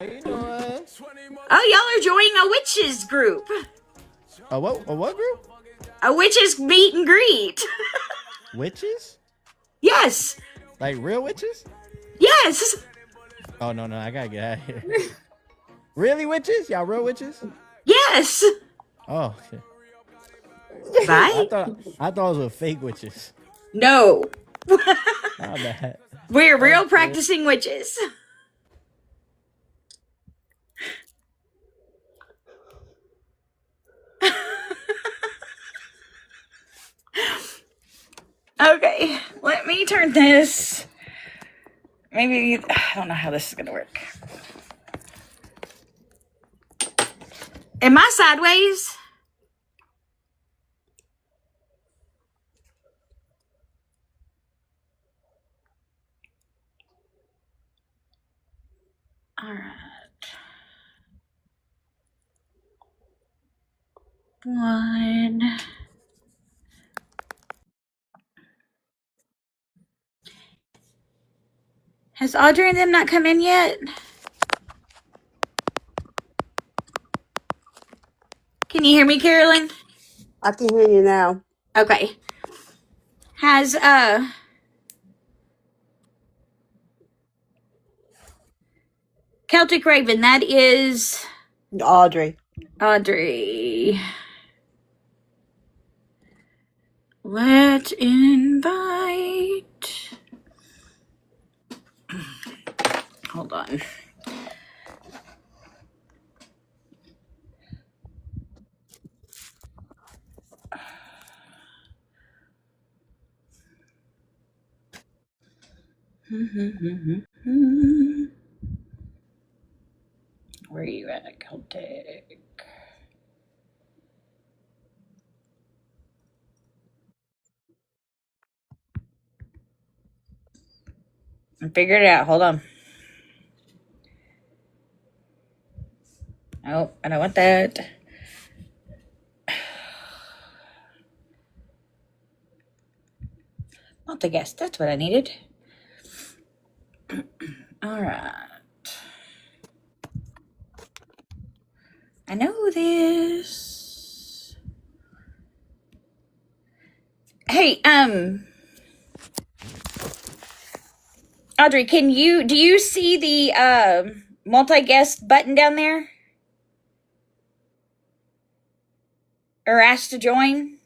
How you doing? Oh, y'all are joining a witches group. A what? A what group? A witches meet and greet. Witches? Yes. Like real witches? Yes. Oh no, I gotta get out of here. Really witches? Y'all real witches? Yes. Oh shit. I Right? thought I thought it was fake witches. No. My bad. We're That's real cool. practicing witches. Okay, let me turn this. Maybe, I don't know how this is going to work. Am I sideways? All right. One. Has Audrey and them not come in yet? Can you hear me, Carolyn? I can hear you now. Okay. Has Celtic Raven, that is Audrey. Audrey. Let's invite. Hold on. Where are you at, Celtic? I figured it out. Hold on. Oh, I don't want that. Multi-guest. That's what I needed. All right. I know this. Hey, Audrey, do you see the multi-guest button down there? Or ask to join?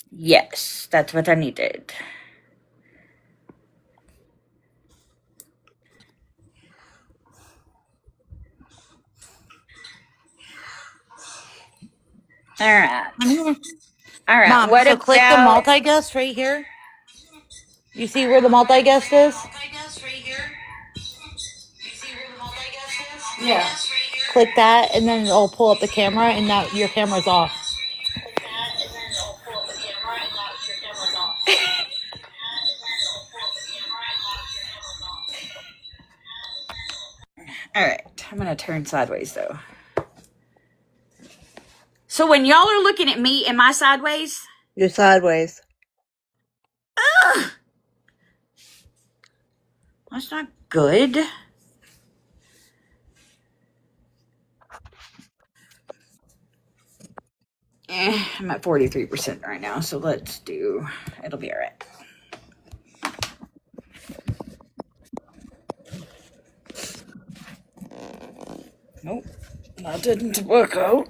Yes, that's what I needed. All right. All right. Mom, What so click the about multi-guest right here. You see where the multi-guest is? yeah? Click that, and then it'll pull up the camera, and now your camera's off. All right. I'm gonna turn sideways though. So when y'all are looking at me, am I sideways? You're sideways. Ugh, that's not good. I'm at 43% right now, so let's do. It'll be all right. Nope, that didn't work out.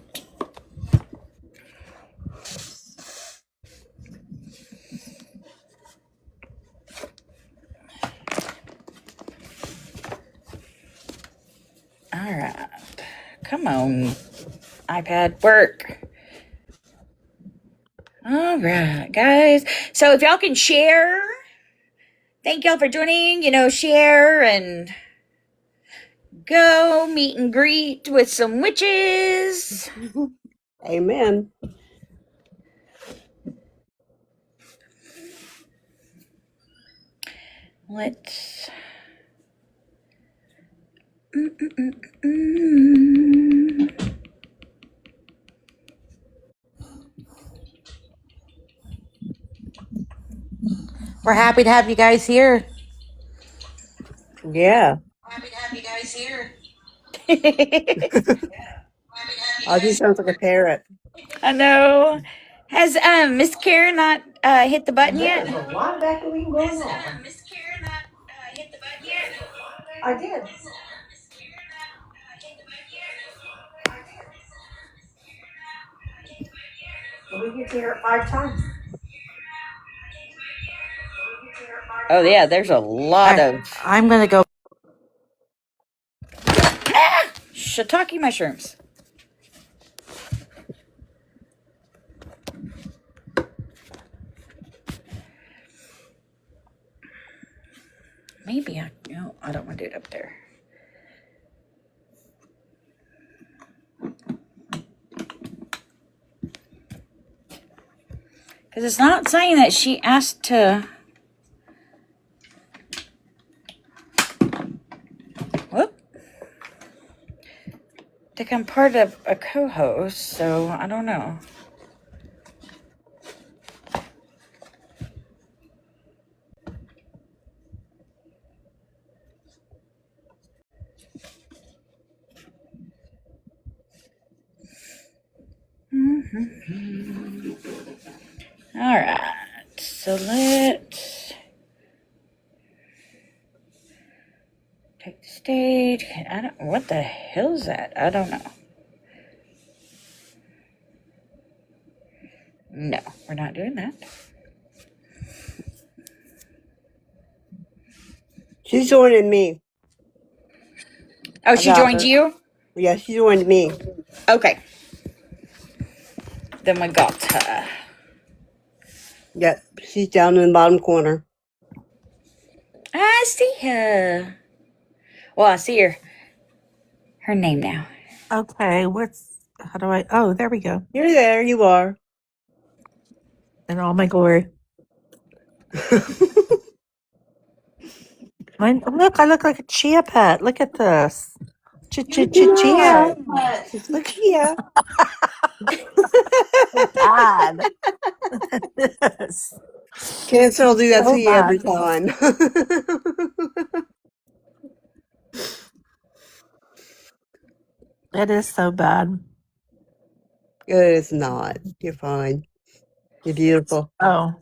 All right, come on, iPad, work. All right, guys. So if y'all can share, thank y'all for joining. Share and go meet and greet with some witches. Amen. Let's. We're happy to have you guys here. Yeah. Happy to have you guys here. Audrey sounds like a parrot. I know. Has Miss Karen not hit the button yet? There's a lot of echoing going on. Miss Karen not hit the button yet? I did. We get to hear it 5 times. Oh yeah, there's a lot of I'm gonna go. shiitake mushrooms. Maybe I don't want to do it up there. Because it's not saying that she asked to. Whoop. To become part of a co-host, so I don't know. All right, so let's take the stage. I don't. What the hell is that? I don't know. No, we're not doing that. She's joining me. Oh, she got joined her. you? Yeah, she joined me. Okay. Then we got her. Yep, she's down in the bottom corner. I see her. Well, I see her name now. Okay, how do I, oh, there we go. You're there, you are. In all my glory. Look, I look like a chia pet. Look at this. Chia. Look here. Bad. Yes. Cancer will do that So to you every bad. time. It is so bad. It is not. You're fine. You're beautiful. Oh,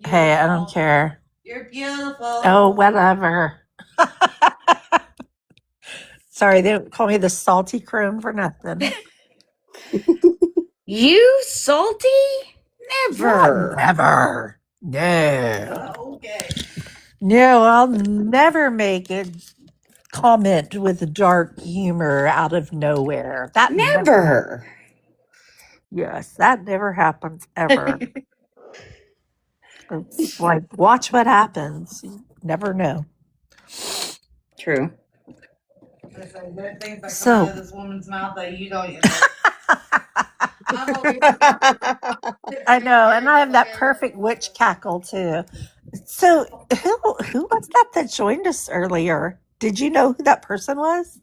hey, I don't care. You're beautiful. Oh, whatever. Sorry, they don't call me the salty crone for nothing. You salty? Never. Never. No. Okay. No, I'll never make a comment with dark humor out of nowhere. That Never. Yes, that never happens ever. It's like, watch what happens. You never know. True. There's some good things that So- come out of this woman's mouth that you don't. I know, and I have that perfect witch cackle too. So, who was that joined us earlier? Did you know who that person was?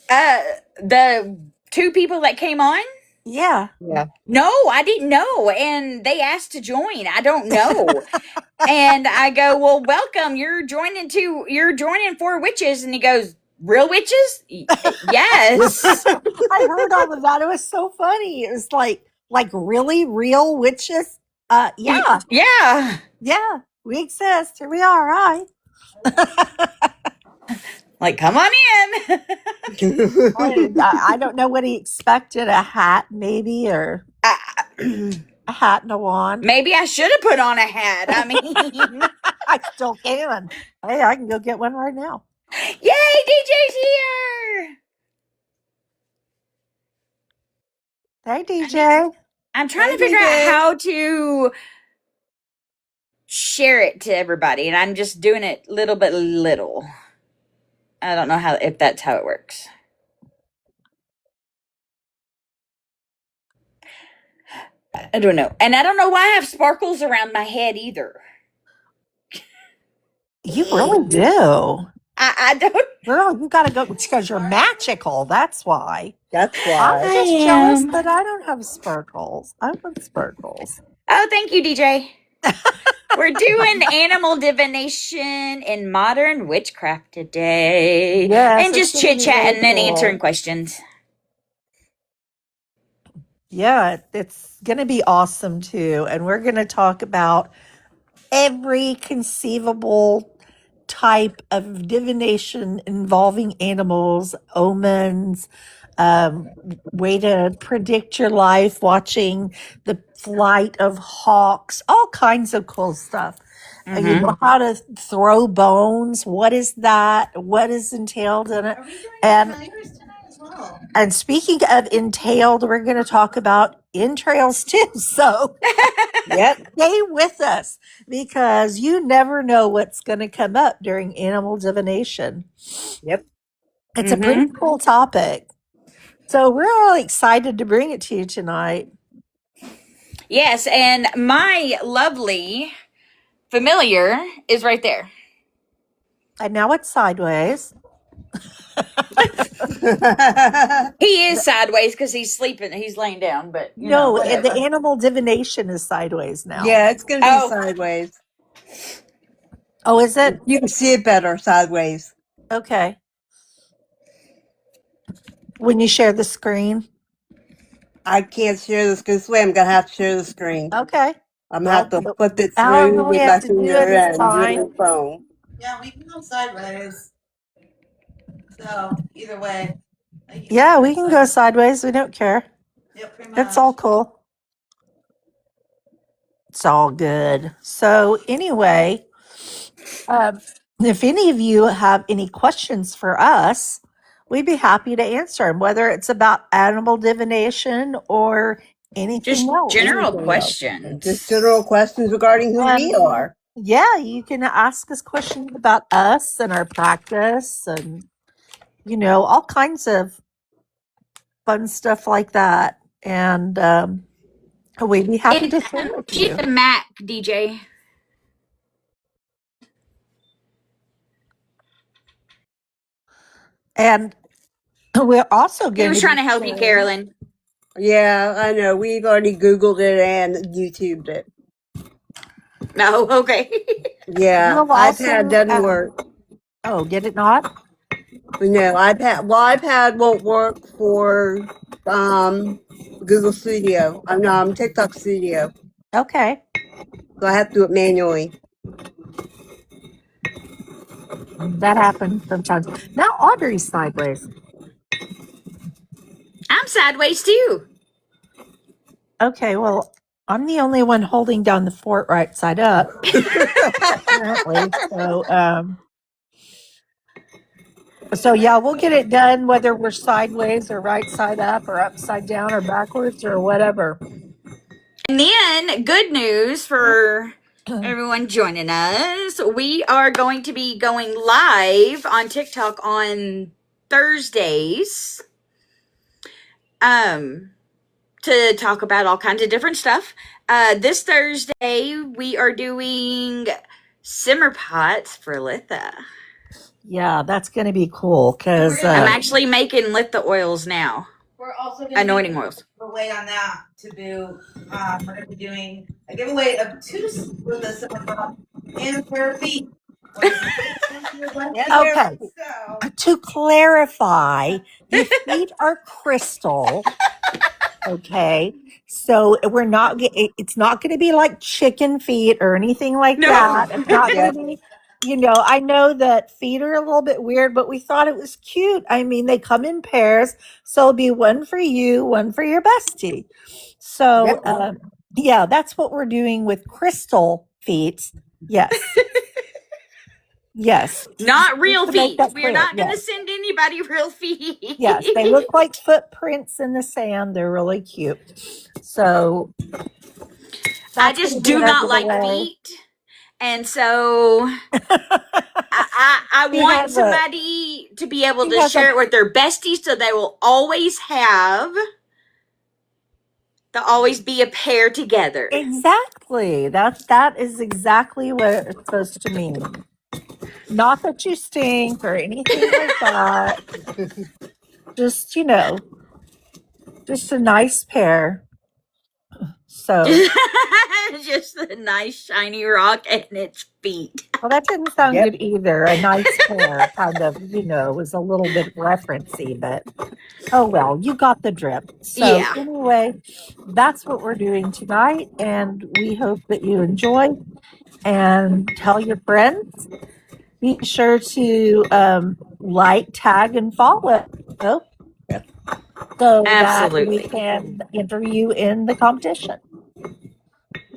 The two people that came on? Yeah. Yeah. No, I didn't know. And they asked to join. I don't know. And I go, well, welcome. You're joining 4 witches. And he goes, real witches? Yes. I heard all of that. It was so funny. It was like really real witches. Yeah, Yeah. we exist. Here we are, right? Like, come on in. I don't know what he expected. A hat, maybe, or a hat and a wand. Maybe I should have put on a hat. I mean, I still can. Hey, I can go get one right now. yay, DJ's here. Hey, DJ. I'm trying Hey, to figure out DJ. how to share it to everybody, and I'm just doing it little by little. I don't know if that's how it works. I don't know. And I don't know why I have sparkles around my head either. You really do. I don't. Girl, you got to go because you're magical. That's why. That's I'm why. just I jealous am. that I don't have sparkles. I want sparkles. Oh, thank you, DJ. We're doing animal divination and modern witchcraft today. Yes, And it's just gonna chit be chatting really and answering cool. questions. Yeah, it's going to be awesome too. And we're going to talk about every conceivable type of divination involving animals, omens, way to predict your life, watching the flight of hawks, all kinds of cool stuff. You know how to throw bones. What is that? What is entailed in it? And and speaking of entailed, we're going to talk about entrails too. So Yep. stay with us because you never know what's going to come up during animal divination. Yep. It's a pretty cool topic. So we're really excited to bring it to you tonight. Yes, and my lovely familiar is right there. And now it's sideways. He is sideways because he's sleeping. He's laying down, but No, the whatever. animal divination is sideways now. Yeah, it's going to be Oh. sideways. Oh, is it? You can see it better sideways. Okay. When you share the screen. I can't share this this way. I'm going to have to share the screen. Okay. I'm going to have to flip it However through we with have my to do finger it is and do it fine. on the phone. Yeah, we can go sideways. So either way. Yeah, we can go sideways. We don't care. Yep, pretty much. It's all cool. It's all good. So anyway, if any of you have any questions for us, we'd be happy to answer them, whether it's about animal divination or anything Just else. general Anything else. questions. Just general questions regarding who we are. Yeah, you can ask us questions about us and our practice and, all kinds of fun stuff like that. And we'd be happy to share it with She's you. the Mac DJ. And we're also He going was trying to help you, Carolyn. Yeah, I know. We've already Googled it and YouTubed it. No, okay. Yeah, We'll also, iPad doesn't work. Oh, did it not? No, iPad won't work for Google Studio. I'm TikTok Studio. Okay. So I have to do it manually. That happens sometimes. Now Audrey's sideways. I'm sideways too. Okay, well, I'm the only one holding down the fort right side up. Apparently. So yeah, we'll get it done whether we're sideways or right side up or upside down or backwards or whatever. And then, good news for everyone joining us. We are going to be going live on TikTok on Thursdays. To talk about all kinds of different stuff. This Thursday, we are doing simmer pots for Litha. Yeah, that's going to be cool because I'm actually making Litha oils now. We're also going Anointing oils. giveaway on that to do. We're going to be doing a giveaway of 2 with a simmer pop and a pair of feet. Okay. So, To clarify, the feet are crystal. Okay. So it's not going to be like chicken feet or anything like No. that. It's not going to be, I know that feet are a little bit weird, but we thought it was cute. I mean, they come in pairs. So it'll be one for you, one for your bestie. So, yeah, that's what we're doing with crystal feet. Yes. Yes. Not real Just to make feet. that We're clear, not going to yes. send anybody real feet. Yes, they look like footprints in the sand. They're really cute. So I just do not like feet. And so I He want has somebody to be able he to has share a- it with their besties so they will always they'll always be a pair together. Exactly. That is exactly what it's supposed to mean. Not that you stink or anything like that. Just, just a nice pair. So, Just a nice shiny rock and its feet. well, that didn't sound Yep. good either. A nice pair, kind of, was a little bit referencey, but oh well, you got the drift. So, Yeah. anyway, that's what we're doing tonight, and we hope that you enjoy and tell your friends. Be sure to like, tag, and follow Yep. so that we Absolutely. can enter you in the competition.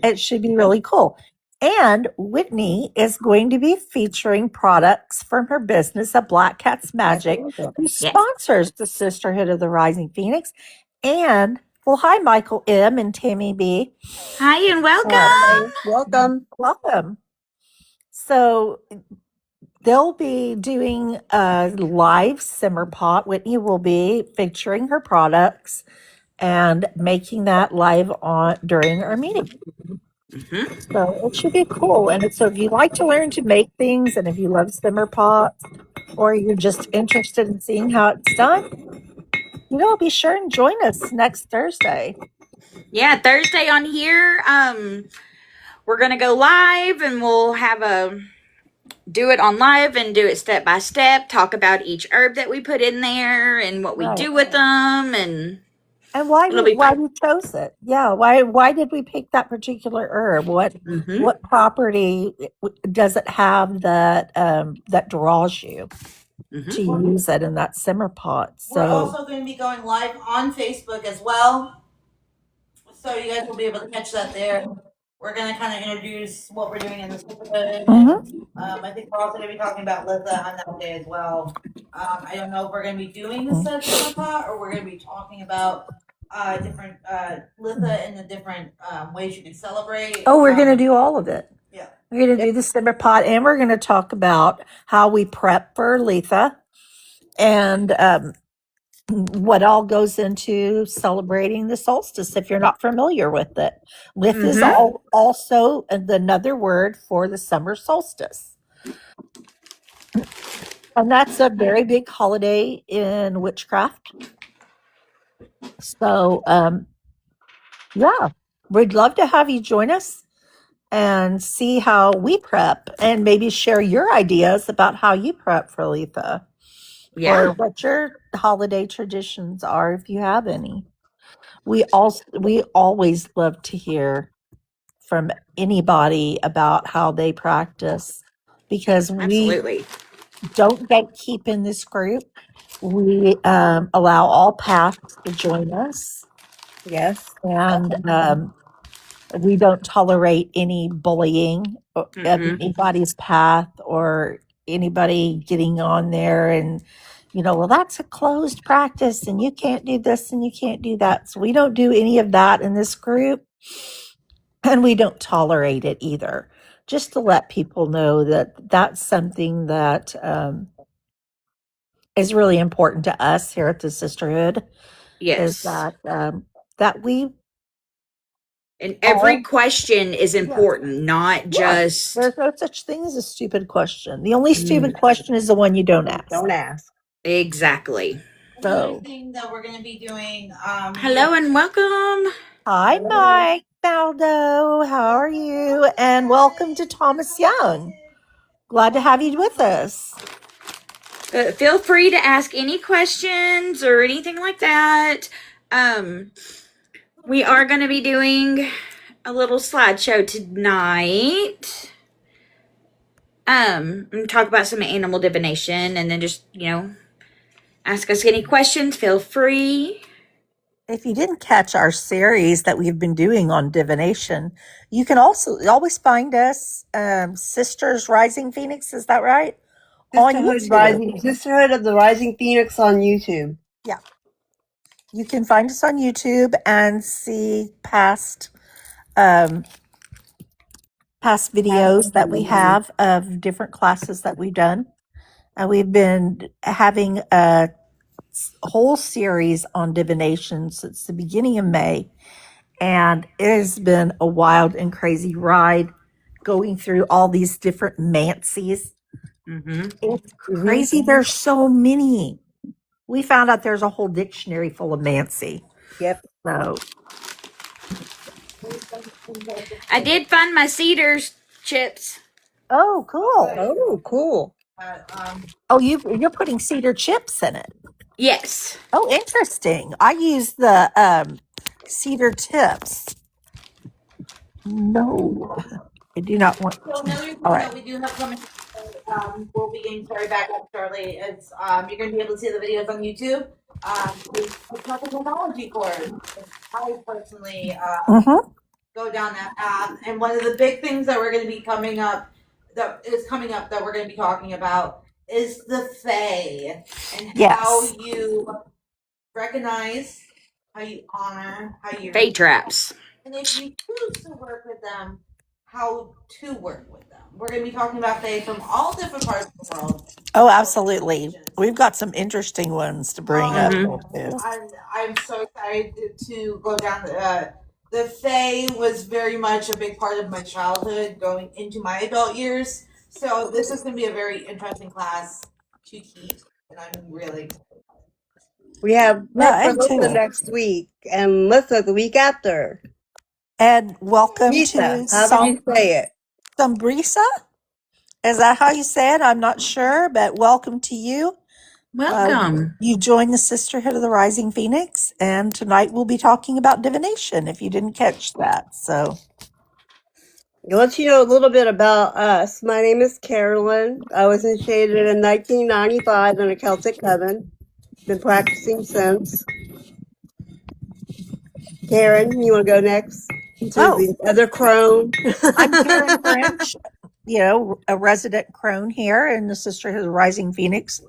It should be really cool. And Whitney is going to be featuring products from her business at Black Cat's Magic, who sponsors the Sisterhood of the Rising Phoenix. And, well, hi, Michael M. and Tammy B. Hi and welcome. Hi. Welcome. Welcome. So, they'll be doing a live simmer pot. Whitney will be featuring her products and making that live on during our meeting. Mhm. So it should be cool. And so if you like to learn to make things, and if you love simmer pots, or you're just interested in seeing how it's done, be sure and join us next Thursday. Yeah, Thursday on here. We're gonna go live, and we'll do it on live and do it step by step. Talk about each herb that we put in there and what we Right. do with them, and why it'll be fun. we chose it? Yeah, why did we pick that particular herb? Mhm. What property does it have that that draws you Mhm. to use it in that simmer pot? We're So also going to be going live on Facebook as well, so you guys will be able to catch that there. We're going to kind of introduce what we're doing in the Sisterhood. Mhm. I think we're also going to be talking about Litha on that day as well. I don't know if we're going to be doing the Sisterhood pot or we're going to be talking about different Litha and the different ways you can celebrate. oh, we're going to do all of it. Yeah. We're going to do the simmer pot, and we're going to talk about how we prep for Letha and what all goes into celebrating the solstice if you're not familiar with it. Lith is Mhm. also another word for the summer solstice. And that's a very big holiday in witchcraft. So, yeah, we'd love to have you join us and see how we prep, and maybe share your ideas about how you prep for Letha, Yeah. or what your holiday traditions are, if you have any. We always love to hear from anybody about how they practice, because we Absolutely. don't gatekeep in this group. We allow all paths to join us, Yes. and we don't tolerate any bullying of Mhm. anybody's path, or anybody getting on there and, well, that's a closed practice and you can't do this and you can't do that. So we don't do any of that in this group, and we don't tolerate it either. Just to let people know that that's something that is really important to us here at the Sisterhood, is Yes. that we And every all question is important, not just. there's no such thing as a stupid question. The only stupid question is the one you don't ask. Don't ask. Exactly. Another So, thing that we're going to be doing. Hello and welcome. hi, Mike Baldo. How are you? And welcome to Thomas Young. Glad to have you with us. Feel free to ask any questions or anything like that. We are going to be doing a little slideshow tonight. And talk about some animal divination, and then just, ask us any questions. Feel free. If you didn't catch our series that we've been doing on divination, you can also always find us, Sisters Rising Phoenix. Is that right? On YouTube. Sisterhood of the Rising Phoenix on YouTube. Yeah. You can find us on YouTube and see past videos that we have of different classes that we've done. And we've been having a whole series on divination since the beginning of May. And it has been a wild and crazy ride going through all these different mancies. Mm-hmm. It's crazy. There's so many. We found out there's a whole dictionary full of mancy. Yep. So I did find my cedars chips. Oh, cool. Oh, cool. Oh, you're putting cedar chips in it. Yes. Oh, interesting. I use the cedar tips. No, I do not want So another thing All that right. we do have coming, we'll be getting started back up shortly. It's you're going to be able to see the videos on YouTube. It's a technology course. I personally Mm-hmm. go down that path, and one of the big things that we're going to be coming up that we're going to be talking about is the Fae and how Yes. you recognize, how you honor, how you Fade traps. and if you choose to work with them, how to work with them. We're going to be talking about Fae from all different parts of the world. Oh, absolutely. We've got some interesting ones to bring up Mhm. here too. I'm so excited to go down the Fae was very much a big part of my childhood going into my adult years. So this is going to be a very interesting class to teach, and I'm really excited. We have Yeah, Brooke for and Lisa too. next week and Lisa the week after. And welcome Lisa, to how would you say it? Sombrisa. Is that how you say it? I'm not sure, but welcome to you. Welcome. You joined the Sisterhood of the Rising Phoenix, and tonight we'll be talking about divination. If you didn't catch that, so To let you know a little bit about us, my name is Carolyn. I was initiated in 1995 in a Celtic coven. Been practicing since. Karen, you want to go next to the other crone? I'm Karen French, a resident crone here in the Sisterhood of the Rising Phoenix.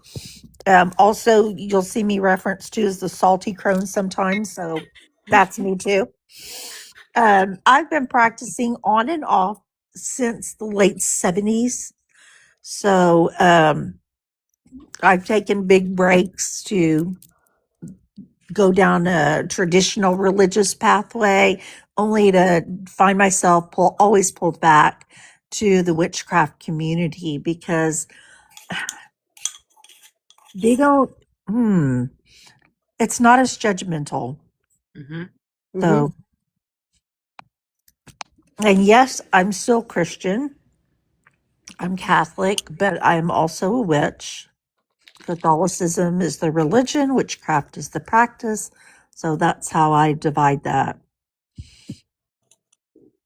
Also, you'll see me referenced to as the salty crone sometimes, so that's me too. I've been practicing on and off since the late 70s. So I've taken big breaks to go down a traditional religious pathway, only to find myself always pulled back to the witchcraft community because they don't, it's not as judgmental. Mm-hmm. So, and yes, I'm still Christian. I'm Catholic, but I'm also a witch. Catholicism is the religion, witchcraft is the practice. So that's how I divide that.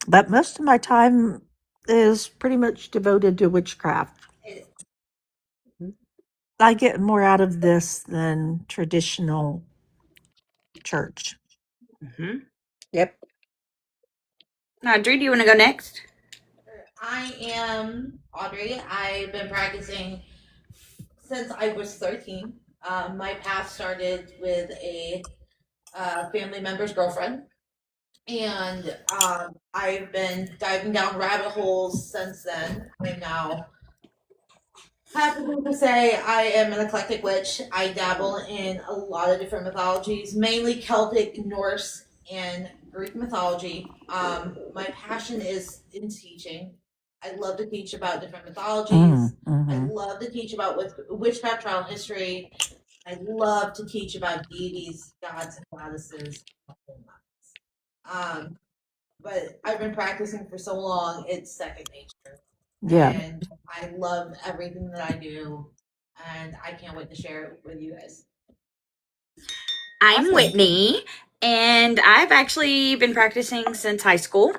But most of my time is pretty much devoted to witchcraft. I get more out of this than traditional church. Mm-hmm. Yep. Now, Drew, do you want to go next? I am Audrey. I've been practicing since I was 13. My path started with a family member's girlfriend, and I've been diving down rabbit holes since then. I'm now happy to say I am an eclectic witch. I dabble in a lot of different mythologies, mainly Celtic, Norse, and Greek mythology. My passion is in teaching. I love to teach about different mythologies. I love to teach about witchcraft trial history. I love to teach about deities, gods, and goddesses. But I've been practicing for so long, it's second nature. Yeah. And I love everything that I do, and I can't wait to share it with you guys. I'm Awesome. Whitney, and I've actually been practicing since high school.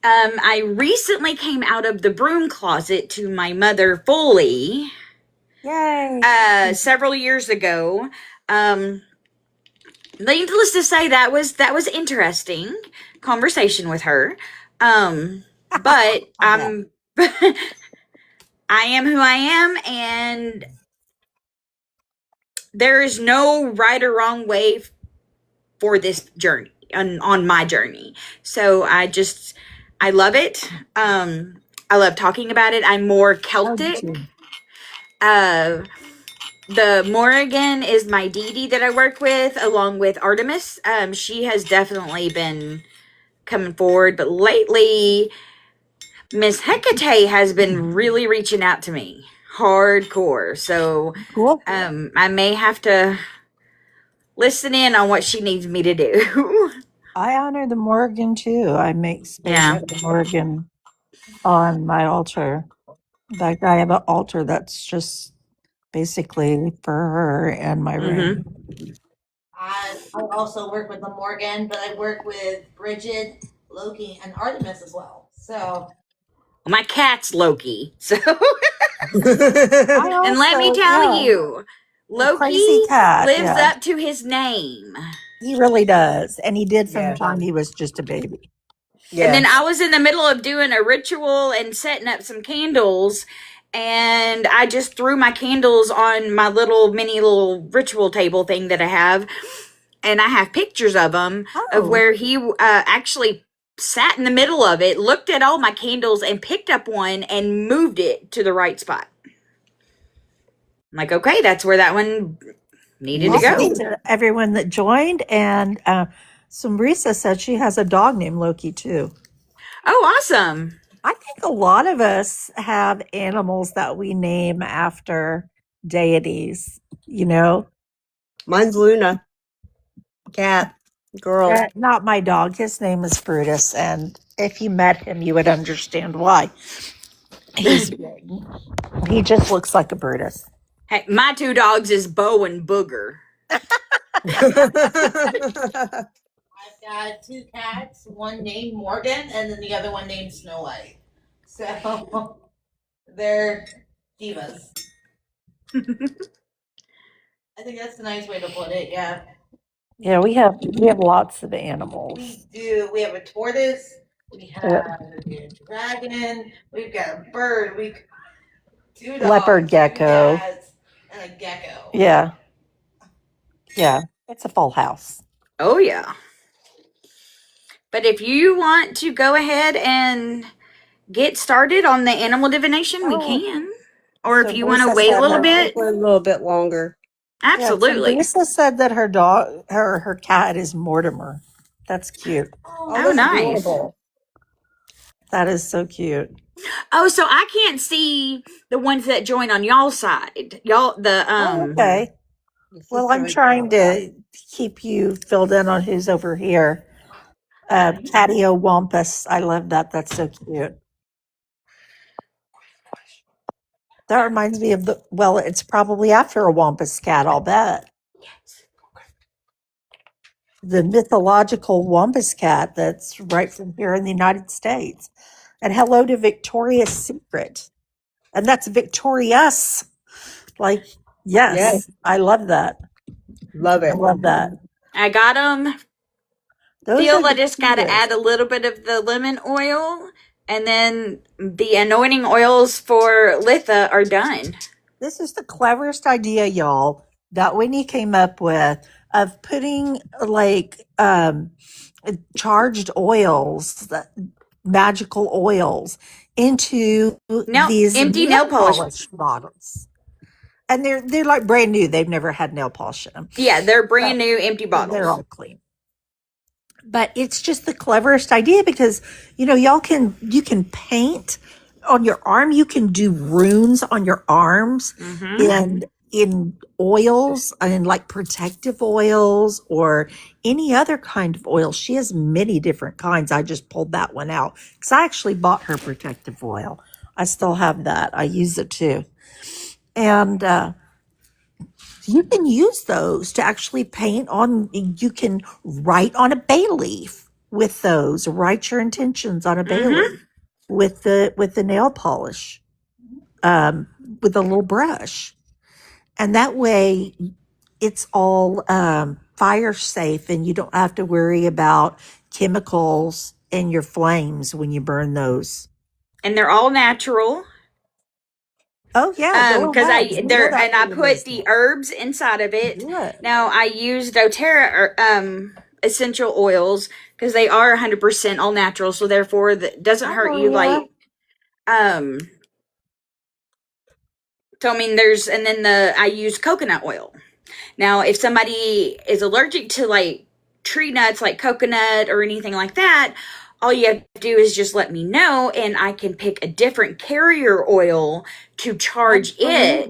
I recently came out of the broom closet to my mother fully. Yay. Several years ago. Needless to say, that was interesting conversation with her. But I'm I am who I am, and there is no right or wrong way for this journey on my journey. So I love it. I love talking about it. I'm more Celtic. The Morrigan is my deity that I work with, along with Artemis. She has definitely been coming forward, but lately Miss Hecate has been really reaching out to me hardcore. So Cool. I may have to listen in on what she needs me to do. I honor the Morgan too. I make space Yeah. for the Morgan on my altar. In fact, I have an altar that's just basically for her and my ring. I also work with the Morgan, but I work with Bridget, Loki, and Artemis as well. So My cat's Loki. So, I and let me also, tell yeah, you, a crazy Loki cat. lives Yeah, up to his name. he really does. And he did from the Yeah. time he was just a baby. And then Yes. I was in the middle of doing a ritual and setting up some candles, and I just threw my candles on my little ritual table thing that I have, and I have pictures of him of Oh, where he actually sat in the middle of it, looked at all my candles, and picked up one and moved it to the right spot. I'm like, okay, that's where that one needed to welcome go. to everyone that joined. And Risa said she has a dog named Loki too. Oh, awesome. I think a lot of us have animals that we name after deities, you know? Mine's Luna. Cat. Girl. Not my dog. His name is Brutus. And if you met him, you would understand why. He's big. He just looks like a Brutus. Hey, my two dogs is Bo and Booger. I've got two cats, one named Morgan, and then the other one named Snow White. So they're divas. I think that's a nice way to put it. Yeah, Yeah, we have lots of we animals. do. We have a tortoise. We have a dragon. We've got a bird. We've got two dogs, Leopard two gecko. cats, and a gecko. Yeah. Yeah. It's a full house. Oh, yeah. But if you want to go ahead and get started on the animal divination, we can. Or if So you want to Lisa wait a said little her- bit, For a little bit longer. Yeah, so absolutely. Lisa said that her dog, her cat is Mortimer. That's cute. Oh, Oh, that's nice. adorable. That is so cute. Oh, so I can't see the ones that join on y'all's side. Y'all, Okay. Well, I'm trying to keep you filled in on who's over here. Catio Wampus. I love that. That's so cute. That reminds me of it's probably after a Wampus cat, I'll bet. The mythological Wampus cat that's right from here in the United States. And hello to Victoria's Secret. And that's victorious. Like, yes, Yes. I love that. Love I it. love that. I got them. Those Feel are I the just got to cutest. add a little bit of the lemon oil, and then the anointing oils for Litha are done. This is the cleverest idea, y'all, that Whitney came up with of putting like charged oils, magical oils into these empty nail polish. bottles. And they're like brand new. They've never had nail polish in them. Yeah, they're brand new empty They're bottles. all clean. But it's just the cleverest idea because you can paint on your arm. You can do runes on your arms Mm-hmm. in oils and like protective oils or any other kind of oil. She has many different kinds. I just pulled that one out because I actually bought her protective oil. I still have that. I use it too. And you can use those to actually paint on. You can write on a bay leaf with those. Write your intentions on a bay leaf with the nail polish, with a little brush, and that way it's all fire safe, and you don't have to worry about chemicals in your flames when you burn those. And they're all natural. Oh yeah, Because I put the herbs inside of it. Good. Now I used doTERRA essential oils because they are 100% all natural, so therefore that doesn't hurt you. Like so I mean and then I use coconut oil. Now if somebody is allergic to like tree nuts like coconut or anything like that, all you have to do is just let me know and I can pick a different carrier oil to charge it.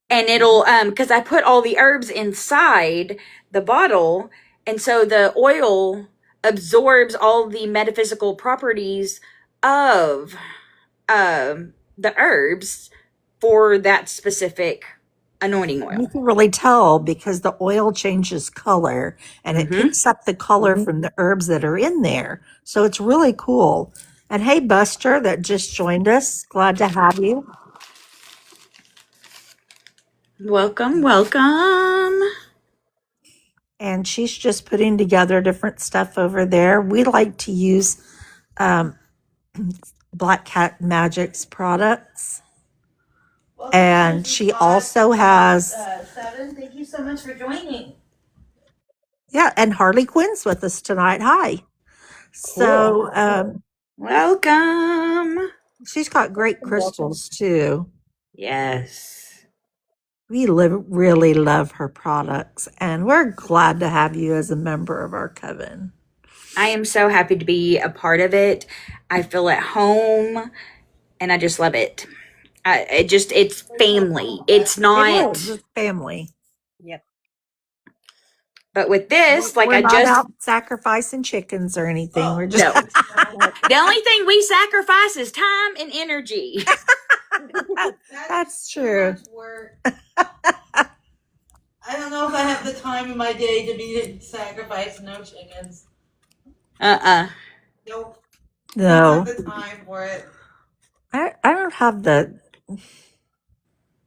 And it'll because I put all the herbs inside the bottle, and so the oil absorbs all the metaphysical properties of the herbs for that specific anointing You oil. can really tell because the oil changes color and it picks up the color from the herbs that are in there. So it's really cool. And hey, Buster, that just joined us. Glad to have you. Welcome, welcome. And she's just putting together different stuff over there. We like to use Black Cat Magic's products. Welcome, And Susan she Scott. also has, Seven, thank you so much for joining. yeah, and Harley Quinn's with us tonight. Hi. So Welcome. she's got great crystals too. Yes. We really love her products, and we're glad to have you as a member of our coven. I am so happy to be a part of it. I feel at home and I just love it. It's family. It's not, It's family. Yep. but with this, like We're I not just, out sacrificing chickens or anything. Oh, We're just no. The only thing we sacrifice is time and energy. That's too true. much work. I don't know if I have the time in my day to be sacrificing no chickens. Nope. No, Don't have the time for it. I don't have the.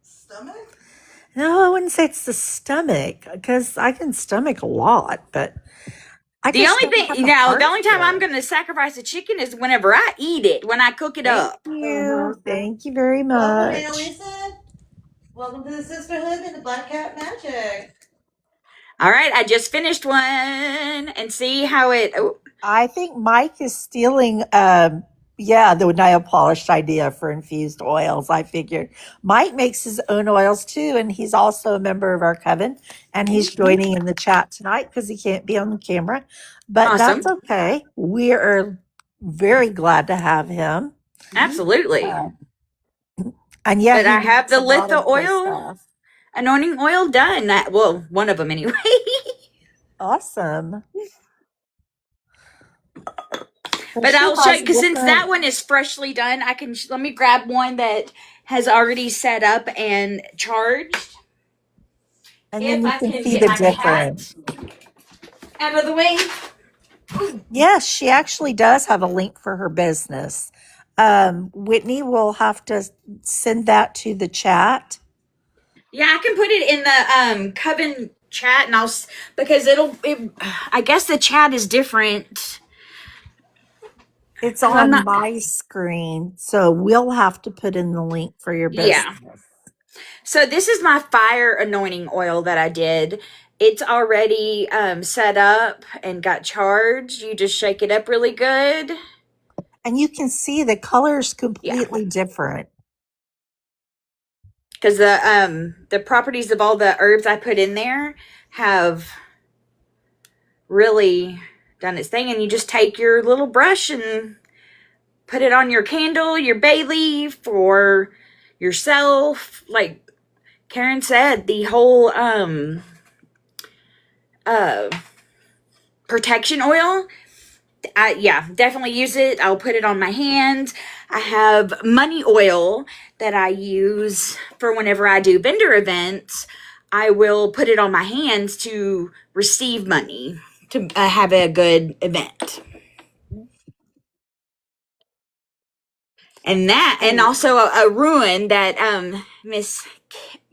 Stomach? No, I wouldn't say it's the stomach because I can stomach a lot, but I The just only don't thing, have you the know, heart the only time for I'm it. going to sacrifice a chicken is whenever I eat it, when I cook it Thank up. you. Thank you very Welcome, much. Annalisa. Welcome to the Sisterhood and the Black Cat Magic. All right, I just finished one and see how it. Oh, I think Mike is stealing, the nail polished idea for infused oils. I figured Mike makes his own oils too, and he's also a member of our coven, and he's joining in the chat tonight because he can't be on the camera, but awesome. that's okay. We are very glad to have him, Absolutely. and yeah, But he I have makes the a lot litho of good oil, stuff. anointing oil done. Well, one of them anyway. Awesome. So But she I'll show you has because since that different, one is freshly done, I can let me grab one that has already set up and charged. and If then you I can can see get the my difference. cat out of the way. Yes, she actually does have a link for her business. Whitney will have to send that to the chat. Yeah, I can put it in the coven chat, and because I guess the chat is different. It's 'Cause I'm on not. my screen, so we'll have to put in the link for your Yeah. business. So this is my fire anointing oil that I did. It's already set up and got charged. You just shake it up really good. And you can see the color's Yeah. completely different. Because the properties of all the herbs I put in there have really done its thing. And you just take your little brush and put it on your candle, your bay leaf, or yourself. Like Karen said, the whole protection oil. Definitely use it. I'll put it on my hands. I have money oil that I use for whenever I do vendor events. I will put it on my hands to receive money to have a good event. And also a ruin that Miss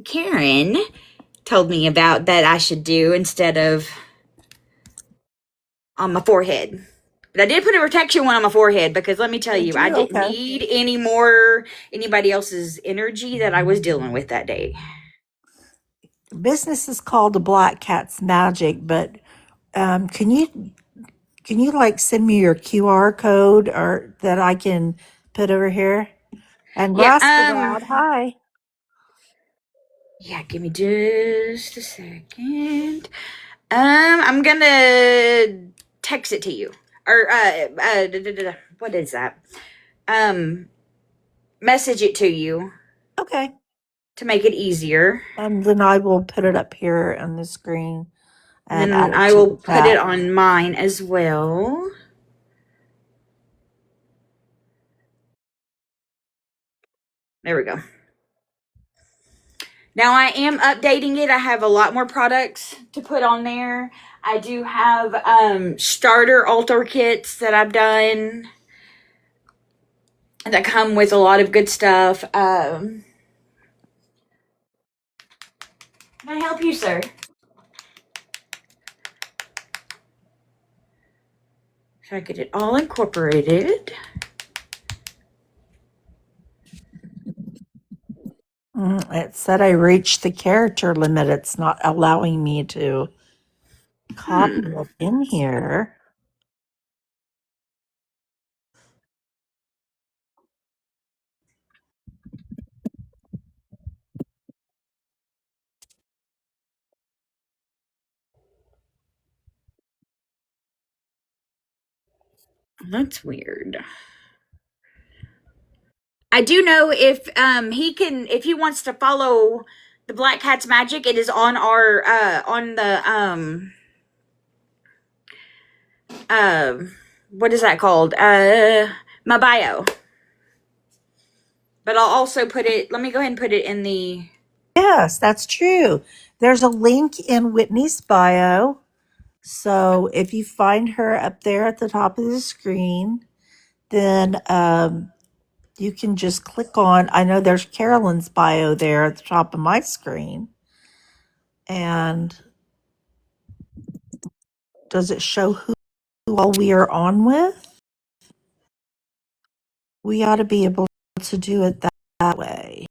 Karen told me about that I should do instead of on my forehead. But I did put a protection one on my forehead because let me tell you, I didn't need anybody else's energy that I was dealing with that day. The business is called the Black Cat's Magic, but can you like send me your QR code or that I can put over here? And Yeah, hi. yeah, give me just a second. I'm gonna text it to you. Or what is that? Message it to you Okay. to make it easier. And then I will put it up here on the screen. And add then it I to will the put it chat. on mine as well. There we go. Now I am updating it. I have a lot more products to put on there. I do have starter altar kits that I've done that come with a lot of good stuff. Can I help you, sir? So I get it all incorporated. It said I reached the character limit. It's not allowing me to copy it in here. That's weird. I do know if he wants to follow the Black Cat's Magic, it is on our on the what is that called? My bio. But I'll also put it, let me go ahead and put it in the Yes, that's true. There's a link in Whitney's bio. So if you find her up there at the top of the screen, then you can just click on, I know there's Carolyn's bio there at the top of my screen. And does it show who all we are on with? We ought to be able to do it that way.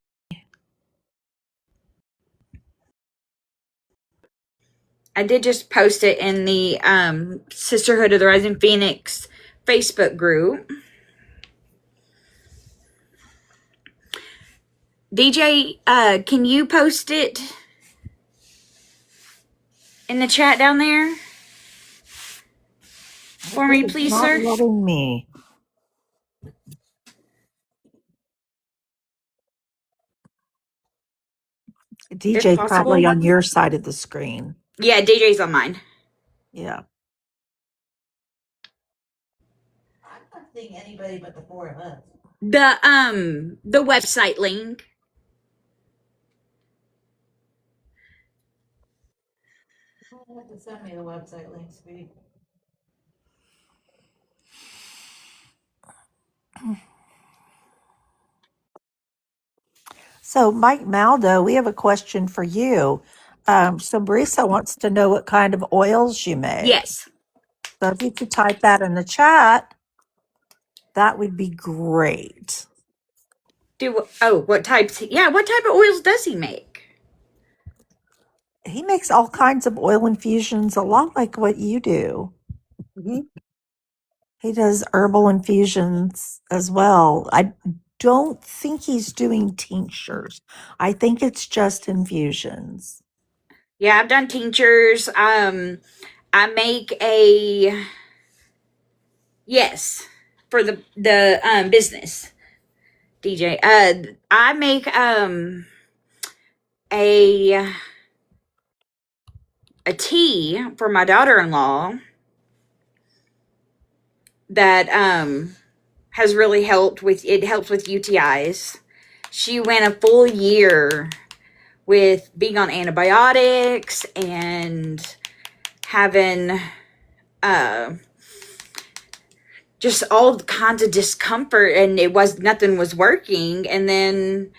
I did just post it in the Sisterhood of the Rising Phoenix Facebook group. DJ, can you post it in the chat down there for me, It's please, not sir? letting me. If DJ's probably possible. on your side of the screen. Yeah, DJ's on mine. Yeah. I'm not seeing anybody but the four of us. The website link. You have to send me the website link, sweetie. So, Mike Maldo, we have a question for you. So, Brisa wants to know what kind of oils you make. Yes. So, if you could type that in the chat, that would be great. What types? Yeah, what type of oils does he make? He makes all kinds of oil infusions, a lot like what you do. Hmm. He does herbal infusions as well. I don't think he's doing tinctures. I think it's just infusions. Yeah, I've done tinctures. I make a yes for the business DJ. I make a tea for my daughter-in-law that has really helped with it. Helps with UTIs. She went a full year with being on antibiotics and having just all kinds of discomfort, and nothing was working. And then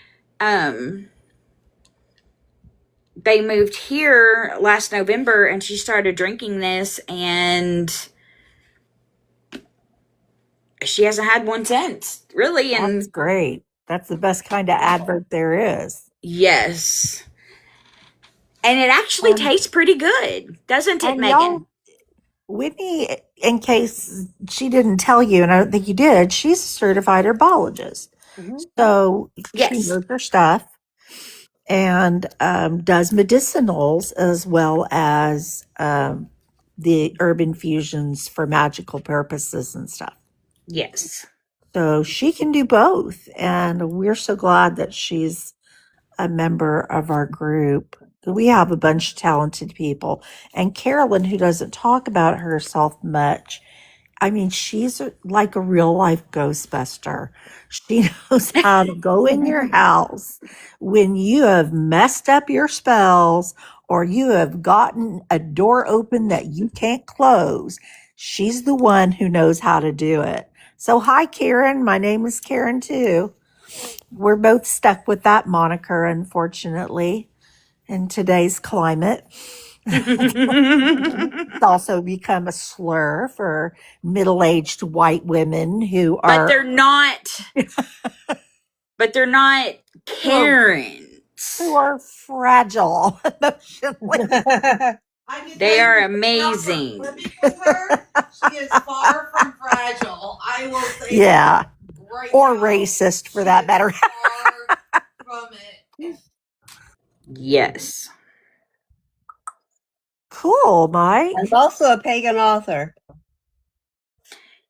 they moved here last November, and she started drinking this, and she hasn't had one since, really. That's And great. That's the best kind of advert there is. yes, and it actually Um, tastes pretty good, doesn't it, and Megan? y'all, Whitney, in case she didn't tell you, and I don't think you did, she's a certified herbologist. Hmm. So she Yes, knows her stuff and does medicinals as well as the herb infusions for magical purposes and stuff. yes. So she can do both. And we're so glad that she's a member of our group. We have a bunch of talented people. And Carolyn, who doesn't talk about herself much, I mean, she's like a real life Ghostbuster. She knows how to go in your house when you have messed up your spells or you have gotten a door open that you can't close. She's the one who knows how to do it. So, hi, Karen. My name is Karen, too. We're both stuck with that moniker, unfortunately, in today's climate. It's also become a slur for middle-aged white women who But are they're not. But they're not Karens. who are fragile emotionally. I can They tell are you, amazing. living with her, she is far from fragile. I will say Yeah, that right or now. racist for She that is matter. far from it. Yes. Cool, Mike. I'm also a pagan author.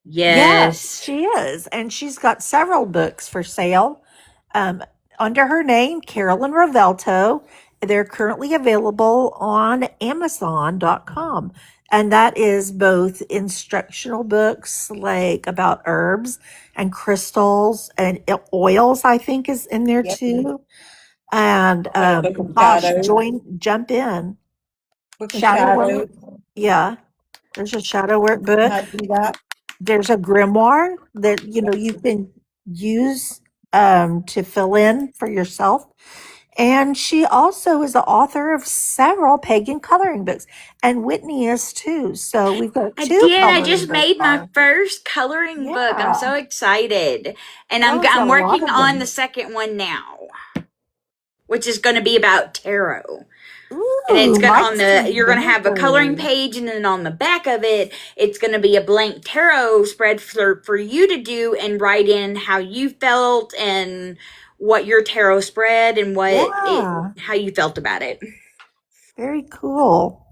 Yes. She is, and she's got several books for sale under her name, Carolyn Revelto. They're currently available on Amazon.com. And that is both instructional books like about herbs and crystals and oils, I think, is in there Yep. too. And Book of Bosh, Shadows. jump in. Book of Shadow work. Shadows. Yeah. There's a shadow work book. How to do that? There's a grimoire that you can use to fill in for yourself. And she also is the author of several pagan coloring books, and Whitney is too. So we've got I two did. I coloring just books. made my first coloring book. I'm Yeah, so excited. And there's a I'm lot working of on them. the second one now, which is going to be about tarot. And Ooh, it's going on Mike's you're going to have a coloring inventor. page, and then on the back of it, it's going to be a blank tarot spread for you to do and write in how you felt and what your tarot spread and Yeah, how you felt about it. very cool.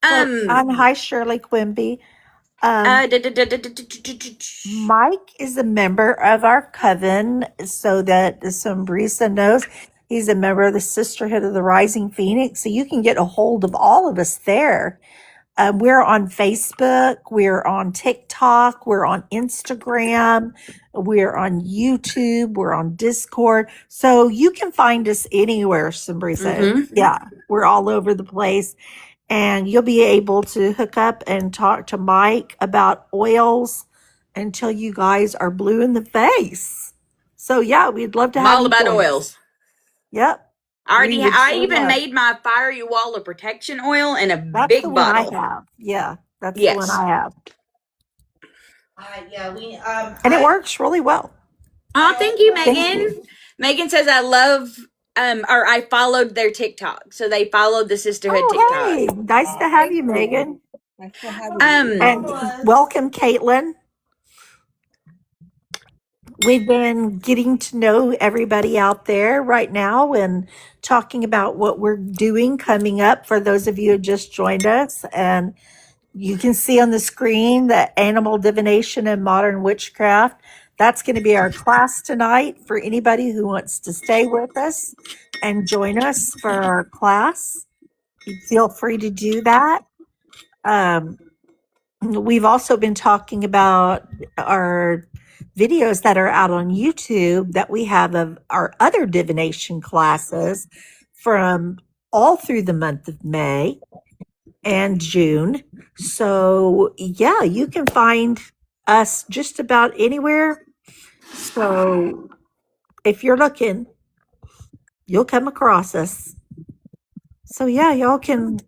So, hi, Shirley Quimby. Mike is a member of our coven, so that Sombrisa knows he's a member of the Sisterhood of the Rising Phoenix. So you can get a hold of all of us there. We're on Facebook, we're on TikTok, we're on Instagram, we're on YouTube, we're on Discord. So you can find us anywhere, Sombrisa. Yeah, we're all over the place. And you'll be able to hook up and talk to Mike about oils until you guys are blue in the face. So yeah, we'd love to I'm have all you about join us. oils. Yep. I even made my fiery wall of protection oil in a big the one bottle. I have. Yeah, that's the Yes. one I have. And it works really well. Oh, thank you, Megan. Thank you. Megan says I love or I followed their TikTok. So they followed the Sisterhood TikTok. Hey, nice to have you, Megan. Nice to have you. And welcome, Caitlin. We've been getting to know everybody out there right now and talking about what we're doing coming up for those of you who just joined us. And you can see on the screen the animal divination and modern witchcraft. That's going to be our class tonight for anybody who wants to stay with us and join us for our class. Feel free to do that. We've also been talking about our videos that are out on YouTube that we have of our other divination classes from all through the month of May and June. So yeah, you can find us just about anywhere. So if you're looking, you'll come across us. So yeah, y'all can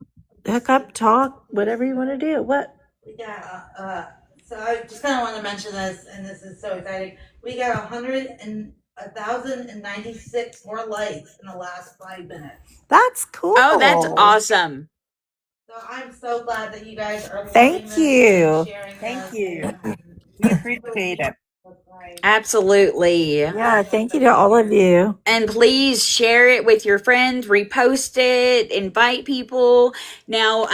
hook up, talk, whatever you want to do. What? we got so I just kind of want to mention this, and this is so exciting. We got 1,096 more likes in the last 5 minutes. That's cool. Oh, that's awesome. So I'm so glad that you guys are Thank loving you. this and sharing Thank this. you. We appreciate it. Absolutely. Yeah, thank you to all of you. And please share it with your friends, repost it, invite people. Now,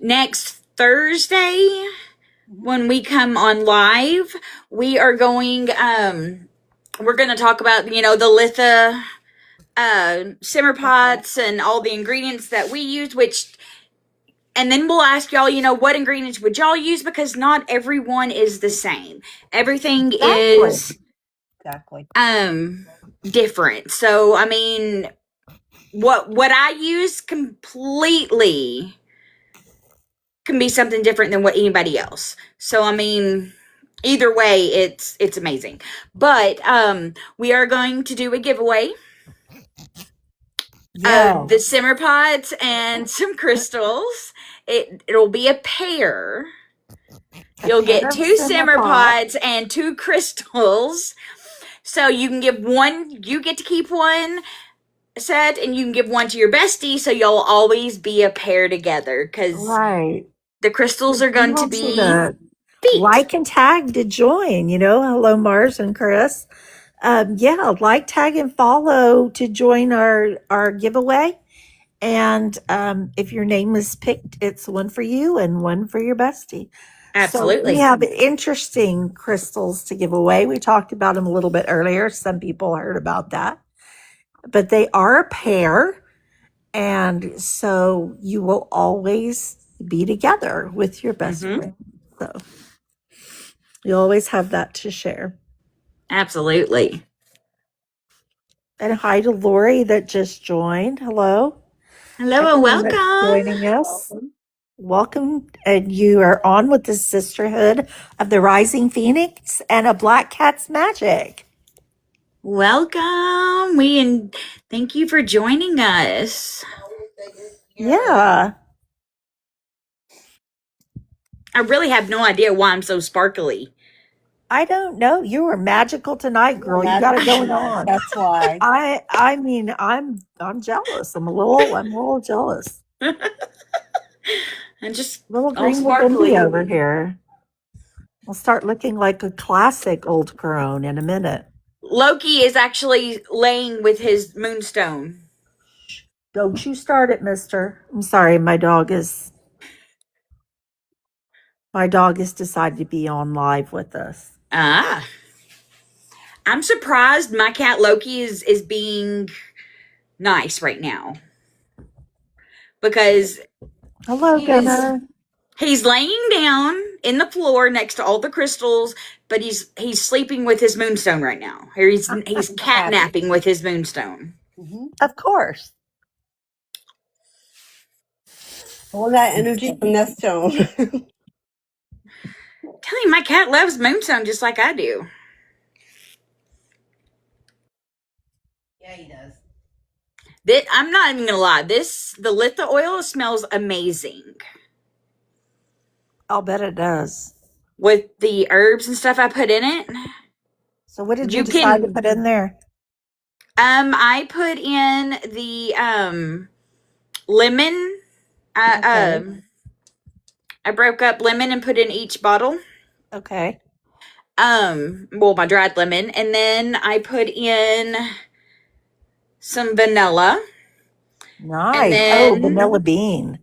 next Thursday, when we come on live, we are going, we're going to talk about, the Litha simmer pots and all the ingredients that we use, and then we'll ask y'all, what ingredients would y'all use, because not everyone is the same. Everything is Exactly. different. So, I mean, what I use completely can be something different than what anybody else. So, I mean, either way, it's amazing. But we are going to do a giveaway of the simmer pots and some crystals. It'll be a pair. You'll get 2 simmer pots and 2 crystals. So you can give one, you get to keep one set, and you can give one to your bestie, so you'll always be a pair together, because Right. the crystals are going to be feet. Like and tag to join, hello Mars and Chris. Like, tag, and follow to join our giveaway. And if your name is picked, it's one for you and one for your bestie. Absolutely. So we have interesting crystals to give away. We talked about them a little bit earlier. Some people heard about that. But they are a pair. And so you will always be together with your best friend. So you always have that to share. Absolutely. And hi to Lori that just joined. Hello. Hello and welcome. Joining us. Welcome. And you are on with the Sisterhood of the Rising Phoenix and a Black Cat's Magic. Welcome. Thank you for joining us. Yeah. I really have no idea why I'm so sparkly. I don't know. You were magical tonight, girl. You got it going on. That's why. I mean, I'm jealous. I'm a little jealous. I'm just Little all green sparkly over here. We'll start looking like a classic old crone in a minute. Loki is actually laying with his moonstone. Don't you start it, mister. I'm sorry, my dog has decided to be on live with us. Ah. I'm surprised my cat Loki is being nice right now. Because hello, Gunnar. He's laying down in the floor next to all the crystals, but he's sleeping with his moonstone right now. Or he's catnapping with his moonstone. Of course. All that energy from that stone. Tell you, my cat loves moonstone just like I do. Yeah, he does. I'm not even gonna lie. The Litha oil smells amazing. I'll bet it does. With the herbs and stuff I put in it. So what did you decide to put in there? I put in the lemon. I broke up lemon and put in each bottle. Okay. My dried lemon, and then I put in some vanilla. Nice. And then, vanilla bean.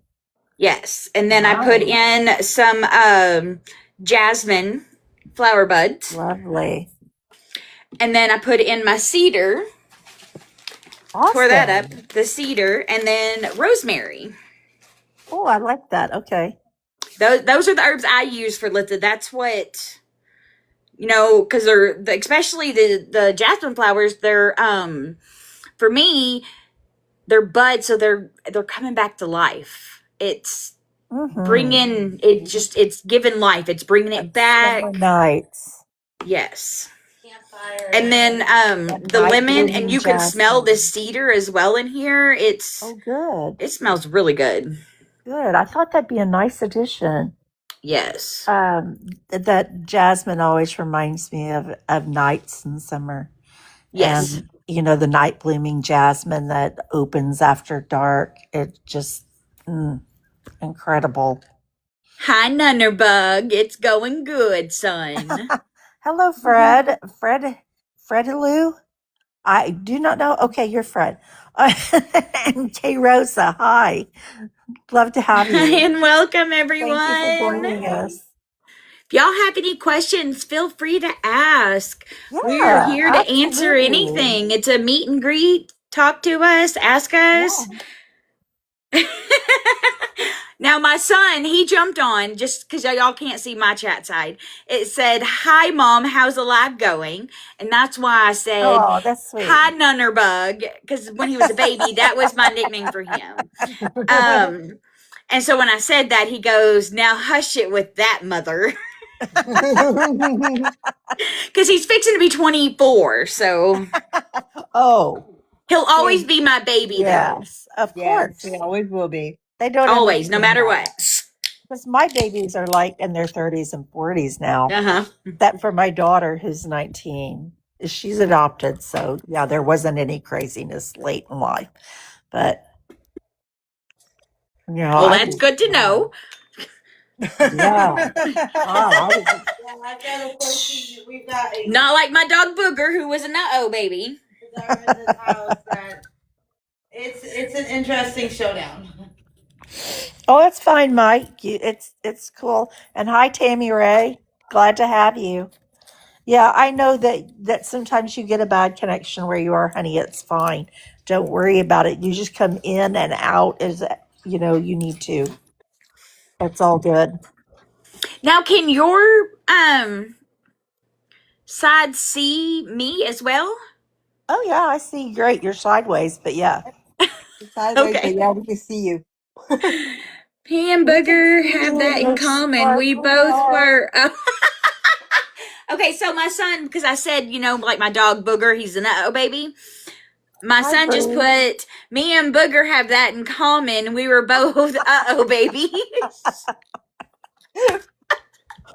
Yes. And then I put in some jasmine flower buds. Lovely. And then I put in my cedar. Awesome. Pour that up. The cedar. And then rosemary. Oh, I like that. Okay. Those are the herbs I use for Litha. That's what, because they're, especially the jasmine flowers, they're, for me, they're buds, so they're coming back to life. It's bringing it's giving life. It's bringing it back. Nights. Yes. And then the lemon, and you can smell the cedar as well in here. It's good. It smells really good. Good. I thought that'd be a nice addition. Yes. That jasmine always reminds me of nights in summer. Yes. And the night blooming jasmine that opens after dark. It just incredible. Hi, Nunnerbug. It's going good, son. Hello, Fred. Fredaloo. I do not know. Okay, you're Fred. And Kay Rosa. Hi. Love to have you. And welcome, everyone. Thank you for joining us. If y'all have any questions, feel free to ask. Yeah, We're here to answer anything. It's a meet and greet. talk to us, ask us. Now, my son, he jumped on just because y'all can't see my chat side. It said, "Hi, Mom, how's the live going?" And that's why I said, Oh, that's sweet. "Hi, Nunnerbug," because when he was a baby, that was my nickname for him. And so when I said that, he goes, "Now hush it with that, mother." Because he's fixing to be 24, so Oh, he'll always be my baby, yes, of Yes, course. he always will be. They don't though. Always, no matter what. Because my babies are like in their 30s and 40s now. Uh-huh. That for my daughter, who's 19, she's adopted. So, yeah, there wasn't any craziness late in life. But, you know, Well, that's good to know. Yeah. I've got a question. We've got a Not like my dog Booger, who was a nut-oh baby. in this house that it's an interesting showdown. Oh, that's fine, Mike. It's cool. And hi, Tammy Ray. Glad to have you. Yeah, I know that sometimes you get a bad connection where you are, honey. It's fine. Don't worry about it. You just come in and out as you need to. It's all good. Now, can your side see me as well? Oh yeah, I see. Great. You're sideways, but yeah. Sideways, Okay. but yeah, we can see you. Me and Booger have that in common. We both were. Okay, so my son, because I said, like my dog Booger, he's an uh-oh baby. My son just put, me and Booger have that in common. We were both uh-oh babies.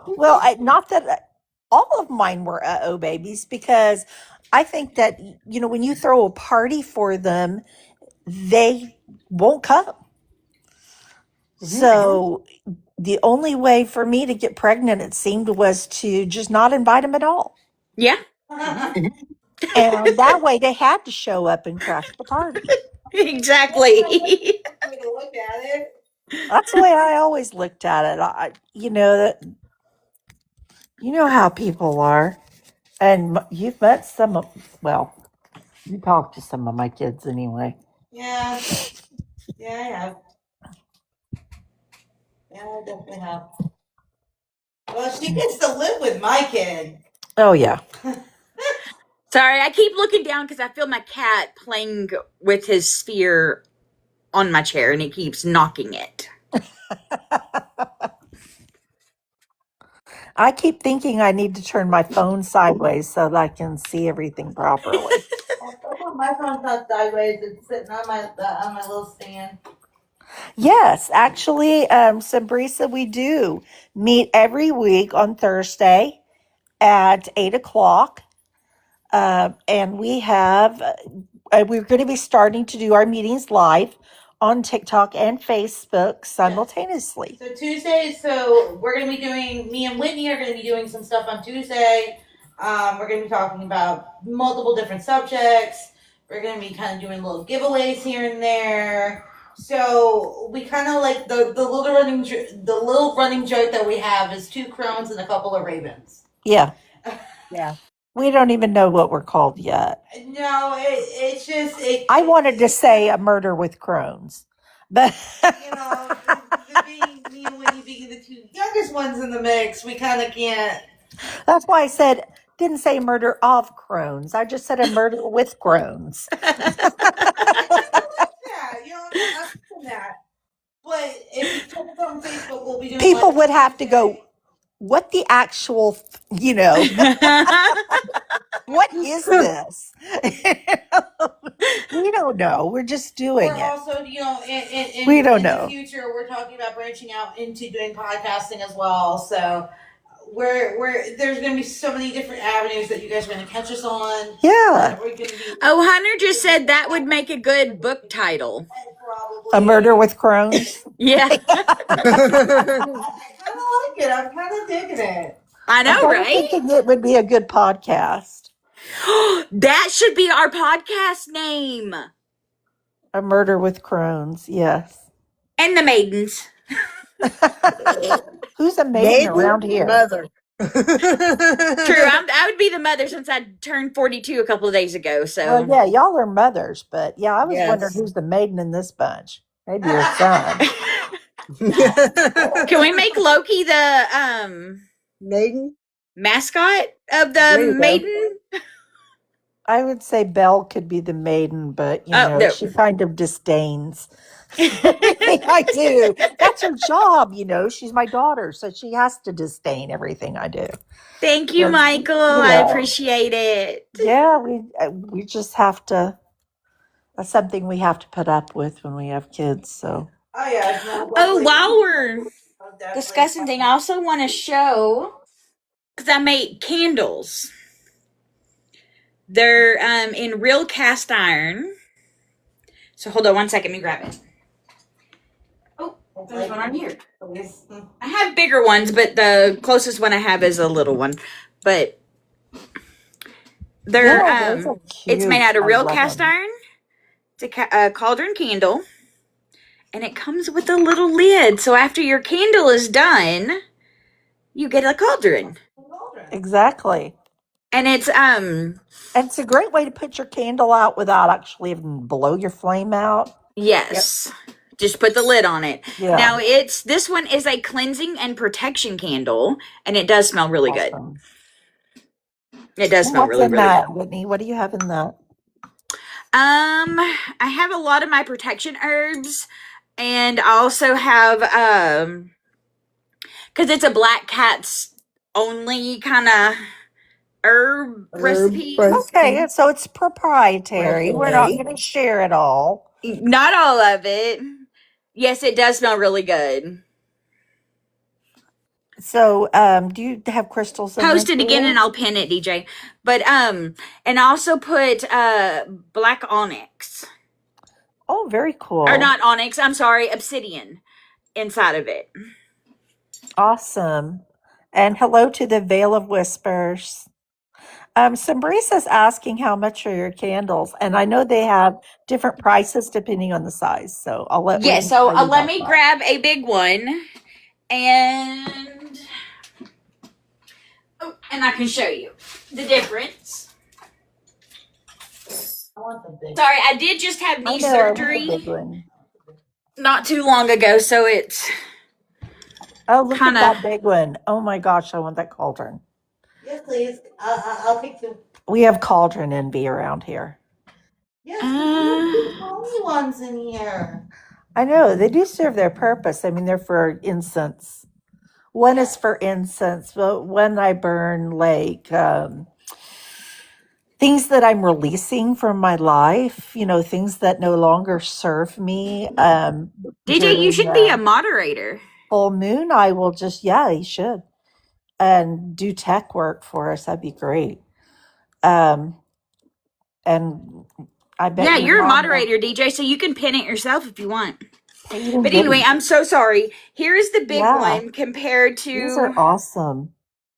Well, not that all of mine were uh-oh babies, because I think that when you throw a party for them, they won't come. So the only way for me to get pregnant, it seemed, was to just not invite them at all. Yeah. And that way they had to show up and crash the party. Exactly. Way to look at it. That's the way I always looked at it. That how people are. And you've met some of, well, you talked to some of my kids anyway. Yeah. Yeah, I have. Yeah, I definitely have. Well, she gets to live with my kid. Oh, yeah. Sorry, I keep looking down because I feel my cat playing with his sphere on my chair and he keeps knocking it. I keep thinking I need to turn my phone sideways so that I can see everything properly. My phone's not sideways. It's sitting on my little stand. Yes, actually, Sabrisa, we do meet every week on Thursday at 8:00. And we're going to be starting to do our meetings live on TikTok and Facebook simultaneously. So Tuesday, we're going to be doing, me and Whitney are going to be doing some stuff on Tuesday. We're going to be talking about multiple different subjects. We're going to be kind of doing little giveaways here and there. So we kind of like the little running joke that we have is 2 crones and a couple of ravens. Yeah. Yeah. We don't even know what we're called yet. No, it's just I wanted to say a murder with crones, but me and Whitney being the 2 youngest ones in the mix, we kind of can't. that's why I didn't say murder of crones. I just said a murder with crones. Yeah, I'm that. But if you check us on Facebook, we'll be doing. People would have to go, what the actual, what is this? We don't know. We're just doing We're it. also, in We don't know. the future, we're talking about branching out into doing podcasting as well. So there's going to be so many different avenues that you guys are going to catch us on. Yeah. Oh, Hunter just said that would make a good book title. Probably. A murder with crones? Yeah. I kind of like it. I'm kind of digging it. I know, I'm right? thinking it would be a good podcast. That should be our podcast name. A murder with crones, yes. And the maidens. Who's a maiden around here? Mother. I would be the mother since I turned 42 a couple of days ago. Well, So yeah, y'all are mothers, but yeah, I was wondering Yes. who's the maiden in this bunch. Maybe your son. can we make Loki the Maiden? mascot of There the you go. maiden? I would say Belle could be the maiden, but Oh, no. she kind of disdains everything I do. That's her job, She's my daughter, so she has to disdain everything I do. Thank you, But, Michael. I appreciate it. Yeah, we just have to. That's something we have to put up with when we have kids. So. Oh yeah. No, Oh, while we're definitely. discussing thing, I also want to show because I made candles. They're in real cast iron. So hold on one second, let me grab it. Oh, there's one on here. I have bigger ones, but the closest one I have is a little one. But they're those are it's made cute. out of I real love cast them. iron. It's a cauldron candle, and it comes with a little lid. So after your candle is done, you get a cauldron. Exactly. And it's And it's a great way to put your candle out without actually having to blow your flame out. yes. Just put the lid on it. Yeah. Now this one is a cleansing and protection candle, and it does smell really good. Awesome. It does smell What's really, in really that, good. Whitney? What do you have in that? I have a lot of my protection herbs, and I also have because it's a black cat's only kind of herb recipe. Okay, so it's proprietary. We're not Okay. going to share it all. Not all of it. Yes, it does smell really good. So, do you have crystals in Post there it again too? and I'll pin it, DJ. But and I also put black onyx. Oh, very cool. Or not onyx, I'm sorry, obsidian inside of it. Awesome. And hello to the Veil of Whispers. Sambrisa's asking how much are your candles, and I know they have different prices depending on the size. So I'll let Yes, Whitney so tell you let about me that. grab a big one and I can show you the difference. I want the big. Sorry, I did just have knee I know, I want the big surgery one. not too long ago, so it's Oh, look kinda... at that big one. Oh my gosh, I want that cauldron. Yes, please. I'll take the. We have cauldron envy around here. Yes, there's tiny ones in here. I know, they do serve their purpose. I mean, they're for incense. One is for incense, but when I burn like things that I'm releasing from my life, things that no longer serve me. DJ, you should be a moderator. Full moon, I will just, yeah, you should. And do tech work for us. That'd be great. And I bet Yeah, your you're a mom moderator, DJ, so you can pin it yourself if you want. will even But get anyway, it. I'm so sorry. Here's the big Yeah. one compared These are to awesome.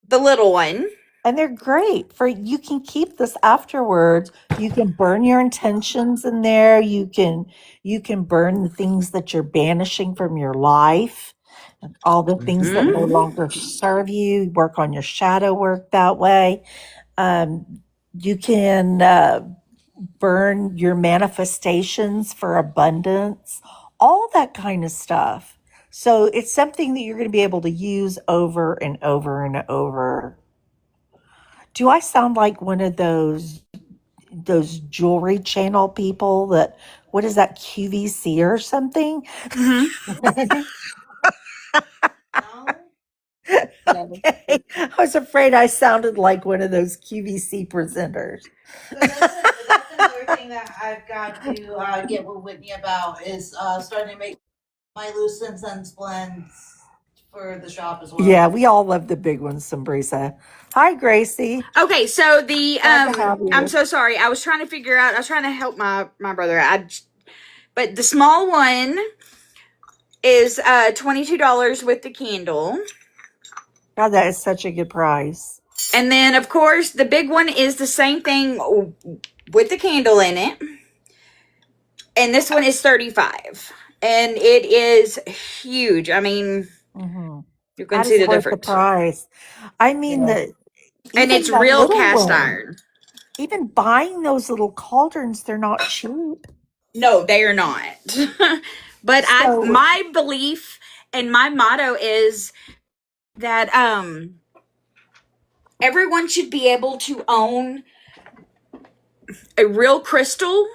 the little one. And they're great for you can keep this afterwards. You can burn your intentions in there. You can burn the things that you're banishing from your life, and all the things that no longer serve you. Work on your shadow work that way. You can burn your manifestations for abundance, all that kind of stuff. So it's something that you're going to be able to use over and over and over. Do I sound like one of those jewelry channel people that, what is that, QVC or something? Okay. I was afraid I sounded like one of those QVC presenters. So that's another thing that I've got to get with Whitney about is starting to make my loose incense blends for the shop as well. Yeah, we all love the big ones, Sambrisa. Hi, Gracie. Okay, so the Glad to have you. I'm so sorry. I was trying to help my brother. But the small one is $22 with the candle. God, that is such a good price. And then of course the big one is the same thing with the candle in it. And this one is $35. And it is huge. I mean, You can That see is the worth the difference. price. I mean, Yeah. the And even it's that real little cast one, iron. even buying those little cauldrons, they're not cheap. No, they are not. But So my belief and my motto is that everyone should be able to own a real crystal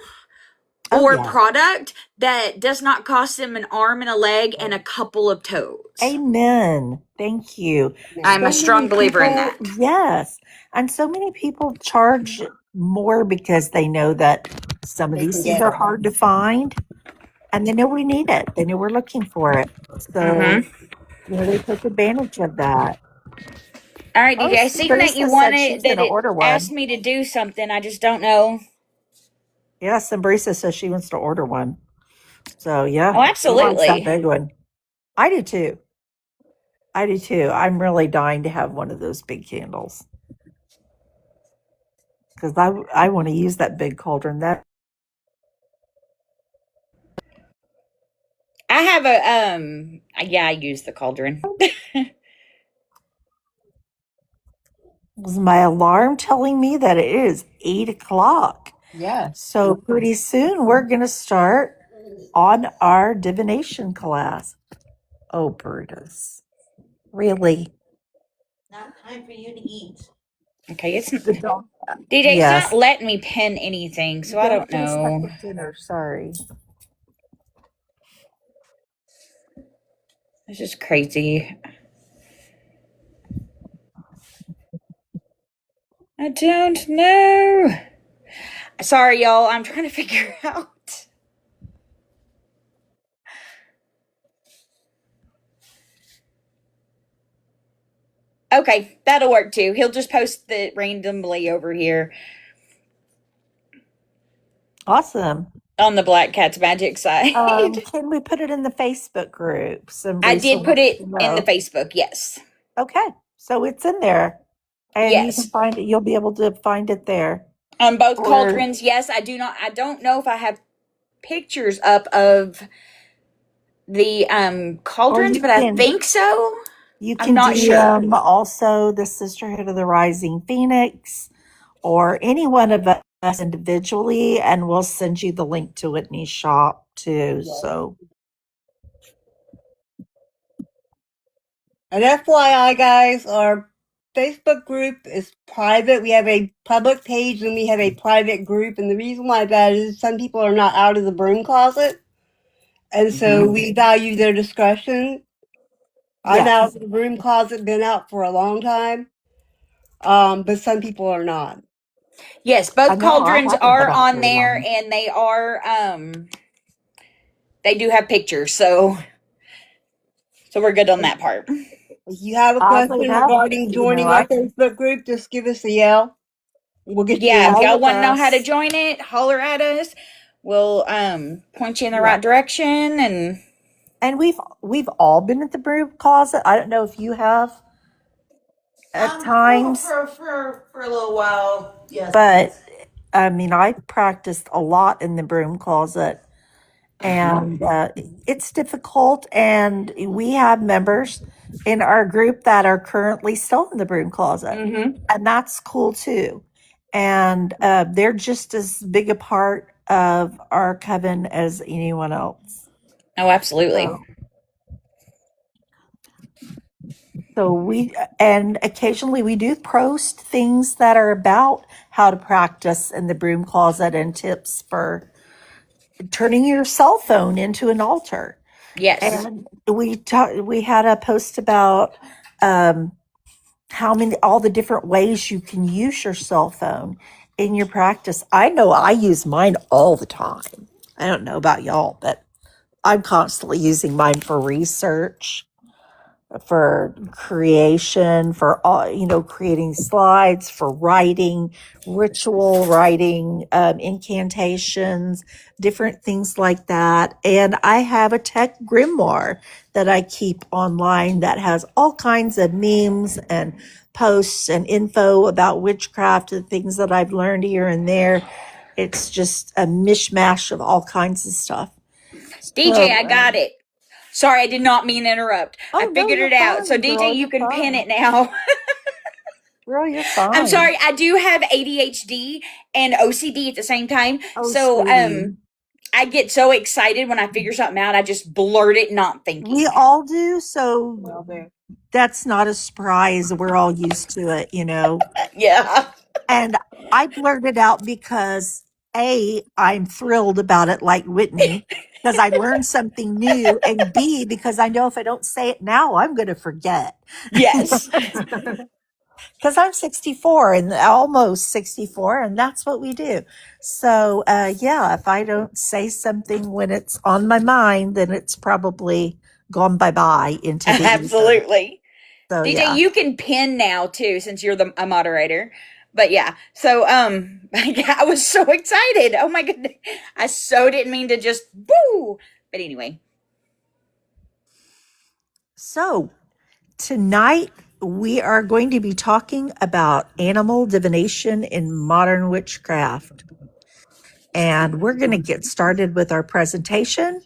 oh or yeah, product that does not cost them an arm and a leg and a couple of toes. amen. Thank you. I'm So a strong many believer in people, that. yes, and so many people charge more because they know that some of They these can things get are it. hard to find, and they know we need it. They know we're looking for it. So Mm-hmm. they take advantage of that. All right, Oh, DJ. I seen that you Brisa said wanted she's that going to it order asked one. me to do something. I just don't know. Yes, and Brisa says she wants to order one. So yeah, Oh, she wants that absolutely. big one. I do too. I do too. I'm really dying to have one of those big candles because I want to use that big cauldron. That I have a yeah, I use the cauldron. was my alarm telling me that it is 8 o'clock. Yes. So pretty soon we're going to start on our divination class. Oh, Brutus. Really? Now time for you to eat. Okay, it's The dog. DJ, it's not Yes. letting me pin anything, so I don't Get a know. second dinner. Sorry. This is crazy. I don't know. Sorry, y'all. I'm trying to figure out. Okay, that'll work too. He'll just post it randomly over here Awesome. on the Black Cat's Magic side. Can we put it in the Facebook group? I did put Wants it to in the know. Facebook, yes. Okay, so it's in there, and you can Yes. find it. You'll be able to find it there. On both Or cauldrons, yes. I don't know if I have pictures up of the or cauldrons, you but I can think so. you I'm can not do sure. also the Sisterhood of the Rising Phoenix, or any one of us individually, and we'll send you the link to Whitney's shop too. So And FYI, guys, our Facebook group is private. We have a public page and we have a private group. And the reason why that is some people are not out of the broom closet. And so we value their discretion. I'm out yes, of the broom closet, been out for a long time. But some people are not. Yes, I both know I cauldrons haven't been are out on very there long. and they do have pictures, so we're good on that part. If you have a Oddly question enough, regarding joining I our can Facebook group, just give us a yell. We'll get you Yeah, if in. all y'all of want to know how to us. join it, holler at us. We'll point you in the Yeah. right direction. And we've all been at the broom closet. I don't know if you have at times, For a little while, yes. but I mean, I practiced a lot in the broom closet, and it's difficult. And we have members in our group that are currently still in the broom closet, and that's cool too. And they're just as big a part of our coven as anyone else. Oh, absolutely. So and occasionally we do post things that are about how to practice in the broom closet and tips for turning your cell phone into an altar. Yes. And we had a post about all the different ways you can use your cell phone in your practice. I know I use mine all the time. I don't know about y'all, but I'm constantly using mine for research, for creation, for all, creating slides, for writing, ritual writing, incantations, different things like that. And I have a tech grimoire that I keep online that has all kinds of memes and posts and info about witchcraft and things that I've learned here and there. It's just a mishmash of all kinds of stuff. DJ, So, I got it. Sorry, I did not mean to interrupt. Oh, I no, figured you're it out. So fine, DJ, girl. you You're can pin fine. it now. Girl, you're fine. I'm sorry. I do have ADHD and OCD at the same time. Oh, So sweetie. I get so excited when I figure something out. I just blurt it, not thinking. We all do, so Well, there. that's not a surprise. We're all used to it, you know. Yeah. And I blurted out because A, I'm thrilled about it like Whitney, because I learned something new, and B, because I know if I don't say it now, I'm going to forget. Yes. Because I'm 64 and almost 64, and that's what we do. So, yeah, if I don't say something when it's on my mind, then it's probably gone bye-bye into the ether. Absolutely. So, DJ, yeah. you can pin now too, since you're a moderator. But yeah, so yeah, I was so excited. Oh my goodness, I so didn't mean to just woo. But anyway, So, tonight we are going to be talking about animal divination in modern witchcraft. And we're going to get started with our presentation.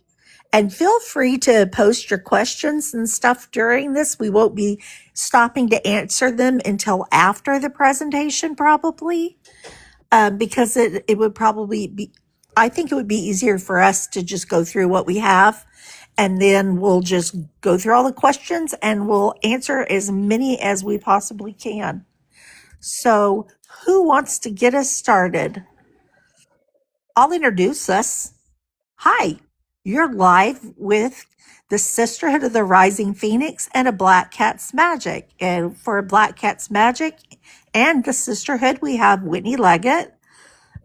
And feel free to post your questions and stuff during this. We won't be stopping to answer them until after the presentation, probably, because it would probably be, I think it would be easier for us to just go through what we have, and then we'll just go through all the questions and we'll answer as many as we possibly can. So, who wants to get us started? I'll introduce us. Hi, you're live with the Sisterhood of the Rising Phoenix and a Black Cat's Magic. And for Black Cat's Magic and the Sisterhood, we have Whitney Leggett.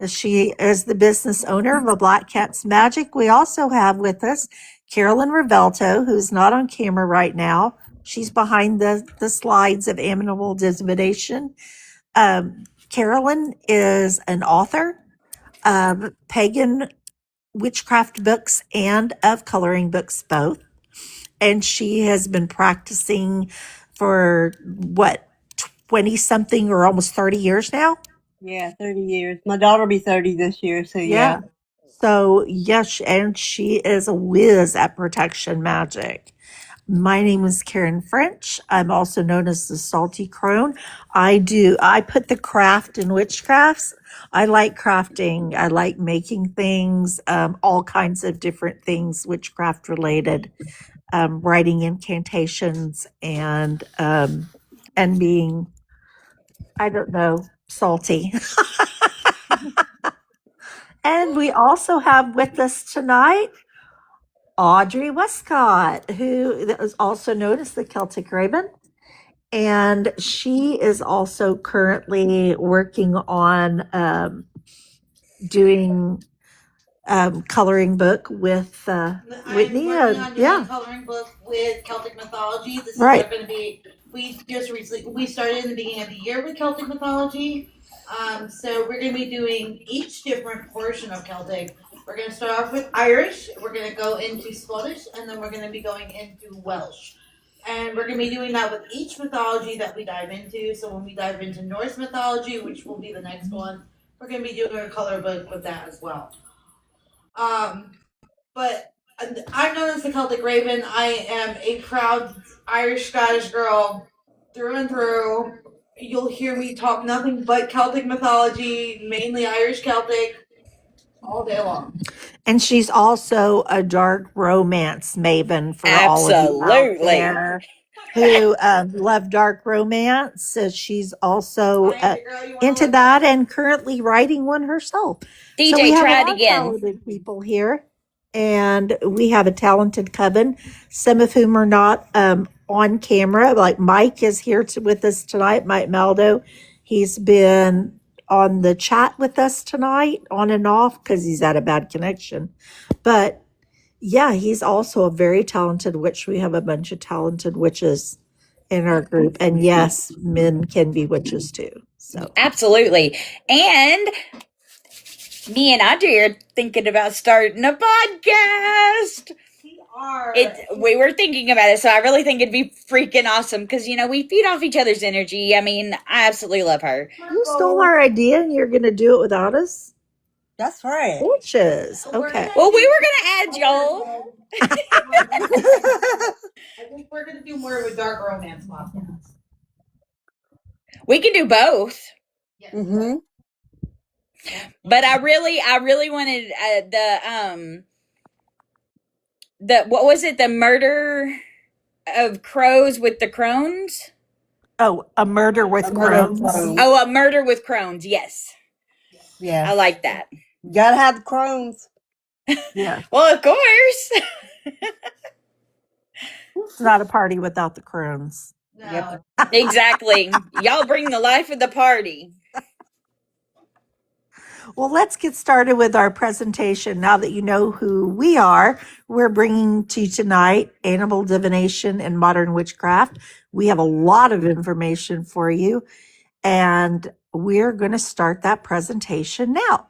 She is the business owner of a Black Cat's Magic. We also have with us Carolyn Revelto, who's not on camera right now. She's behind the slides of Animal Divination. Carolyn is an author of pagan witchcraft books and of coloring books both. And she has been practicing for what, 20 something or almost 30 years now? Yeah, 30 years. My daughter will be 30 this year, so yeah. So, yes, and she is a whiz at protection magic. My name is Karen French. I'm also known as the Salty Crone. I put the craft in witchcrafts. I like crafting. I like making things, all kinds of different things, witchcraft related, writing incantations and being, I don't know, salty. And we also have with us tonight Audrey Westcott, who is also known as the Celtic Raven. And she is also currently working on doing coloring book with Whitney. I'm working on doing a coloring book with Celtic mythology. This is going to be, we just recently, we started in the beginning of the year with Celtic mythology. So we're going to be doing each different portion of Celtic. We're going to start off with Irish, we're going to go into Scottish, and then we're going to be going into Welsh. And we're going to be doing that with each mythology that we dive into. So when we dive into Norse mythology, which will be the next one, we're going to be doing a color book with that as well. But I'm known as the Celtic Raven. I am a proud Irish Scottish girl through and through. You'll hear me talk nothing but Celtic mythology, mainly Irish Celtic, all day long. And she's also a dark romance maven for all of you out there who love dark romance. So she's also into that and currently writing one herself. DJ, so we have try a it lot of again. talented people here, and we have a talented coven, some of whom are not on camera. Like Mike is here with us tonight, Mike Maldo. He's been on the chat with us tonight, on and off, because he's had a bad connection. But yeah, he's also a very talented witch. We have a bunch of talented witches in our group. And yes, men can be witches too. So Absolutely. And me and Audrey are thinking about starting a podcast. We were thinking about it, so I really think it'd be freaking awesome because, you know, we feed off each other's energy. I mean, I absolutely love her. You stole our idea and you're going to do it without us? That's right. Witches. We're Okay. gonna Well, we do- were gonna add y'all. I think we're gonna do more of a dark romance podcast. We can do both. Yes. Mm-hmm. But I really wanted the what was it? The murder of crows with the crones. Oh, a murder with crones. Oh, a murder with crones. Yes, Yeah. I like that. You gotta have the Crohn's. Yeah. Well, of course. It's not a party without the crones. No. Yep. Exactly. Y'all bring the life of the party. Well, let's get started with our presentation. Now that you know who we are, we're bringing to you tonight animal divination and modern witchcraft. We have a lot of information for you, and we're going to start that presentation now.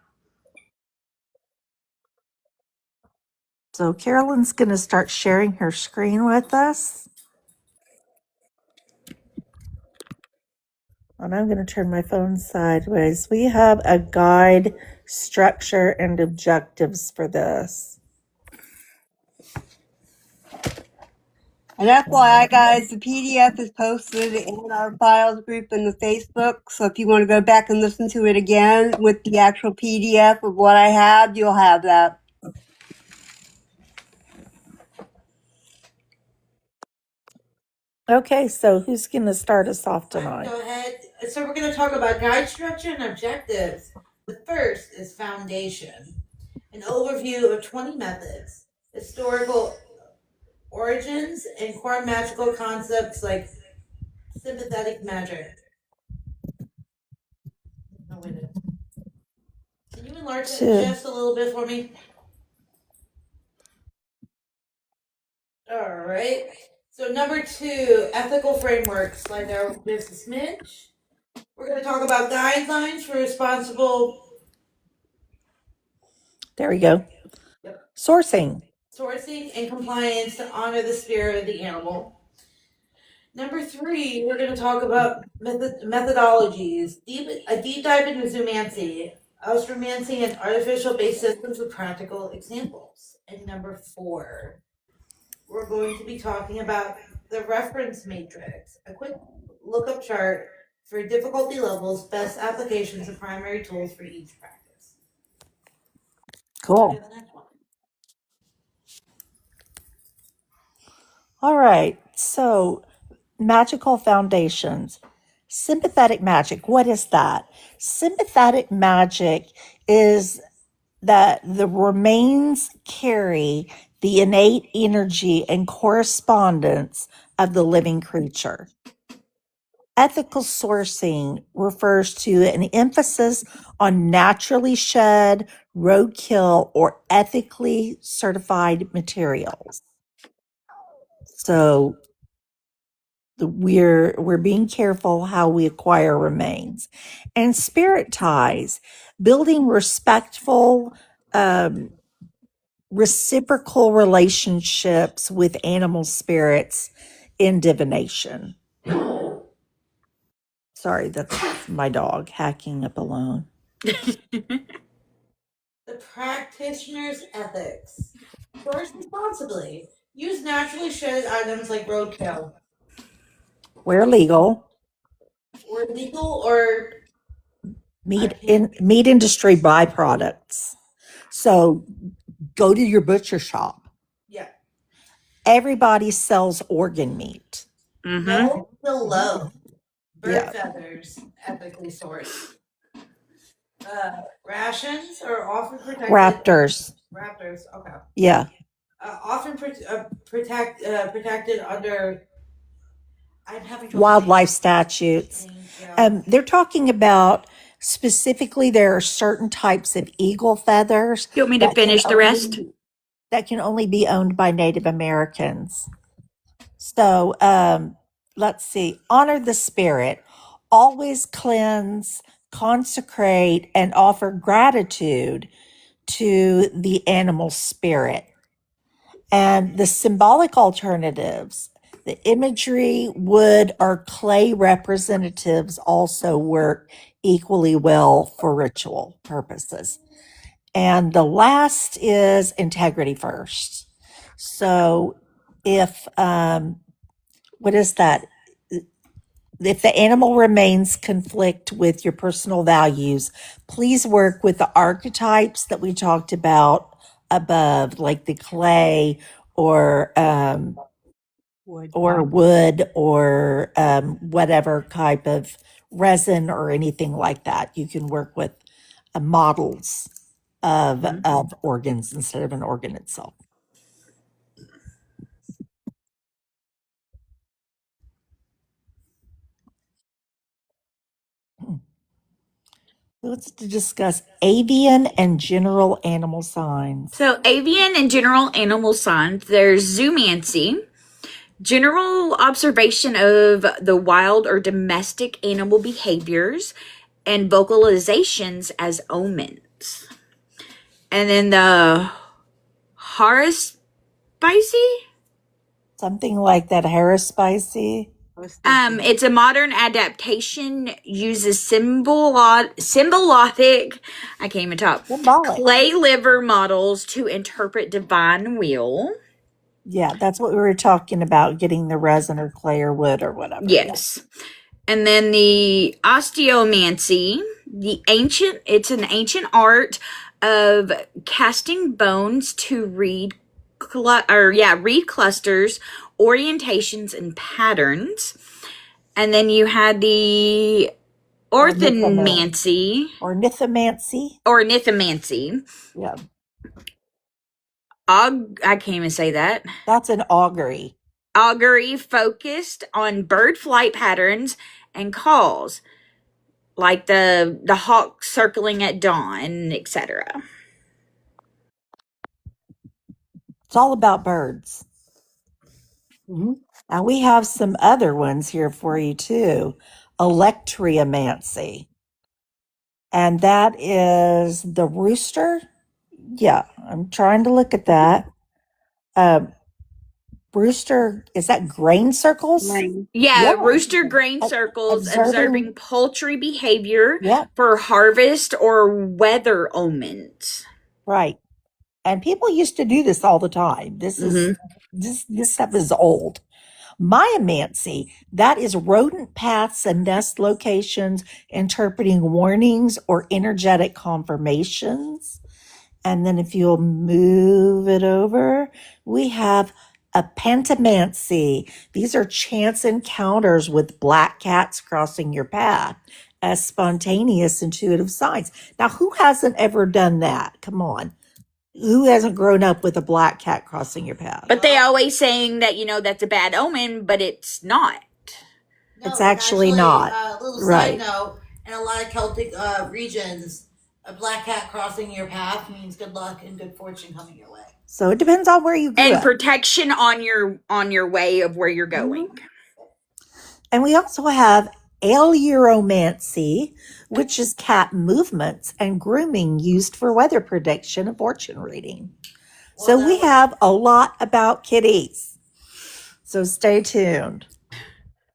So Carolyn's going to start sharing her screen with us. And I'm going to turn my phone sideways. We have a guide, structure, and objectives for this. And FYI, guys, the PDF is posted in our files group in the Facebook. So if you want to go back and listen to it again with the actual PDF of what I have, you'll have that. Okay, so who's going to start us off tonight? Go ahead. So we're going to talk about guide structure and objectives. The first is foundation, an overview of 20 methods, historical origins, and core magical concepts like sympathetic magic. No, wait a minute. Can you enlarge it just a little bit for me? All right. So number 2, ethical framework. Slide there just a smidge. We're going to talk about guidelines for responsible. There we go. Yep. Sourcing And compliance to honor the spirit of the animal. Number 3, we're going to talk about methodologies. A deep dive into zoomancy, astromancy, and artificial-based systems with practical examples. And number 4, we're going to be talking about the reference matrix, a quick lookup chart for difficulty levels, best applications, and primary tools for each practice. Cool. All right. So, magical foundations. Sympathetic magic. What is that? Sympathetic magic is that the remains carry the innate energy and correspondence of the living creature. Ethical sourcing refers to an emphasis on naturally shed, roadkill, or ethically certified materials. So we're being careful how we acquire remains. And spirit ties, building respectful, reciprocal relationships with animal spirits in divination. Sorry, that's my dog hacking up alone. The practitioner's ethics. Source responsibly. Use naturally shedded items like roadkill. Where legal. Or legal or Meat industry byproducts. So go to your butcher shop. Yeah. Everybody sells organ meat. Mm-hmm. No below. Bird Yeah. feathers, ethically sourced. Rations are often protected. Raptors. Okay. Yeah. Often protected under. I'm having trouble Wildlife statutes. Yeah. They're talking about specifically there are certain types of eagle feathers. You want me to finish the rest? That can only be owned by Native Americans. So let's see. Honor the spirit. Always cleanse, consecrate, and offer gratitude to the animal spirit. And the symbolic alternatives, the imagery, wood, or clay representatives also work equally well for ritual purposes. And the last is integrity first. So if, what is that? If the animal remains conflict with your personal values, please work with the archetypes that we talked about above, like the clay or wood or whatever type of resin or anything like that. You can work with models of organs instead of an organ itself. Let's discuss avian and general animal signs. So, avian and general animal signs, there's zoomancy, general observation of the wild or domestic animal behaviors, and vocalizations as omens. And then the haruspicy, Something like that, haruspicy. it's a modern adaptation, uses symbolic, I can't even talk, Symbolic. clay liver models to interpret divine will. Yeah, that's what we were talking about, getting the resin or clay or wood or whatever. Yes. And then the osteomancy, it's an ancient art of casting bones to read clusters, orientations, and patterns. And then you had the orthomancy. Or nithomancy. Yeah. I can't even say that. That's an augury. Augury focused on bird flight patterns and calls, like the hawk circling at dawn, etc. It's all about birds. Mm-hmm. Now we have some other ones here for you too. Electriomancy. And that is the rooster. Yeah, I'm trying to look at that. Rooster, is that grain circles? Yeah, rooster grain circles, observing poultry behavior for harvest or weather omens. Right. And people used to do this all the time. This stuff is old. Myomancy, that is rodent paths and nest locations interpreting warnings or energetic confirmations. And then if you'll move it over, we have a pentamancy. These are chance encounters with black cats crossing your path as spontaneous intuitive signs. Now, who hasn't ever done that? Come on. Who hasn't grown up with a black cat crossing your path? But they always saying that, that's a bad omen, but it's not. No, it's actually not. Little right. Side note, in a lot of Celtic regions, a black cat crossing your path means good luck and good fortune coming your way. So it depends on where you go. And protection on your way of where you're going. And we also have aleuromancy, which is cat movements and grooming used for weather prediction and fortune reading. So we have a lot about kitties. So stay tuned.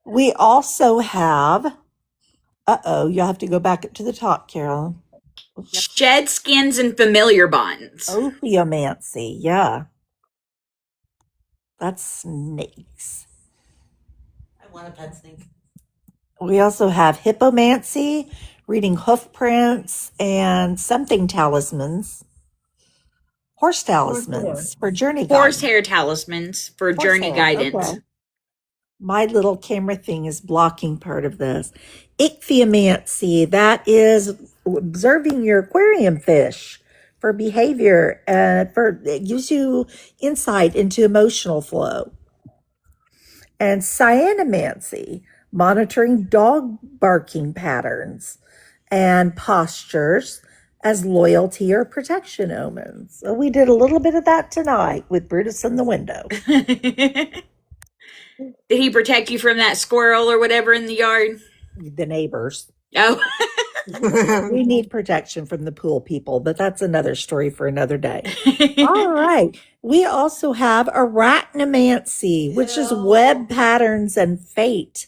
We also have, you'll have to go back up to the top, Carolyn. Shed skins and familiar bonds. Ophiomancy, yeah. That's snakes. I want a pet snake. We also have hippomancy, reading hoof prints, and something talismans. Horse talismans for journey guidance. Horsehair talismans for journey guidance. Okay. My little camera thing is blocking part of this. Ichthyomancy, that is observing your aquarium fish for behavior. It gives you insight into emotional flow. And cyanomancy, monitoring dog barking patterns and postures as loyalty or protection omens. So we did a little bit of that tonight with Brutus in the window. Did he protect you from that squirrel or whatever in the yard? The neighbors. Oh. We need protection from the pool people, but that's another story for another day. All right. We also have arachnomancy, which is web patterns and fate.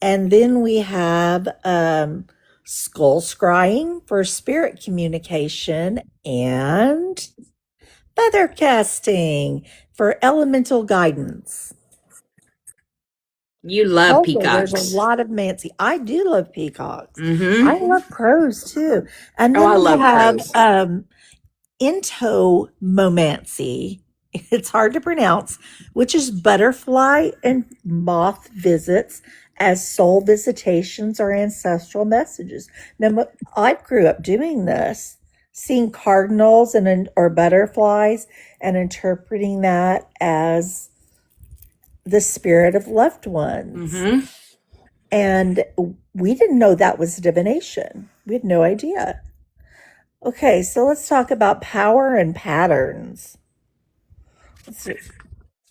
And then we have skull scrying for spirit communication, and feather casting for elemental guidance. You love Told you, there's peacocks. a lot of Mancy. I do love peacocks. Mm-hmm. I love crows too. And Oh, then I we love have crows. entomomancy. It's hard to pronounce, which is butterfly and moth visits as soul visitations or ancestral messages. Now, I grew up doing this, seeing cardinals or butterflies and interpreting that as the spirit of loved ones. Mm-hmm. And we didn't know that was divination. We had no idea. Okay, so let's talk about power and patterns. Let's see.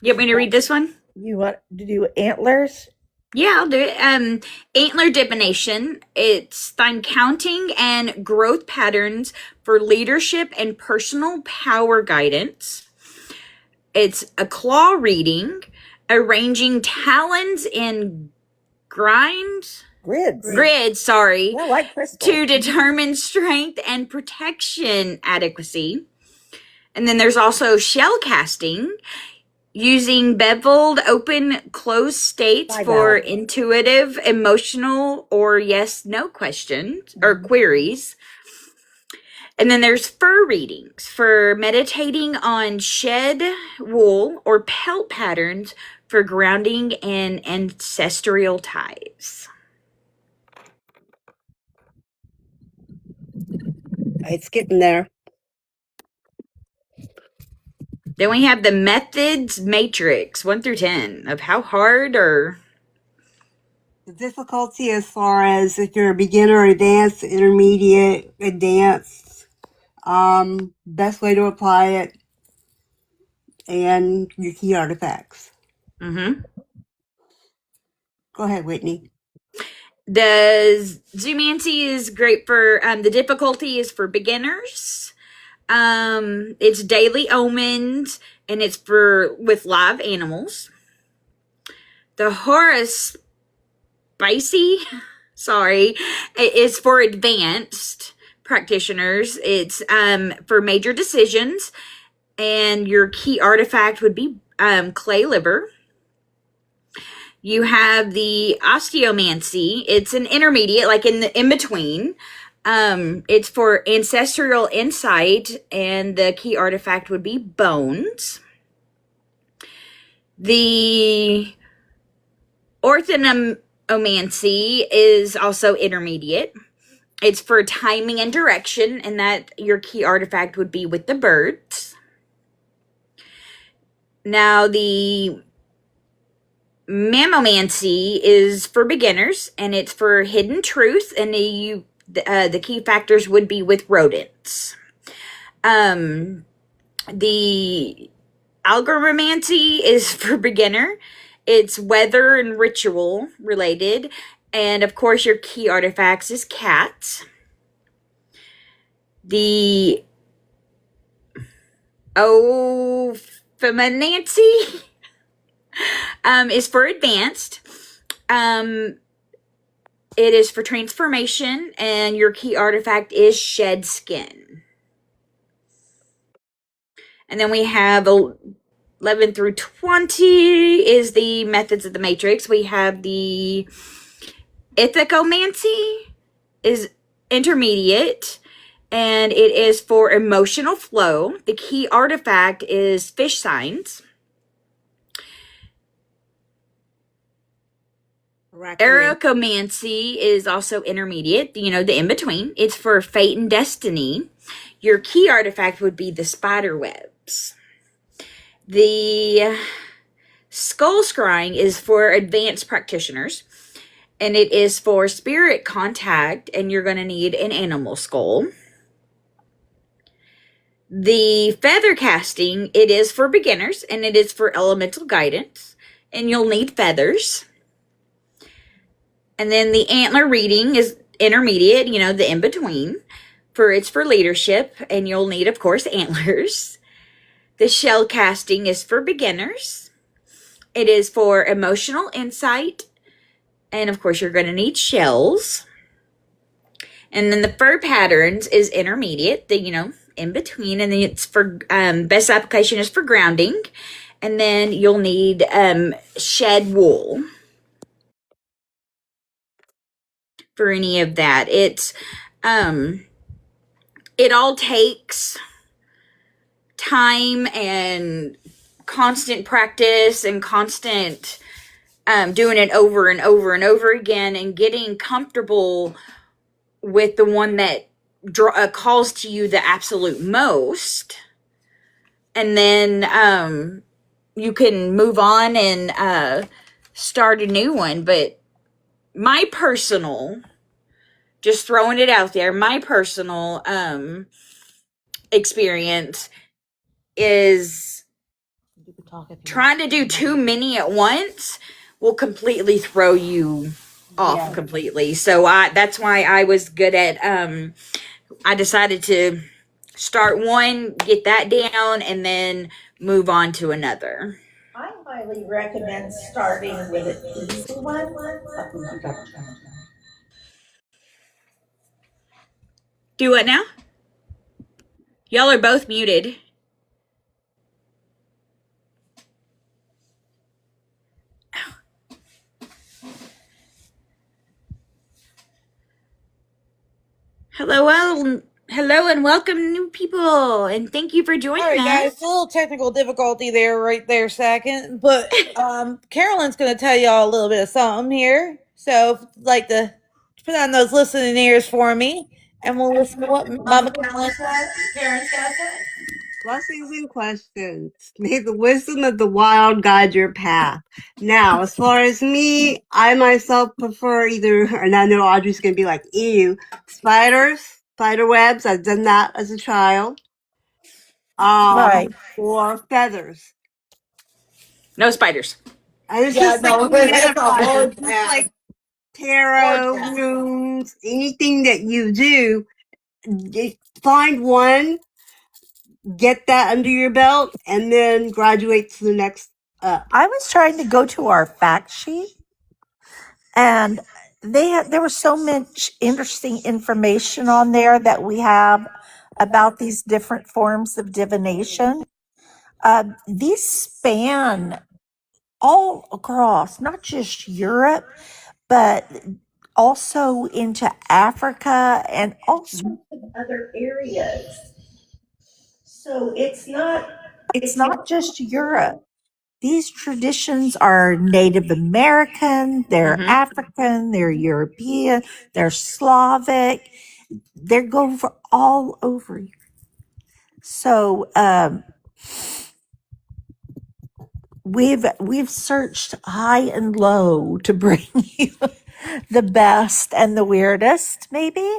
You want me to read this one? You want to do antlers? Yeah, I'll do it. Antler divination. It's time counting and growth patterns for leadership and personal power guidance. It's a claw reading, arranging talons in grids, sorry, Yeah, like crystals. to determine strength and protection adequacy. And then there's also shell casting, using beveled, open, closed states for intuitive, emotional, or yes/no questions or queries. And then there's fur readings for meditating on shed wool or pelt patterns for grounding in ancestral ties. It's getting there. Then we have the methods matrix 1 through 10 of how hard or The difficulty as far as if you're a beginner, advanced, intermediate, advanced, best way to apply it, and your key artifacts. Mm-hmm. Go ahead, Whitney. The zoomancy is great for the difficulty is for beginners. It's daily omens and it's for with live animals. The Horus spicy, sorry, is for advanced practitioners. It's for major decisions, and your key artifact would be clay liver. You have the osteomancy. It's an intermediate, like in between. It's for ancestral insight, and the key artifact would be bones. The orthonomancy is also intermediate. It's for timing and direction, and that your key artifact would be with the birds. Now, the mammomancy is for beginners, and it's for hidden truth, and the key factors would be with rodents. The algomancy is for beginner. It's weather and ritual related, and of course your key artifacts is cats. The feminancy is for advanced. It is for transformation, and your key artifact is shed skin. And then we have 11 through 20 is the methods of the matrix. We have the ithicomancy is intermediate, and it is for emotional flow. The key artifact is fish signs. Erocomancy is also intermediate, the in-between. It's for fate and destiny. Your key artifact would be the spider webs. The skull scrying is for advanced practitioners, and it is for spirit contact, and you're going to need an animal skull. The feather casting, it is for beginners, and it is for elemental guidance, and you'll need feathers. And then the antler reading is intermediate, the in-between. It's for leadership, and you'll need, of course, antlers. The shell casting is for beginners. It is for emotional insight, and of course, you're going to need shells. And then the fur patterns is intermediate, the in between, and then it's for best application is for grounding. And then you'll need shed wool for any of that. It all takes time and constant practice and constant doing it over and over and over again and getting comfortable with the one that calls to you the absolute most. And then you can move on and start a new one. But my personal, just throwing it out there, my personal experience is trying to do too many at once will completely throw you off completely. So that's why I was good at I decided to start one, get that down, and then move on to another. I highly recommend starting with an easy one. Do what now? Y'all are both muted. Hello and welcome new people, and thank you for joining All right, us. guys, a little technical difficulty there, right there, second. But Carolyn's going to tell y'all a little bit of something here. So, if you'd like to put on those listening ears for me, and we'll listen to what Mama Carolyn's got to say. Blessings and questions. May the wisdom of the wild guide your path. Now, as far as me, I myself prefer either, and I know Audrey's going to be like, ew, spiders, spider webs. I've done that as a child. Right. Or feathers. No spiders. And it's Yeah, just no, like, that's a hard just pass. like tarot, Hard pass. runes, anything that you do, find one, get that under your belt, and then graduate to the next up. I was trying to go to our fact sheet, and there was so much interesting information on there that we have about these different forms of divination. These span all across, not just Europe, but also into Africa and also in other areas. So it's not just Europe. These traditions are Native American, they're Mhm. African, they're European, they're Slavic. They go for all over. So we've searched high and low to bring you the best and the weirdest, maybe,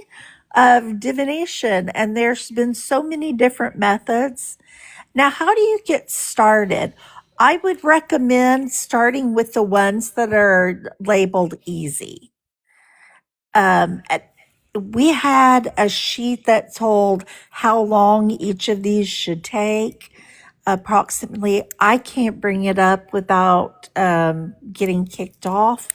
of divination. And there's been so many different methods. Now, how do you get started? I would recommend starting with the ones that are labeled easy. We had a sheet that told how long each of these should take. Approximately, I can't bring it up without getting kicked off,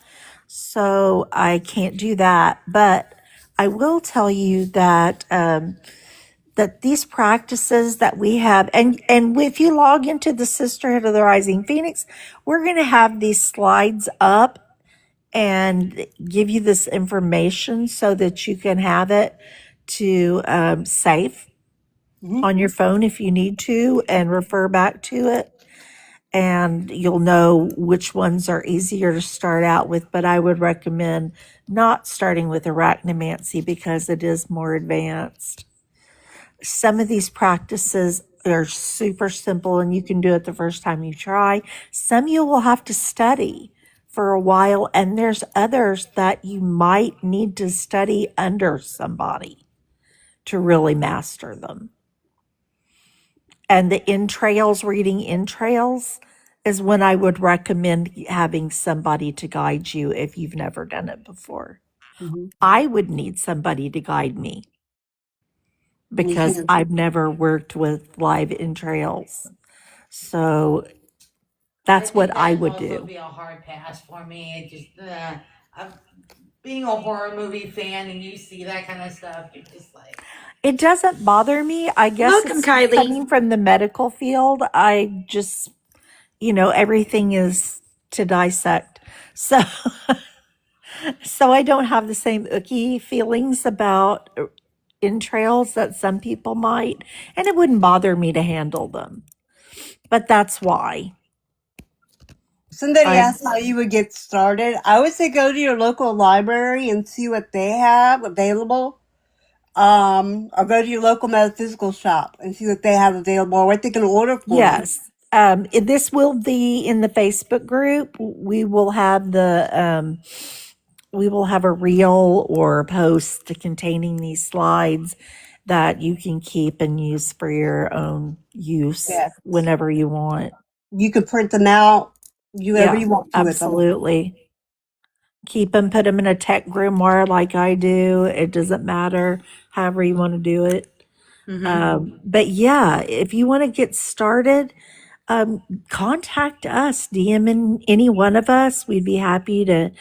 so I can't do that. But I will tell you that that these practices that we have, and if you log into the Sisterhood of the Rising Phoenix, we're going to have these slides up and give you this information so that you can have it to save on your phone if you need to and refer back to it. And you'll know which ones are easier to start out with. But I would recommend not starting with arachnomancy because it is more advanced. Some of these practices are super simple and you can do it the first time you try. Some you will have to study for a while, and there's others that you might need to study under somebody to really master them. And the entrails, reading entrails, is when I would recommend having somebody to guide you if you've never done it before. I would need somebody to guide me because I've never worked with live entrails. So that's what I would That would do. be a hard pass for me. It just, being a horror movie fan and you see that kind of stuff, you're just like, It doesn't bother me. I guess Welcome, it's Kylie. coming from the medical field. I just, everything is to dissect. So, so I don't have the same icky feelings about entrails that some people might, and it wouldn't bother me to handle them. But that's why. Somebody I asked how you would get started. I would say go to your local library and see what they have available. Or go to your local metaphysical shop and see what they have available or what they can order for you. Yes. This will be in the Facebook group. We will have a reel or a post containing these slides that you can keep and use for your own use Yes. whenever you want. You can print them out, do whatever Yeah, you want to with them. absolutely. Keep them, put them in a tech grimoire like I do. It doesn't matter, however you want to do it. But yeah, if you want to get started, contact us, DM in any one of us. We'd be happy to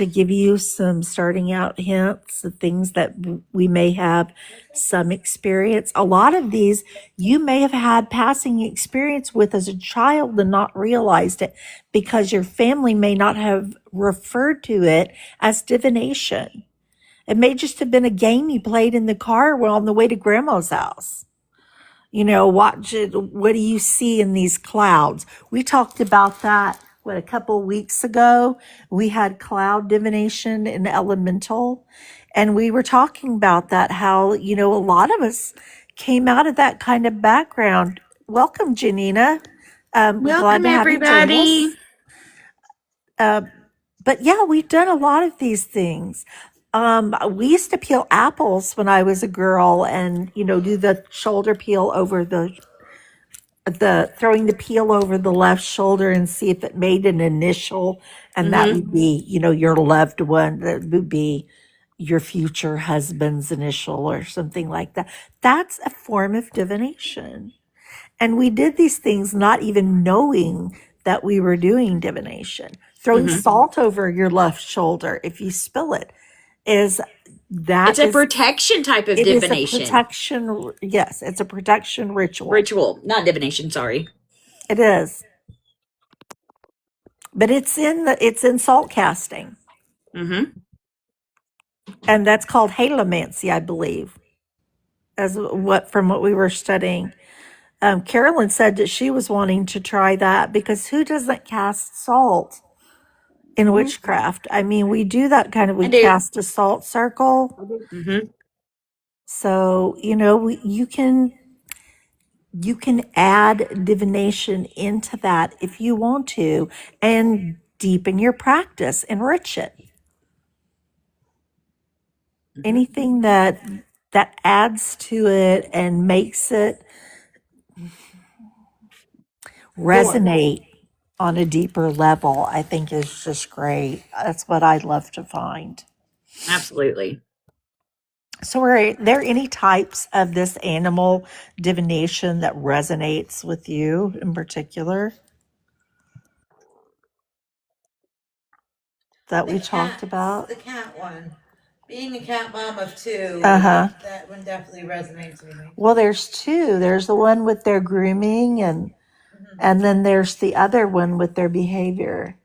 give you some starting out hints of things that we may have some experience. A lot of these you may have had passing experience with as a child and not realized it because your family may not have referred to it as divination. It may just have been a game you played in the car while on the way to grandma's house. What do you see in these clouds? We talked about that, a couple of weeks ago. We had cloud divination in elemental, and we were talking about that, how, a lot of us came out of that kind of background. Welcome, Janina. Glad Welcome, to have you join everybody. us. But yeah, we've done a lot of these things. We used to peel apples when I was a girl and, do the shoulder peel over throwing the peel over the left shoulder and see if it made an initial. And that would be, your loved one. That would be your future husband's initial or something like that. That's a form of divination. And we did these things not even knowing that we were doing divination. Throwing salt over your left shoulder if you spill it It's a protection type of it is a divination. protection. Yes, it's a protection ritual. Ritual, not divination, sorry. It is. But it's in salt casting. And that's called halomancy, I believe. From what we were studying. Carolyn said that she was wanting to try that because who doesn't cast salt in witchcraft? I mean, we do that kind of, we cast a salt circle. So, you can add divination into that if you want to and deepen your practice, enrich it. Anything that adds to it and makes it resonate on a deeper level, I think is just great. That's what I love to find. Absolutely. So are there any types of this animal divination that resonates with you in particular that we talked about? The cat one. Being a cat mom of two, that one definitely resonates with me. Well, there's two. There's the one with their grooming and then there's the other one with their behavior.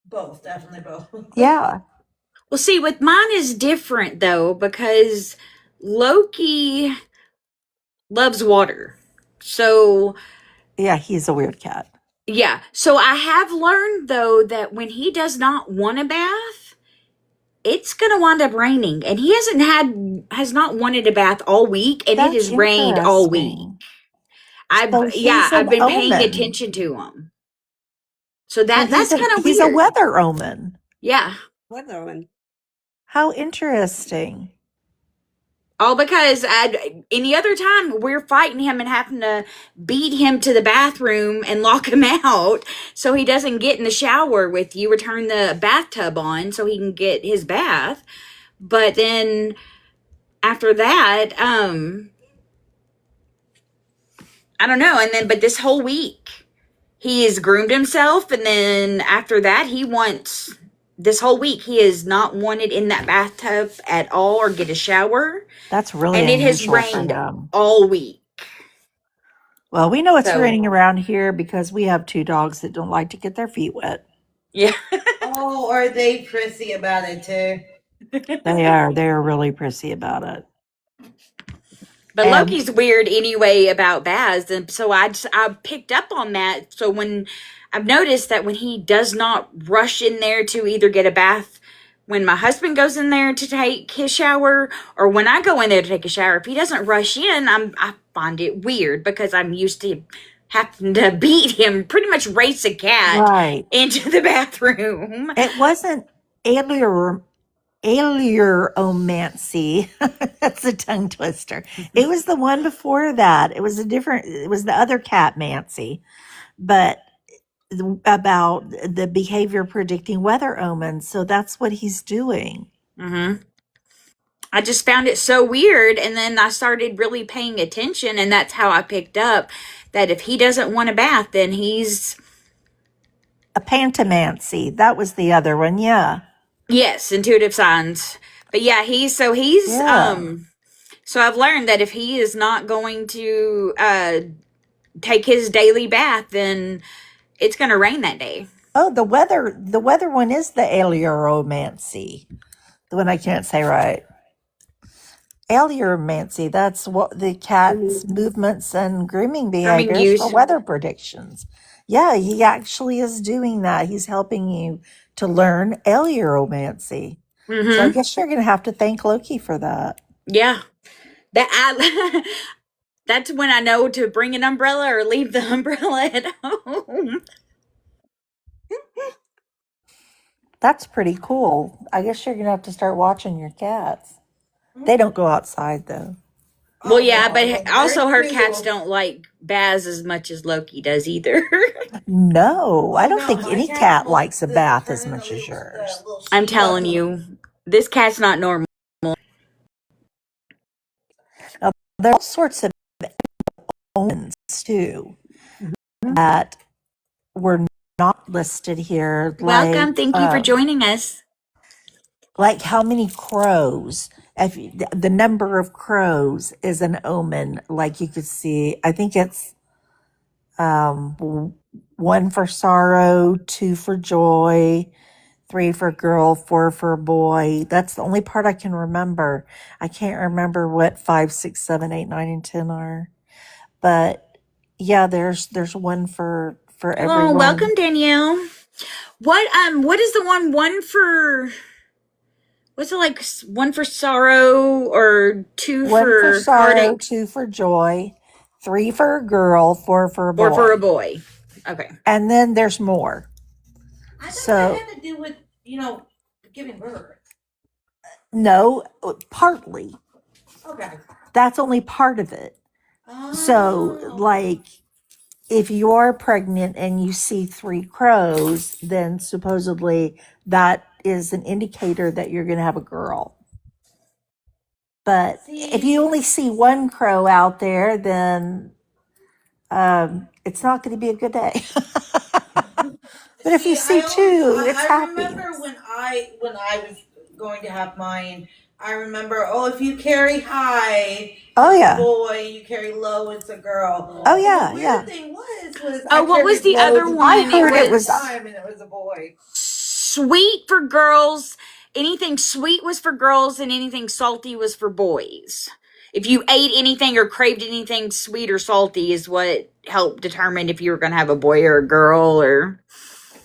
Both, definitely both. Yeah. Well, see, with mine is different though, because Loki loves water. So yeah, he's a weird cat. Yeah. So I have learned though that when he does not want a bath, it's gonna wind up raining. And he has not wanted a bath all week, and it has rained all week. I've been paying attention to him. So that's kind of weird. He's a weather omen. Yeah. Weather omen. How interesting. All because any other time we're fighting him and having to beat him to the bathroom and lock him out so he doesn't get in the shower with you or turn the bathtub on so he can get his bath. But then after that, I don't know. But this whole week he has groomed himself, and then after that he wants this whole week he is not wanted in that bathtub at all or get a shower. That's really And it has unusual for rained him. all week. Well, we know it's So- raining around here because we have 2 dogs that don't like to get their feet wet. Yeah. Oh, are they prissy about it too? They are. They're really prissy about it. But And- Loki's weird anyway about baths, and so I picked up on that. So when I've noticed that when he does not rush in there to either get a bath when my husband goes in there to take his shower, or when I go in there to take a shower, if he doesn't rush in, I find it weird because I'm used to having to beat him, pretty much race a cat Right. into the bathroom. It wasn't Allure-omancy. That's a tongue twister. It was the one before that. It was the other cat Mancy. But about the behavior predicting weather omens. So that's what he's doing. Mm-hmm. I just found it so weird, and then I started really paying attention, and that's how I picked up that if he doesn't want a bath, then he's A pantomancy. That was the other one. Yeah. yes, intuitive signs. But yeah, Yeah. so I've learned that if he is not going to take his daily bath, then it's going to rain that day. Oh, the weather one is the Allure-omancy. The one I can't say right. Allure-omancy. That's what the cat's movements and grooming behaviors use. for weather predictions. Yeah, he actually is doing that. He's helping you to learn Allure-omancy. So I Mm-hmm. guess you're going to have to thank Loki for that. Yeah. That's when I know to bring an umbrella or leave the umbrella at home. That's pretty cool. I guess you're going to have to start watching your cats. They don't go outside though. Well, yeah, but they're also her cute. cats don't like baths as much as Loki does either. No, I don't No, think my any cat cat will likes a turn bath as into much as little- yours. little I'm sheep telling up. you, this cat's not normal. There are all sorts of omens too that were not listed here. Welcome. Thank you for joining us. Like how many crows. The number of crows is an omen. Like you could see, I think it's 1 for sorrow, 2 for joy, 3 for girl, 4 for boy. That's the only part I can remember. I can't remember what 5, 6, 7, 8, 9, and 10 are. But yeah, there's 1 for everyone. Oh, welcome, Danielle. What is the one for? What's it like? 1 for sorrow or 2 1 for for sorrow, heartache 2 for joy, 3 for a girl, 4 for a boy. or for a boy? Okay. And then there's more. I thought So- that had to do with, giving birth. No, partly. Okay. That's only part of it. So, Oh. like, if you're pregnant and you see 3 crows, then supposedly that is an indicator that you're going to have a girl. But if you only see 1 crow out there, then it's not going to be a good day. But if you see 2, it's happy. I remember when I was going to have mine. I remember, if you carry high, Oh, it's yeah. a boy. You carry low, it's a girl. Oh, yeah, The weird yeah. thing was Oh, what was the other one? I heard it was- time, and it was a boy. Sweet for girls. Anything sweet was for girls, and anything salty was for boys. If you ate anything or craved anything sweet or salty, is what helped determine if you were going to have a boy or a girl. Or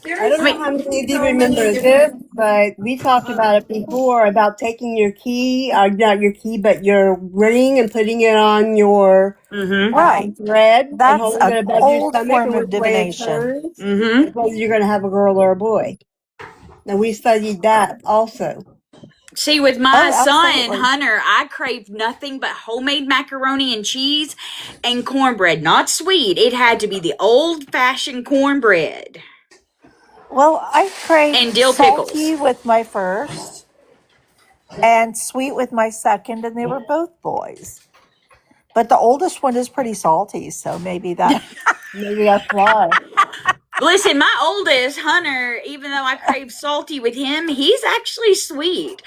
I don't know how many of you remember this, but we talked about it before about taking your key, not your key, but your ring and putting it on your mm-hmm. Right. thread and That's holding an it above your old stomach form and of which way it divination. turns, Mm-hmm. whether you're going to have a girl or a boy. Now we studied that also. See, with my Oh, son absolutely. Hunter, I craved nothing but homemade macaroni and cheese and cornbread. Not sweet. It had to be the old-fashioned cornbread. Well, I craved And dill salty pickles. with my first and sweet with my second, and they were both boys. But the oldest one is pretty salty, so maybe that. Maybe that's why. Listen, my oldest, Hunter, even though I crave salty with him, he's actually sweet.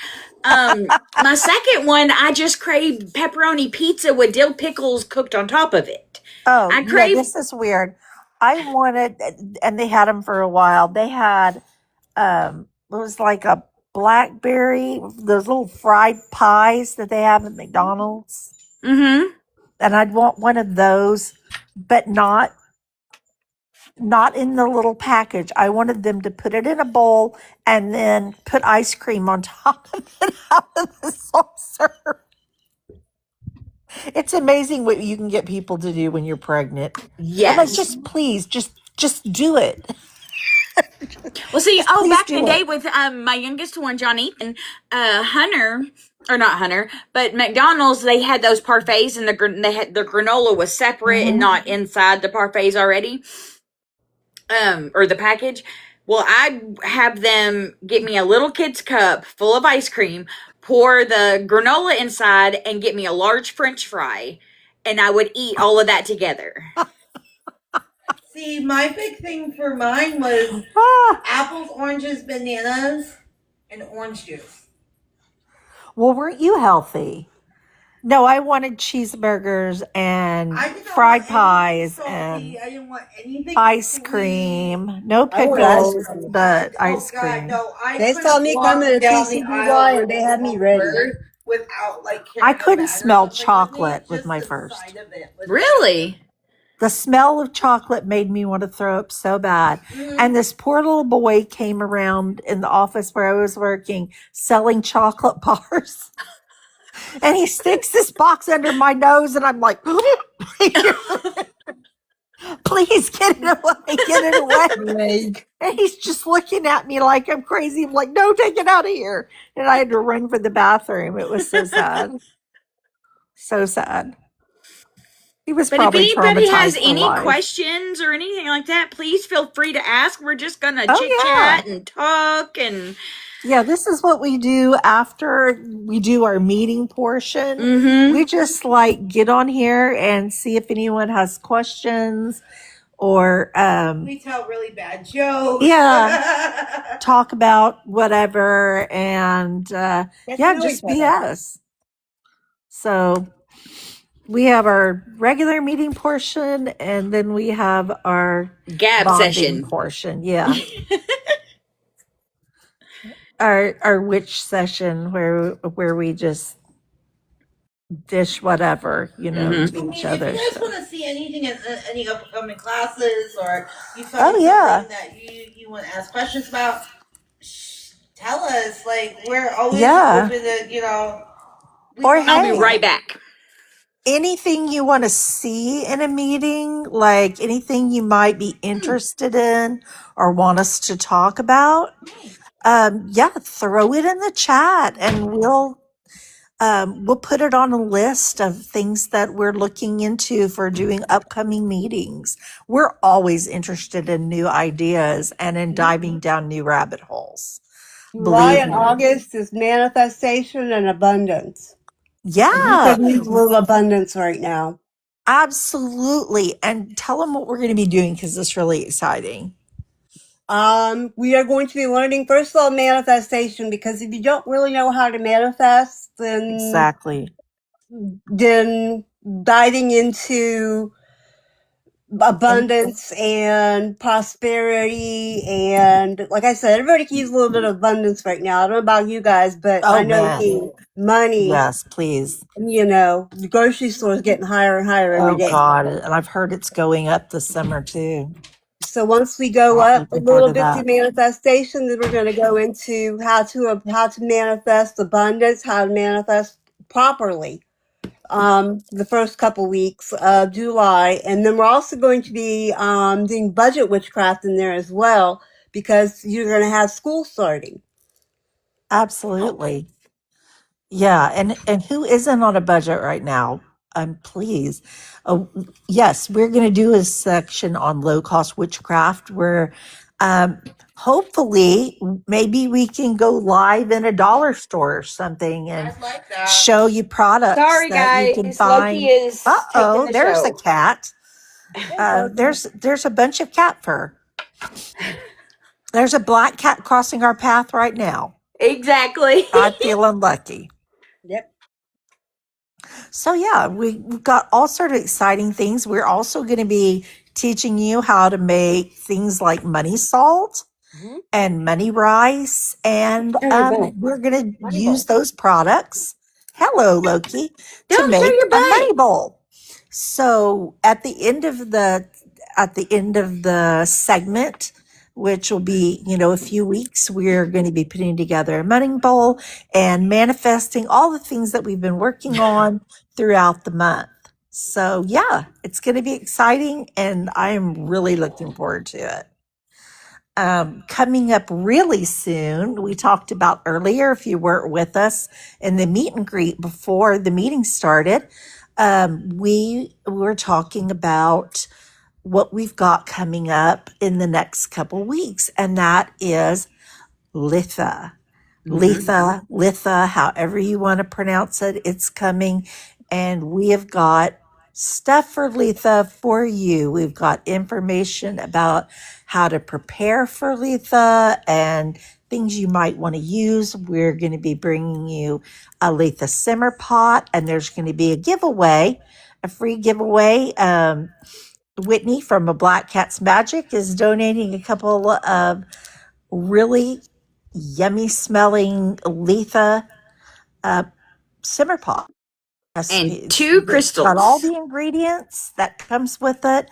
My second one, I just craved pepperoni pizza with dill pickles cooked on top of it. Oh, I yeah, crave this is weird. I wanted, and they had them for a while. They had, it was like a blackberry, those little fried pies that they have at McDonald's. mm-hmm. And I'd want one of those, but not in the little package. I wanted them to put it in a bowl and then put ice cream on top of it out of the saucer. It's amazing what you can get people to do when you're pregnant. I'm like, Yes. just please, just do it. Well, see, Just oh, please back in the do day it. with my youngest one, John Ethan, Hunter, or not Hunter, but McDonald's, they had those parfaits, and they had the granola was separate and not inside the parfaits already, or the package. Well, I'd have them get me a little kid's cup full of ice cream, pour the granola inside, and get me a large French fry, and I would eat all of that together. See, my big thing for mine was Ah, apples, oranges, bananas, and orange juice. well, weren't you healthy? No, I wanted cheeseburgers and I did not fried want anything pies salty. and I didn't want anything ice sweet. cream. No I want ice pickles, cream. but Oh ice God, cream. no! I They couldn't saw me walk coming to down the PCBY aisle and they had me ready. without like I carrying a couldn't bag or smell something with me. chocolate with Just my the first. sight of it was Really? The smell of chocolate made me want to throw up so bad. And this poor little boy came around in the office where I was working selling chocolate bars. And he sticks this box under my nose, and I'm like, please get it away, get it away. And he's just looking at me like I'm crazy. I'm like, no, take it out of here. And I had to run for the bathroom. It was so sad. So sad. He was But if probably anybody has traumatized for any life. questions or anything like that, please feel free to ask. We're just gonna Oh, chit yeah. chat and talk and Yeah, this is what we do after we do our meeting portion. mm-hmm. We just like get on here and see if anyone has questions or we tell really bad jokes. yeah, talk about whatever and Get to yeah, know just each other. BS. So we have our regular meeting portion and then we have our Gab bonding session. portion. Yeah. our witch session where we just dish whatever, you know, Mhm. to I mean, each if other. you guys So. want to see anything in any upcoming classes, or you Oh, find yeah. something that you want to ask questions about, tell us. Like, we're always Yeah. open to, you know. Or I'll be hey, right back. anything you want to see in a meeting, like anything you might be interested in or want us to talk about, yeah, throw it in the chat and we'll put it on a list of things that we're looking into for doing upcoming meetings. We're always interested in new ideas and in diving down new rabbit holes. July Believe and me. August is manifestation and abundance. And we Yeah, could use a little abundance right now. absolutely. And tell them what we're going to be doing because it's really exciting. We are going to be learning first of all manifestation, because if you don't really know how to manifest, Exactly. then diving into abundance and prosperity, and like I said, everybody can use a little bit of abundance right now. I don't know about you guys, but Oh, I know man. me, money. Yes, please. You know, the grocery store is getting higher and higher every Oh, day. God. And I've heard it's going up this summer, too. So once we go Not up a looking little forward to bit to that. manifestation, then we're going to go into how to manifest abundance, how to manifest properly. The first couple weeks of July, and then we're also going to be doing budget witchcraft in there as well, because you're going to have school starting. Absolutely. Yeah, and who isn't on a budget right now? Please. Yes, we're going to do a section on low cost witchcraft where hopefully maybe we can go live in a dollar store or something and I'd like that. show you products Sorry, that you can guys. find. Loki is Uh-oh, taking the there's show. a cat. There's a bunch of cat fur. There's a black cat crossing our path right now. Exactly. I'm feeling lucky. Yep. So yeah, we've got all sort of exciting things. We're also going to be teaching you how to make things like money salt Mhm. and money rice, and Show your butt. we're going to Money use bowl. those products. Hello, Loki, to Don't show make your a butt. money bowl. So at the end of the segment, which will be a few weeks, we're going to be putting together a money bowl and manifesting all the things that we've been working on throughout the month. So yeah, it's going to be exciting, and I am really looking forward to it. Coming up really soon, we talked about earlier, if you weren't with us in the meet and greet before the meeting started, we were talking about what we've got coming up in the next couple weeks, and that is Litha. Litha, however you want to pronounce it, it's coming. And we have got stuff for Litha for you. We've got information about how to prepare for Litha and things you might want to use. We're going to be bringing you a Litha simmer pot, and there's going to be a giveaway, a free giveaway. Whitney from A Black Cat's Magic is donating a couple of really yummy smelling Letha simmer pot And recipes. 2 It's got all crystals. the ingredients that comes with it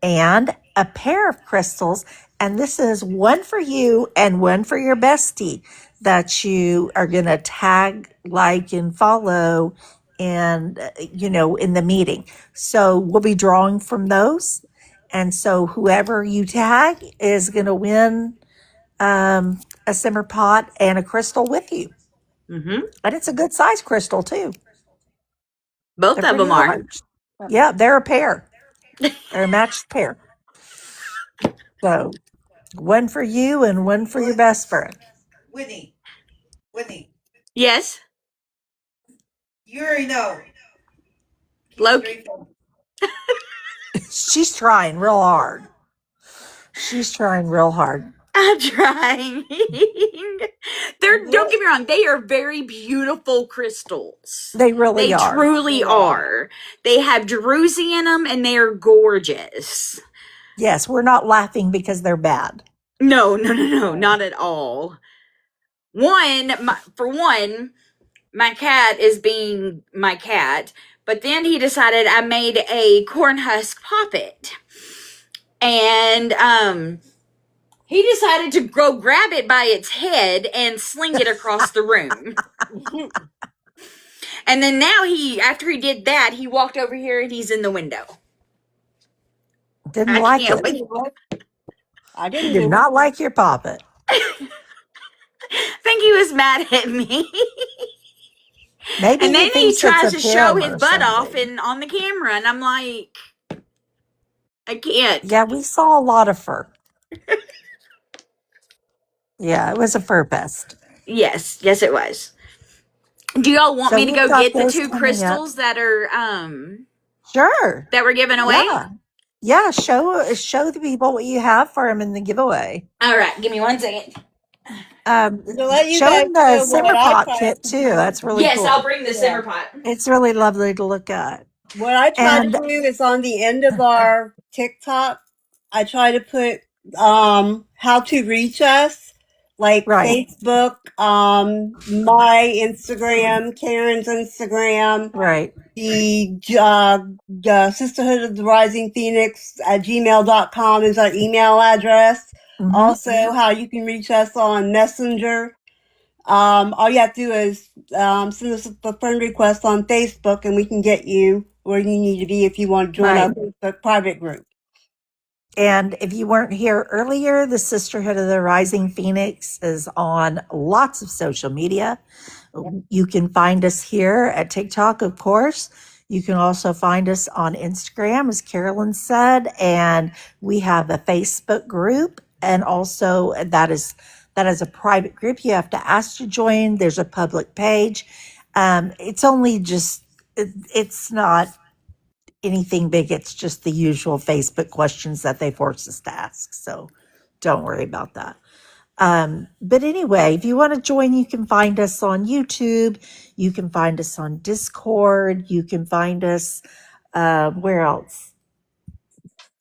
and a pair of crystals. And this is one for you and one for your bestie that you are going to tag, like, and follow and in the meeting. So we'll be drawing from those. And so whoever you tag is going to win a simmer pot and a crystal with you. Mm-hmm. And it's a good size crystal too. Both They're of pretty them are. large. Yeah, they're a pair. They're a matched pair. So one for you and one for your best friend. Whitney, Yes, you already know. Keep Loki. straight from She's trying real hard. I'm trying. Don't get me wrong, they are very beautiful crystals. They really They are. truly are. They have druzy in them and they are gorgeous. Yes, we're not laughing because they're bad. No, not at all. For one, my cat is being my cat, but then he decided I made a corn husk poppet. And he decided to go grab it by its head and sling it across the room. And then now after he did that, he walked over here and he's in the window. Didn't I like can't it. wait. I didn't Did do not like your poppet. I think he was mad at me. Maybe And he then he thinks it's tries of to show him his or butt off something. on the camera, and I'm like, I can't. Yeah, we saw a lot of fur. Yeah, it was a fur fest. Yes, it was. Do y'all want So me to we've go got get the those 2 coming up. crystals that are Sure. that were given away? Yeah. Show the people what you have for them in the giveaway. All right, give me 1 second. To let you Show guys them the know what simmer I pot tried kit to too. do. That's really Yes, cool. I'll bring the simmer pot. It's really lovely to look at. What I try And to do is on the end of our TikTok, I try to put how to reach us, like right, Facebook, my Instagram, Karen's Instagram, right. the Sisterhood of the Rising Phoenix at gmail.com is our email address. Mhm. Also, how you can reach us on Messenger. All you have to do is send us a friend request on Facebook, and we can get you where you need to be if you want to join our Right. Facebook private group. And if you weren't here earlier, the Sisterhood of the Rising Phoenix is on lots of social media. You can find us here at TikTok, of course. You can also find us on Instagram, as Carolyn said, and we have a Facebook group, and also that is a private group. You have to ask to join. There's a public page. It's only just it's not anything big. It's just the usual Facebook questions that they force us to ask. So Don't worry about that. But anyway, if you want to join, you can find us on YouTube. You can find us on Discord. You can find us where else?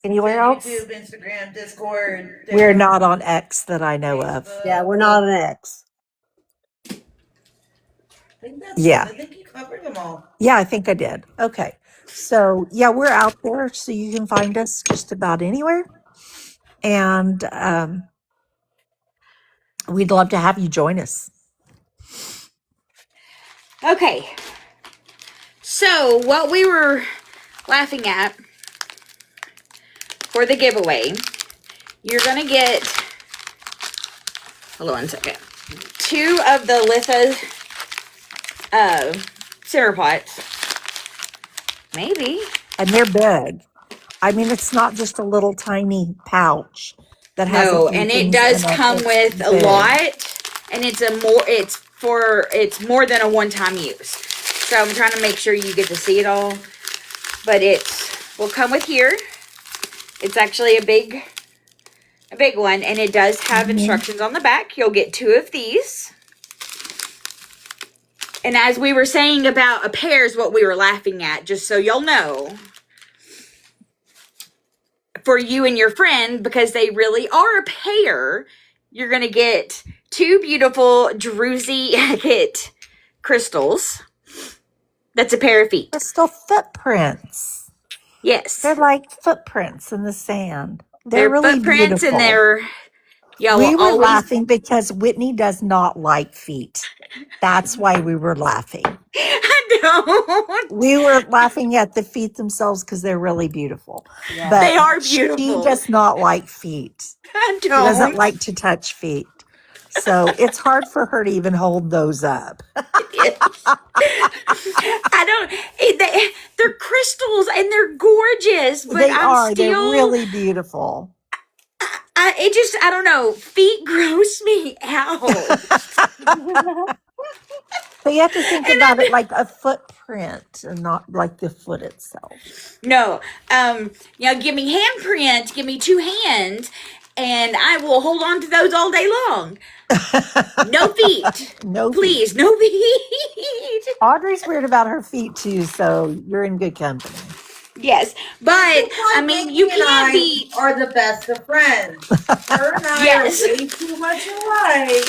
Anywhere else? YouTube, Instagram, Discord. We're not on X that I know of. Yeah, we're not an X. I think that's Yeah. I think you covered them all. Yeah, I think I did. Okay. So, yeah, we're out there. So you can find us just about anywhere. And we'd love to have you join us. Okay. So, what we were laughing at for the giveaway, you're going to get, hold on 1 second, 2 of the Litha center pots. Maybe. And they're big. I mean, it's not just a little tiny pouch that has No, a few and it things does in it. come It's with a big. lot, and it's more than a one-time use. So I'm trying to make sure you get to see it all. But it will come with here. It's actually a big one, and it does have instructions on the back. You'll get 2 of these. And as we were saying about a pair is what we were laughing at, just so y'all know. For you and your friend, because they really are a pair, you're going to get 2 beautiful Druzy agate crystals. That's a pair of feet. Crystal footprints. Yes. They're like footprints in the sand. They're They're really footprints, beautiful. and y'all We will were always laughing because Whitney does not like feet. That's why we were laughing. I don't. We were laughing at the feet themselves because they're really beautiful. Yeah. But They are she beautiful. does not like feet. I She doesn't don't. like to touch feet. So it's hard for her to even hold those up. I don't. They're crystals and they're gorgeous, but They I'm are. still. They're really beautiful. I don't know. Feet gross me out. But you have to think about it like a footprint and not like the foot itself. No. Give me handprint. Give me 2 hands, and I will hold on to those all day long. No feet. No feet. Please, no feet. Audrey's weird about her feet too, so you're in good company. Yes, but I mean, you Nikki and can't I be. are the best of friends. Her and I Yes. are way too much alike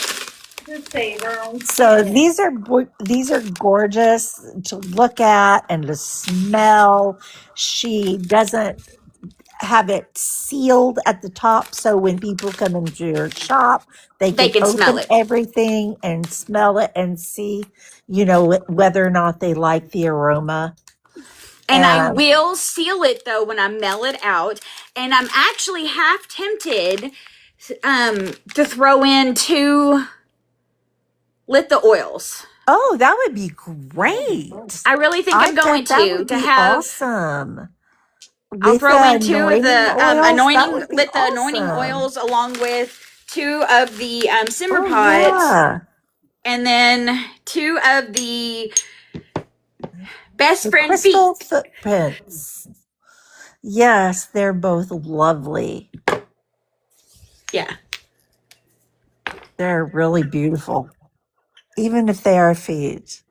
to save our own So skin. these are gorgeous to look at and to smell. She doesn't have it sealed at the top, so when people come into your shop, they They can smell open it. everything and smell it and see, whether or not they like the aroma. And I will seal it though when I mail it out. And I'm actually half tempted to throw in 2 Litha oils. Oh, that would be great. I really think I'm going bet that would to be have. awesome. I'll throw in Litha 2 of anointing the oils, that anointing would be Litha anointing awesome. oils, along with 2 of the simmer Oh, pots, yeah. and then 2 of the best The friend crystal feet. footprints. Yes, they're both lovely. Yeah. They're really beautiful, even if they are feet.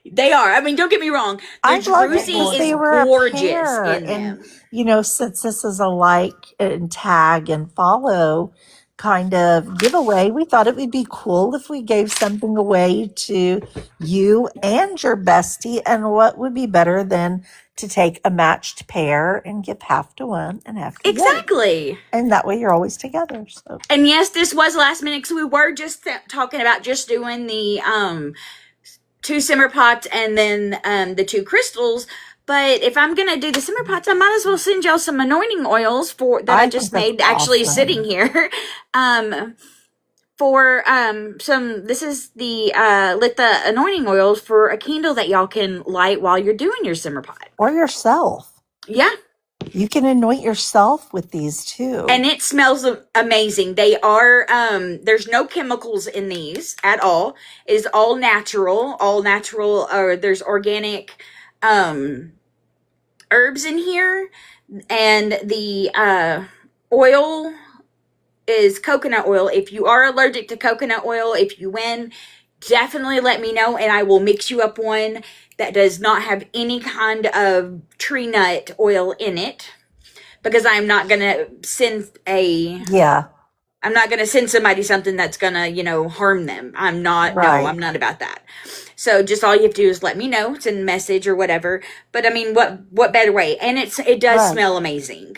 They are. I mean, don't get me wrong. The I love it Druzy because is they were a gorgeous pair. in And, them. since this is a like and tag and follow kind of giveaway, we thought it would be cool if we gave something away to you and your bestie. And what would be better than to take a matched pair and give half to one and half to the other? Exactly. And that way you're always together. So And yes, this was last minute because we were just talking about just doing the 2 simmer pots and then the 2 crystals. But if I'm gonna do the simmer pots, I might as well send y'all some anointing oils that I think just that's made, actually awesome. sitting here. For this is the Litha anointing oils for a candle that y'all can light while you're doing your simmer pot. Or yourself. Yeah. You can anoint yourself with these too. And it smells amazing. They are, there's no chemicals in these at all. It is all natural, or there's organic, herbs in here. And the, oil is coconut oil. If you are allergic to coconut oil, if you win, definitely let me know and I will mix you up one that does not have any kind of tree nut oil in it, because I'm not going to send Yeah, I'm not going to send somebody something that's going to, harm them. I'm not, no, right. I'm not about that. So just all you have to do is let me know, send a message or whatever. But I mean, what better way? And it does Right. smell amazing.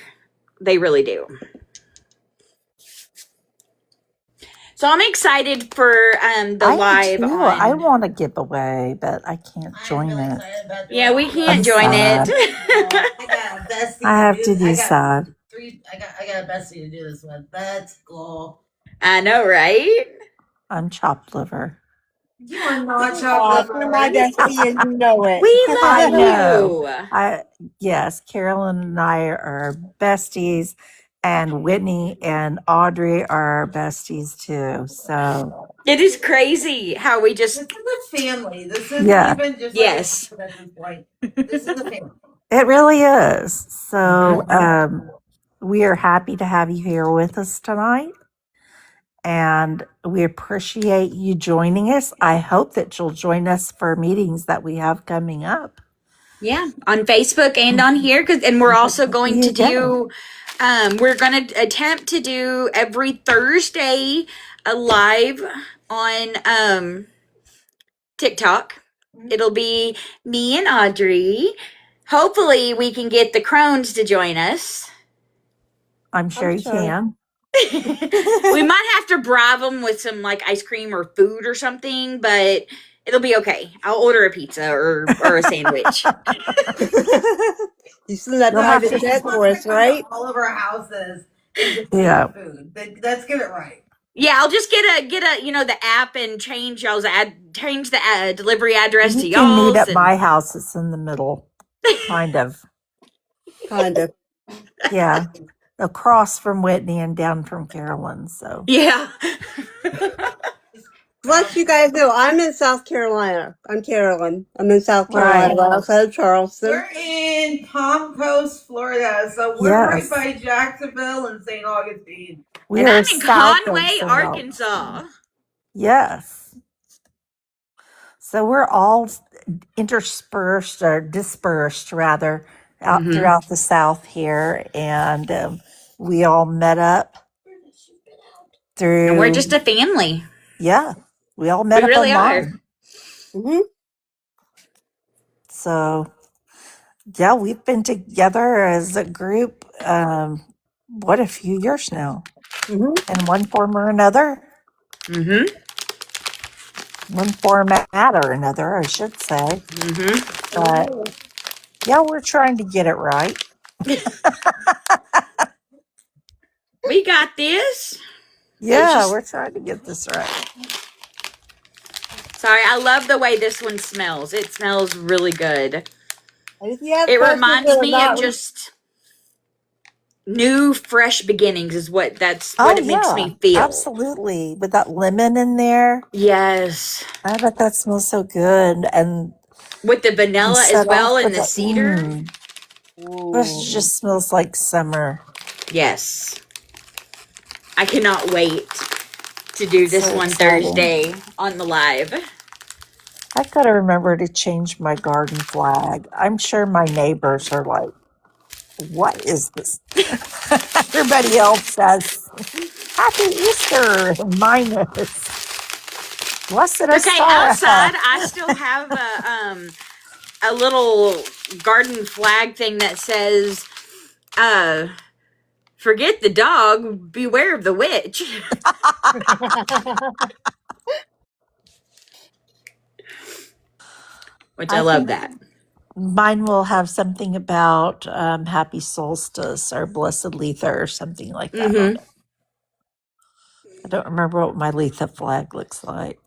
They really do. So I'm excited for the I am live too. I on. want to give away, but I can't I'm join really it. excited about doing Yeah, we it. can't I'm join sad. it. I got a bestie. I have to I be got sad. I got a bestie to do this with. Let's go. I know, right? I'm chopped liver. You are not You're chocolate. my bestie and you know it. We I love know. you. Yes, Carolyn and I are besties, and Whitney and Audrey are besties too. So It is crazy how we This just, is a family. This isn't yeah, even just yes. like at this point. This is a family. it really is. So Mhm. we are happy to have you here with us tonight. And we appreciate you joining us. I hope that you'll join us for meetings that we have coming up. Yeah, on Facebook and on here, and we're also going You to go. do. We're going to attempt to do every Thursday a live on TikTok. It'll be me and Audrey. Hopefully, we can get the Crones to join us. I'm sure I'm you sure. can. We might have to bribe them with some like ice cream or food or something, but it'll be okay. I'll order a pizza or a sandwich. You still that You'll have private to. jet Let's for us, come to right? all of our houses and just Yeah. eat food. Let's get it right. Yeah, I'll just get a the app and change the delivery address You to can meet y'all's at my and house. It's in the middle, kind of. Kind of. Yeah. Across from Whitney and down from Carolyn. So, yeah. Let you guys know, I'm in South Carolina. I'm Carolyn. I'm in South right. Carolina, outside of Charleston. We're in Palm Coast, Florida, so we're right Yes. by Jacksonville and St. Augustine. We And are I'm in south of Conway, St. Arkansas. Augustine. Yes. So we're all interspersed or dispersed rather out Mm-hmm. throughout the South here. And we all met up And we're just through, a family. yeah, we all We met up really are. online. Mm-hmm. So, yeah, we've been together as a group, what, a few years now, Mm-hmm. in one form or another, Mm-hmm. one format or another, I should say. Mm-hmm. But yeah, we're trying to get it right. We got this. Yeah, just- we're trying to get this right. Sorry, I love the way this one smells. It smells really good. And if you have It questions reminds that are me of not just new, fresh beginnings. Is that's Oh, what it makes yeah, me feel. absolutely. With that lemon in there, Yes, I bet that smells so good. And with the vanilla as set well off and with the that, cedar. this just smells like summer. Yes, I cannot wait to do this So one exciting. Thursday on the live. I've got to remember to change my garden flag. I'm sure my neighbors are like, what is this? Everybody else says, Happy Easter. And mine is, Blessed Okay, Asara. outside I still have a little garden flag thing that says forget the dog, beware of the witch. Which I love think that. Mine will have something about Happy Solstice or Blessed Letha or something like that on Mm-hmm. it. I don't remember what my Letha flag looks like.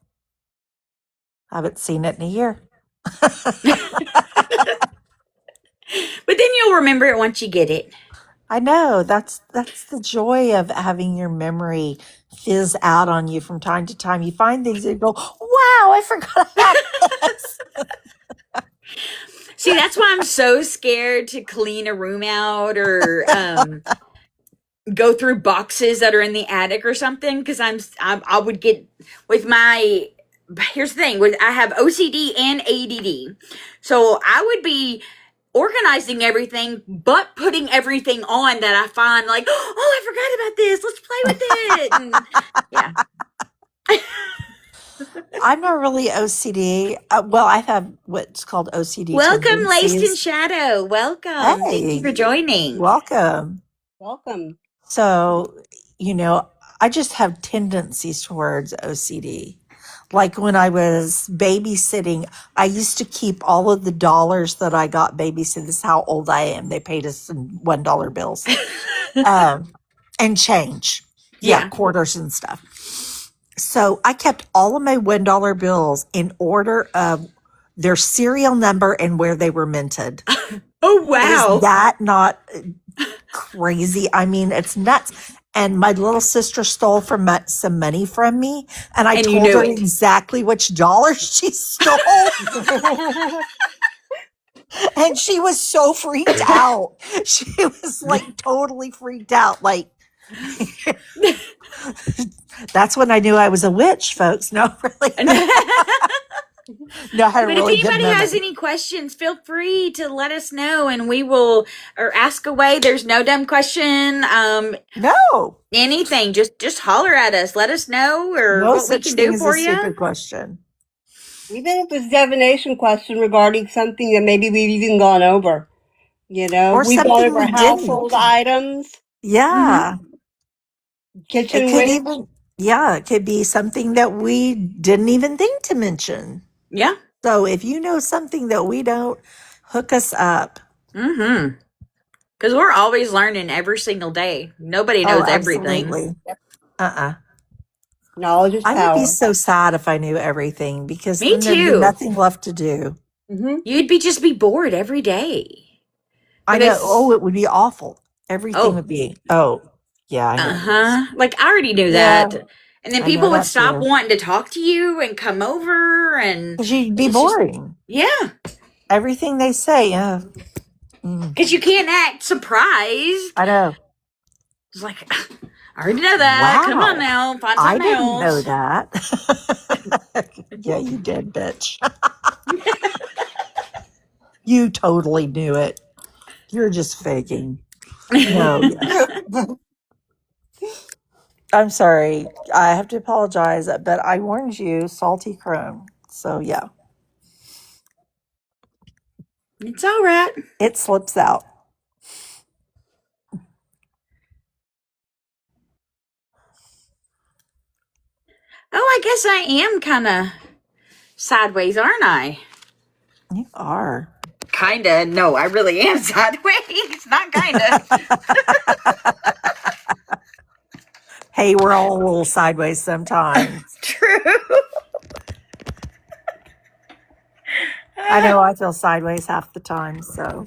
I haven't seen it in a year. But then you'll remember it once you get it. I know that's the joy of having your memory fizz out on you from time to time. You find things and you go, "Wow, I forgot about this." See, that's why I'm so scared to clean a room out or go through boxes that are in the attic or something, because I would get with my. Here's the thing: with I have OCD and ADD, so I would be organizing everything, but putting everything on that I find like, oh, I forgot about this. Let's play with it. And, yeah. I'm not really OCD. Well, I have what's called OCD Welcome, Laced in tendencies. Shadow. Welcome. Thank you for Hey, joining. welcome. Welcome. So, I just have tendencies towards OCD. Like when I was babysitting, I used to keep all of the dollars that I got babysitting. This is how old I am. They paid us in $1 bills and change. Yeah, Yeah. quarters and stuff. So I kept all of my $1 bills in order of their serial number and where they were minted. Oh, wow. Is that not crazy? I mean, it's nuts. And my little sister stole some money from me, and I And you told knew her it. exactly which dollars she stole. And she was so freaked out. She was like totally freaked out. Like, that's when I knew I was a witch, folks. No, really. No, I had a But if really good anybody has memory. any questions, feel free to let us know and we will, or ask away. There's no dumb question. No, Anything, just holler at us. Let us know or no what we such can thing do as a for you. stupid question. Even if it's a divination question regarding something that maybe we've even gone over. Or We've gone something over we household didn't. items, Yeah. It kitchen could wit. even, yeah, it could be something that we didn't even think to mention. Yeah. So if you know something that we don't, hook us up. Mm-hmm. Because we're always learning every single day. Nobody Oh, knows everything. absolutely. Uh-uh. Knowledge is I would be power. so sad if I knew everything because Me then there'd be too. nothing left to do. Mm-hmm. You'd just be bored every day. I But know. it's, Oh, it would be awful. Everything oh, would be, oh, yeah, I know. like I already knew Yeah, that. And then I know people would that stop too. wanting to talk to you and come over and Because you'd be it's just, boring. yeah. Everything they say, yeah. Because you can't act surprised. I know. It's like, I already know that. Come on Wow. now, find I something didn't know else. that. Yeah, you did, bitch. You totally knew it. You're just faking. No, yeah. I'm sorry. I have to apologize, but I warned you, salty chrome. So, yeah, It's all right. it slips out. Oh, I guess I am kind of sideways, aren't I? You are. Kinda. No, I really am sideways. Not kinda. Hey, we're all a little sideways sometimes. True. I know I feel sideways half the time. So,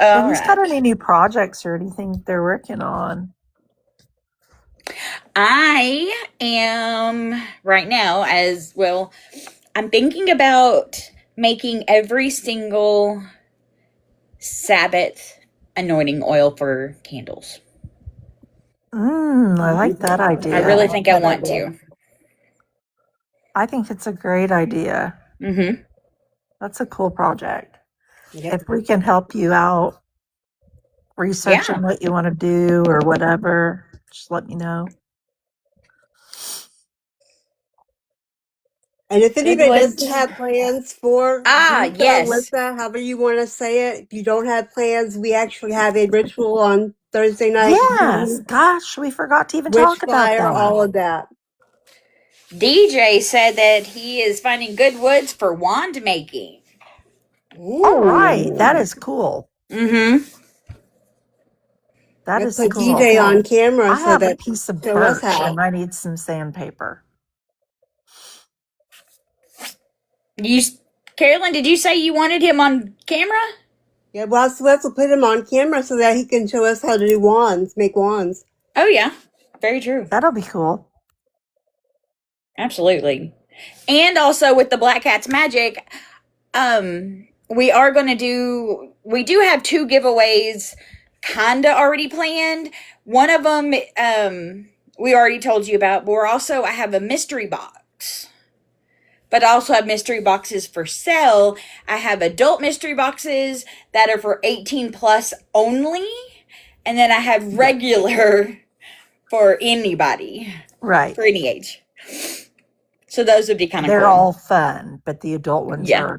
All who's got right. any new projects or anything they're working on? I am right now as well. I'm thinking about making every single Sabbath anointing oil for candles. I like that idea. I really think I want to. I think it's a great idea. Mm-hmm. That's a cool project. Yep. If we can help you out researching what you want to do or whatever, just let me know. And if anybody Goodwood. doesn't have plans for Ah, Lisa, yes. Alyssa, however you want to say it, if you don't have plans, we actually have a ritual on Thursday night. Yes. Gosh, we forgot to even Witch talk about fire, that. all of that. DJ said that he is finding good woods for wand making. All right. Ooh. That is cool. Mm-hmm. That Let's is put cool. DJ on camera I so have a that piece of show us birch how. and I need some sandpaper. Carolyn, did you say you wanted him on camera? Yeah, well, so let's put him on camera so that he can show us how to do wands, make wands. Oh yeah, very true. That'll be cool. Absolutely. And also with the Black Cat's Magic, we do have 2 giveaways kinda already planned. One of them we already told you about, but I have a mystery box. But I also have mystery boxes for sale. I have adult mystery boxes that are for 18 plus only, and then I have regular for anybody, Right. for any age. So those would be kind of cool. They're all fun, but the adult ones Yeah. are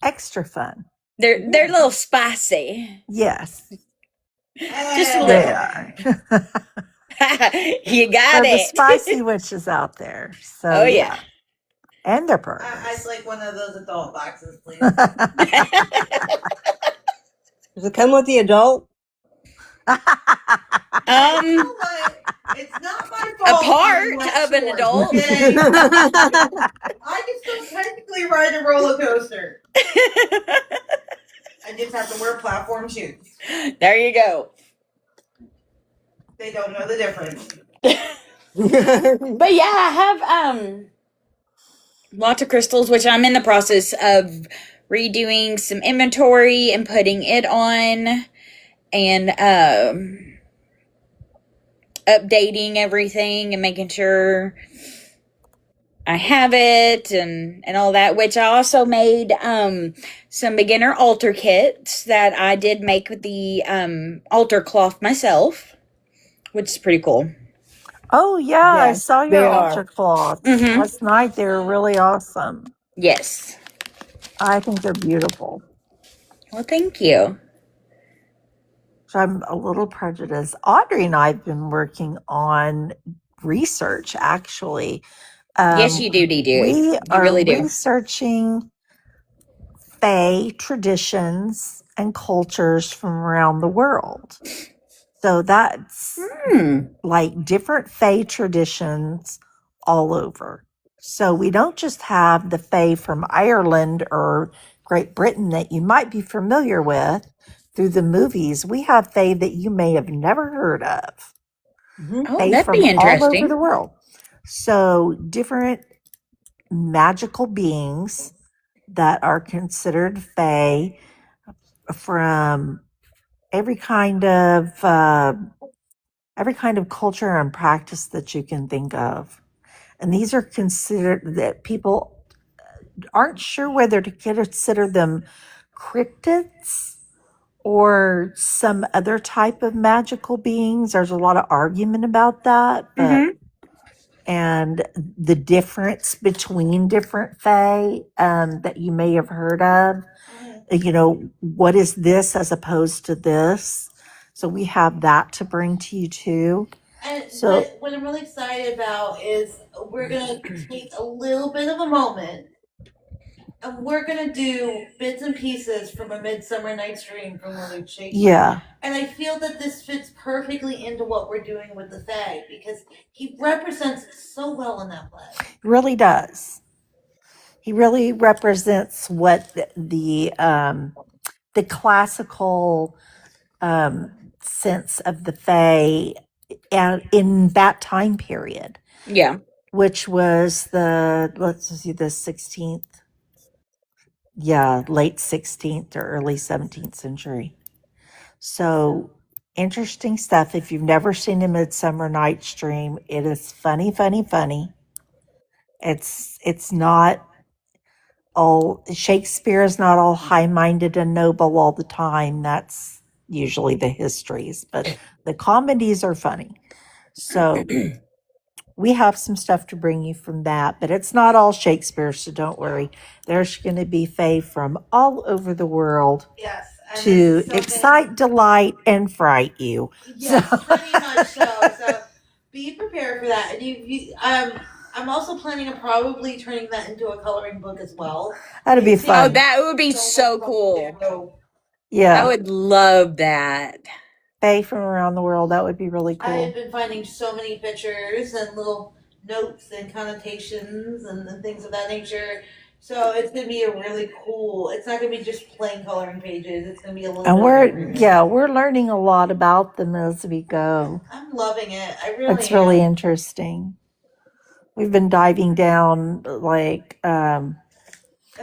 extra fun. They're a little spicy. Yes, Just a they little. are. You got They're the it. spicy witches out there. So Oh yeah. and their I'd partners. like one of those adult boxes, please. Does it come with the adult? It's not my A fault. part I'm not of an sure, adult. okay? I can still technically ride a roller coaster. I just have to wear platform shoes. There you go. They don't know the difference. But yeah, I have lots of crystals, which I'm in the process of redoing some inventory and putting it on, and updating everything and making sure I have it and all that, which I also made some beginner altar kits that I did make with the altar cloth myself, which is pretty cool. Oh yeah, I Yes, saw they your are. altar cloths Mhm. last night. They were really awesome. Yes. I think they're beautiful. Well, thank you. So I'm a little prejudiced. Audrey and I've been working on research actually. Yes, you do, Dee. We You are really do. researching Fae traditions and cultures from around the world. So that's like different Fae traditions all over. So we don't just have the Fae from Ireland or Great Britain that you might be familiar with through the movies. We have Fae that you may have never heard of. Oh, Fae that'd from be all over interesting. the world. So different magical beings that are considered Fae from every kind of culture and practice that you can think of. And these are considered that people aren't sure whether to consider them cryptids or some other type of magical beings. There's a lot of argument about that, but and the difference between different fae that you may have heard of. You know, what is this as opposed to this? So we have that to bring to you too. And So what I'm really excited about is we're going to take a little bit of a moment and we're going to do bits and pieces from A Midsummer Night's Dream from William Shakespeare. yeah, And I feel that this fits perfectly into what we're doing with the Fae because he represents it so well in that play. he really does. He really represents what the classical sense of the Fae and in that time period, Yeah. which was the 16th, late 16th or early 17th century. So interesting stuff. If you've never seen A Midsummer Night's Dream, it is funny, funny, funny. It's not all Shakespeare is not all high-minded and noble all the time. That's usually the histories, but the comedies are funny. So we have some stuff to bring you from that, but it's not all Shakespeare, so don't worry. There's going to be Fae from all over the world. Yes. To excite, delight, and fright you. Yes, pretty much so. So be prepared for that. And I'm also planning on probably turning that into a coloring book as well. That'd be fun. Oh, that would be so cool. Yeah. I would love that. Fae from around the world. That would be really cool. I've been finding so many pictures and little notes and connotations and things of that nature. So it's gonna be a really cool. It's not gonna be just plain coloring pages. It's gonna be a little. And bit we're learning a lot about them as we go. I'm loving it. I really. It's really interesting. We've been diving down like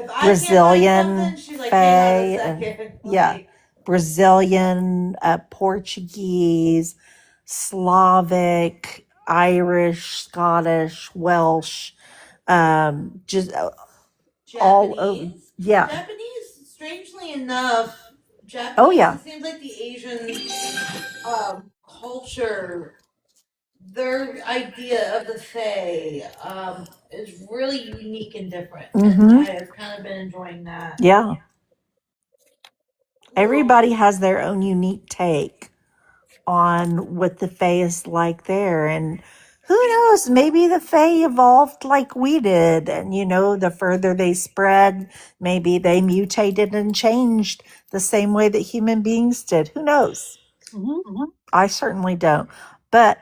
If I Brazilian can't find something, she's like, hang on a Fae, second. yeah, Like, Brazilian, Portuguese, Slavic, Irish, Scottish, Welsh, just all over. Japanese. Yeah. Japanese, strangely enough, Japanese, Oh, yeah. it seems like the Asian culture, their idea of the Fae is really unique and different. And I have kind of been enjoying that. Yeah. Everybody has their own unique take on what the Fae is like there. And who knows, maybe the Fae evolved like we did. And, the further they spread, maybe they mutated and changed the same way that human beings did. Who knows? I certainly don't. But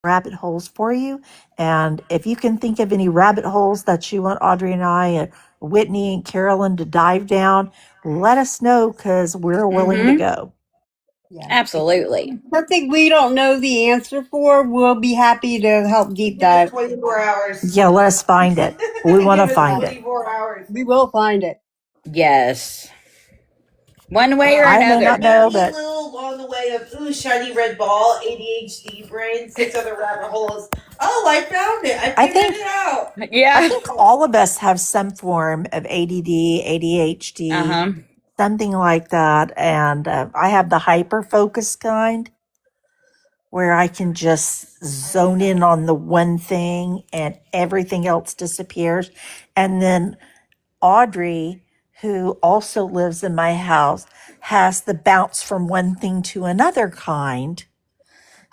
rabbit holes for you. And if you can think of any rabbit holes that you want Audrey and I, Whitney and Carolyn to dive down, let us know because we're willing to go. Yeah. Absolutely. Something we don't know the answer for, we'll be happy to help deep Give us dive. 24 hours. Yeah, let us find it. We want to Give us find it. 24 hours. We will find it. Yes. One way or I may another. not know, Maybe a but little along the way of, ooh, shiny red ball, ADHD brain, 6 other rabbit holes. Oh, I found it. I figured it out. I Yeah. think all of us have some form of ADD, ADHD, Uh-huh. something like that. And I have the hyper focus kind where I can just zone in on the one thing and everything else disappears. And then Audrey, who also lives in my house, has the bounce from one thing to another kind.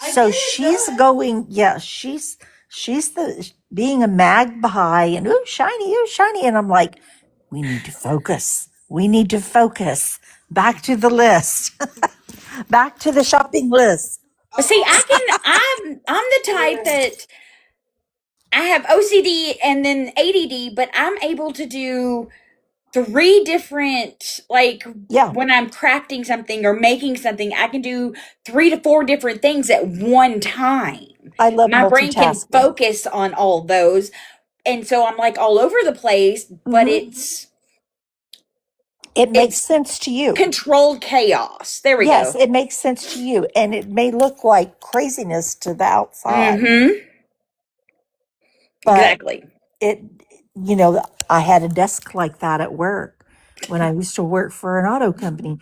So she's going, yeah, she's the being a magpie and ooh shiny, and I'm like, we need to focus. We need to focus. Back to the list. Back to the shopping list. See, I'm the type that I have OCD and then ADD, but I'm able to do 3 different, Yeah. when I'm crafting something or making something, I can do 3 to 4 different things at one time. I love My brain can multitasking. focus on all those. And so I'm like all over the place, but it makes sense to you. Controlled chaos. There we Yes, go. it makes sense to you. And it may look like craziness to the outside. But Exactly. I had a desk like that at work when I used to work for an auto company.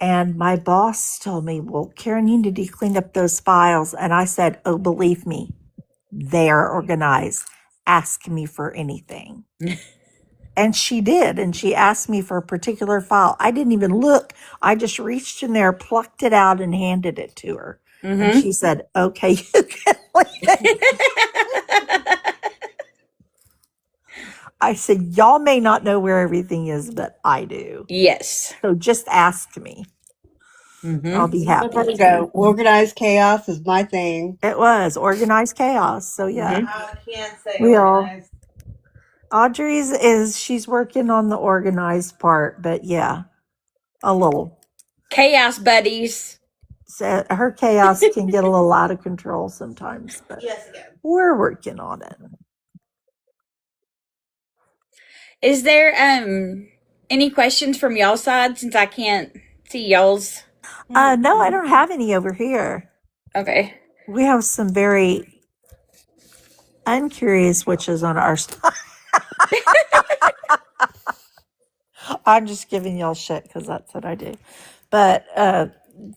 And my boss told me, well, Karen, you need to clean up those files. And I said, oh, believe me, they are organized. Ask me for anything. And she did. And she asked me for a particular file. I didn't even look. I just reached in there, plucked it out, and handed it to her. And she said, okay, you can leave it. I said, y'all may not know where everything is, but I do. Yes. So just ask me. I'll be happy. There we go. Organized chaos is my thing. It was organized chaos. So yeah. I can't say We all- organized. Audrey's she's working on the organized part, but yeah, a little. Chaos buddies. So her chaos can get a little out of control sometimes, but Yes, again. we're working on it. Is there any questions from y'all's side since I can't see y'all's? No, I don't have any over here. Okay. We have some very uncurious witches on our side. I'm just giving y'all shit because that's what I do. But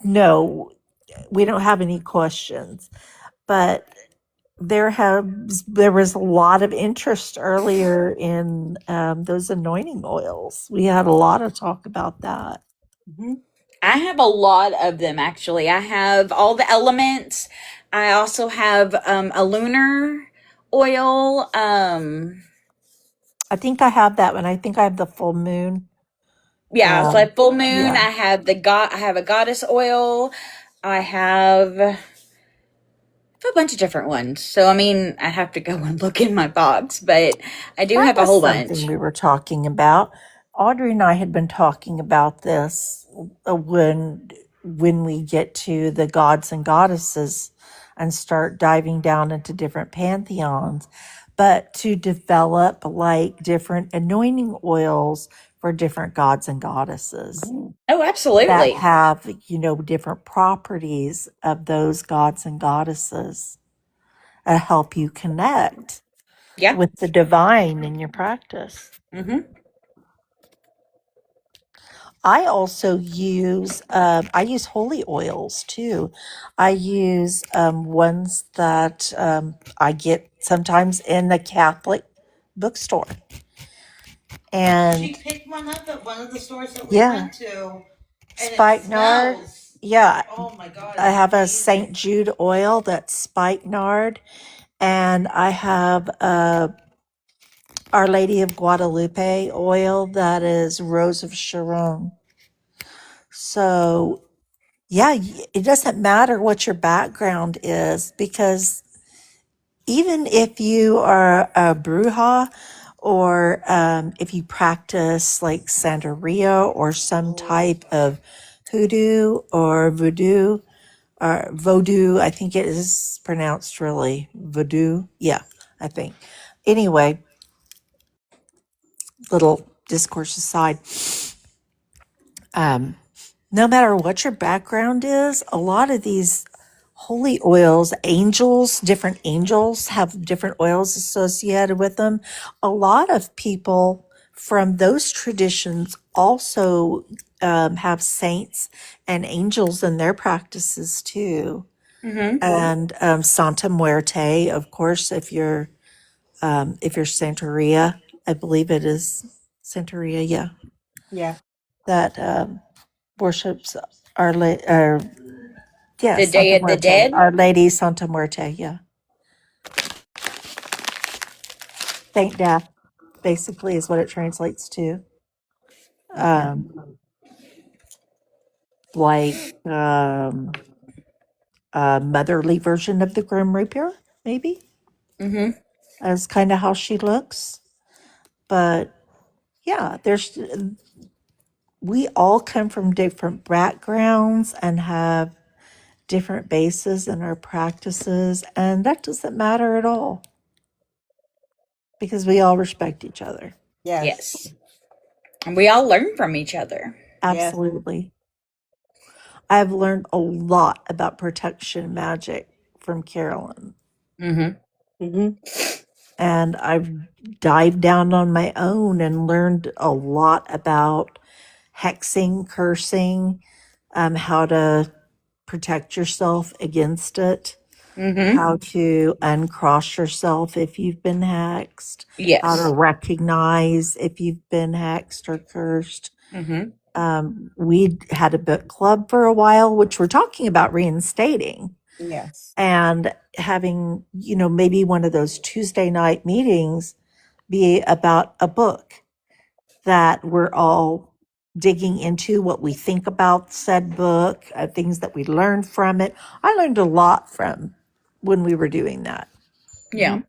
no, we don't have any questions. But there was a lot of interest earlier in those anointing oils. We had a lot of talk about that. I have a lot of them, actually. I have all the elements. I also have a lunar oil. I think I have that one. I think I have the full moon. Yeah, so I have full moon. yeah. I have I have a goddess oil. I have a bunch of different ones. So I mean, I have to go and look in my box, but I do have a whole bunch. Something we were talking about. Audrey and I had been talking about this when we get to the gods and goddesses and start diving down into different pantheons, but to develop like different anointing oils for different gods and goddesses Oh, that absolutely. have, different properties of those gods and goddesses that help you connect Yeah. with the divine in your practice. Mm-hmm. I also use holy oils too. I use ones that I get sometimes in the Catholic bookstore, and She picked one up at one of the stores that we yeah, went to, and spikenard. it smells. Yeah, Oh my god! I It's have a amazing. Saint Jude oil that's spikenard, and I have a Our Lady of Guadalupe oil that is Rose of Sharon. So yeah, it doesn't matter what your background is, because even if you are a bruja, or if you practice like Santeria or some type of hoodoo or voodoo or vodou, I think it is pronounced really voodoo. Yeah, I think. Anyway, little discourse aside, no matter what your background is, a lot of these holy oils, different angels have different oils associated with them. A lot of people from those traditions also have saints and angels in their practices too. Mm-hmm. And Santa Muerte, of course, if you're Santeria, I believe it is Santeria, yeah, Yeah. that worships Our Lady, yeah, The Day Santa of the Muerte, Dead. Our Lady Santa Muerte, yeah. Saint Death, basically, is what it translates to. Like a motherly version of the Grim Reaper, maybe, Mm-hmm. as kind of how she looks. But yeah, we all come from different backgrounds and have different bases in our practices, and that doesn't matter at all because we all respect each other. Yes. Yes. And we all learn from each other. Yes. Absolutely. I've learned a lot about protection magic from Carolyn, Mm-hmm. Mm-hmm. and I've dived down on my own and learned a lot about hexing, cursing, how to protect yourself against it, Mm-hmm. how to uncross yourself if you've been hexed, how Yes. to recognize if you've been hexed or cursed. Mm-hmm. We had a book club for a while, which we're talking about reinstating, Yes. and having, maybe one of those Tuesday night meetings be about a book that we're all digging into, what we think about said book, things that we learned from it. I learned a lot from when we were doing that. Yeah.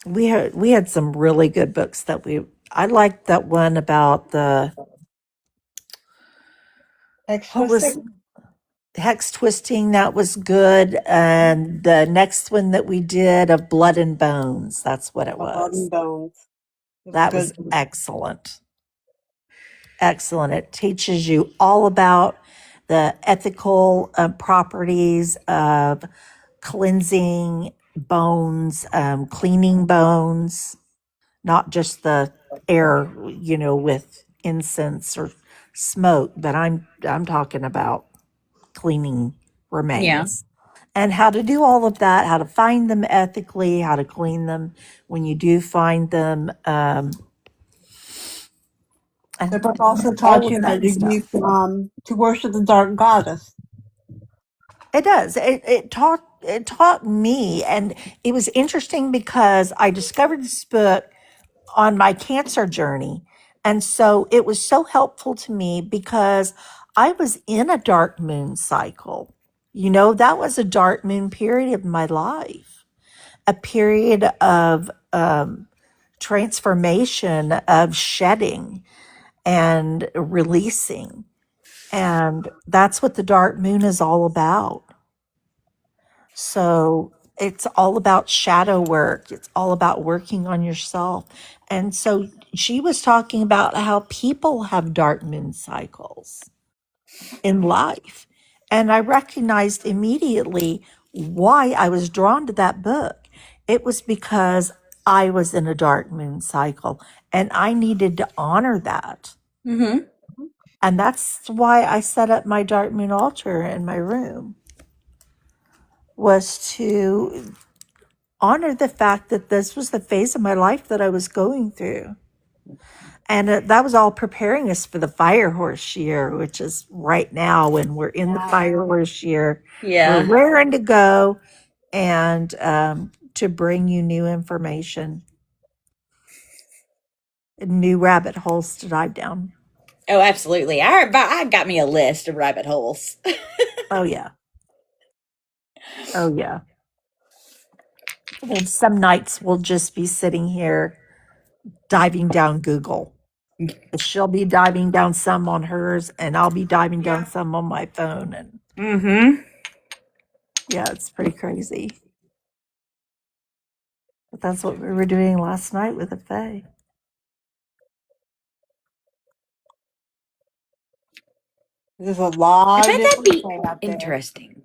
We had some really good books I liked that one about the Hex what was twisting. hex twisting. That was good. And the next one that we did of Blood and Bones, that's what it Blood and was. bones. It That was good. excellent. Excellent. It teaches you all about the ethical properties of cleansing bones, cleaning bones, not just the air, with incense or smoke, but I'm talking about cleaning remains. And how to do all of that, how to find them ethically, how to clean them when you do find them, The and book also all taught you of how that to stuff. to worship the dark goddess. It does. It taught me, and it was interesting because I discovered this book on my cancer journey. And so it was so helpful to me because I was in a dark moon cycle. That was a dark moon period of my life, a period of transformation, of shedding and releasing. And that's what the dark moon is all about. So it's all about shadow work. It's all about working on yourself. And so she was talking about how people have dark moon cycles in life. And I recognized immediately why I was drawn to that book. It was because I was in a dark moon cycle and I needed to honor that. Mm-hmm. And that's why I set up my dark moon altar in my room, was to honor the fact that this was the phase of my life that I was going through. And that was all preparing us for the fire horse year, which is right now when we're in the fire horse year. Yeah. We're raring to go and to bring you new information, new rabbit holes to dive down. Oh, absolutely. I got me a list of rabbit holes. Oh, yeah. Oh, yeah. And some nights we'll just be sitting here diving down Google. She'll be diving down some on hers, and I'll be diving down some on my phone. And Mm-hmm. yeah, it's pretty crazy. But that's what we were doing last night with the Fae. There's a I lot of bet that'd different be things out there. interesting.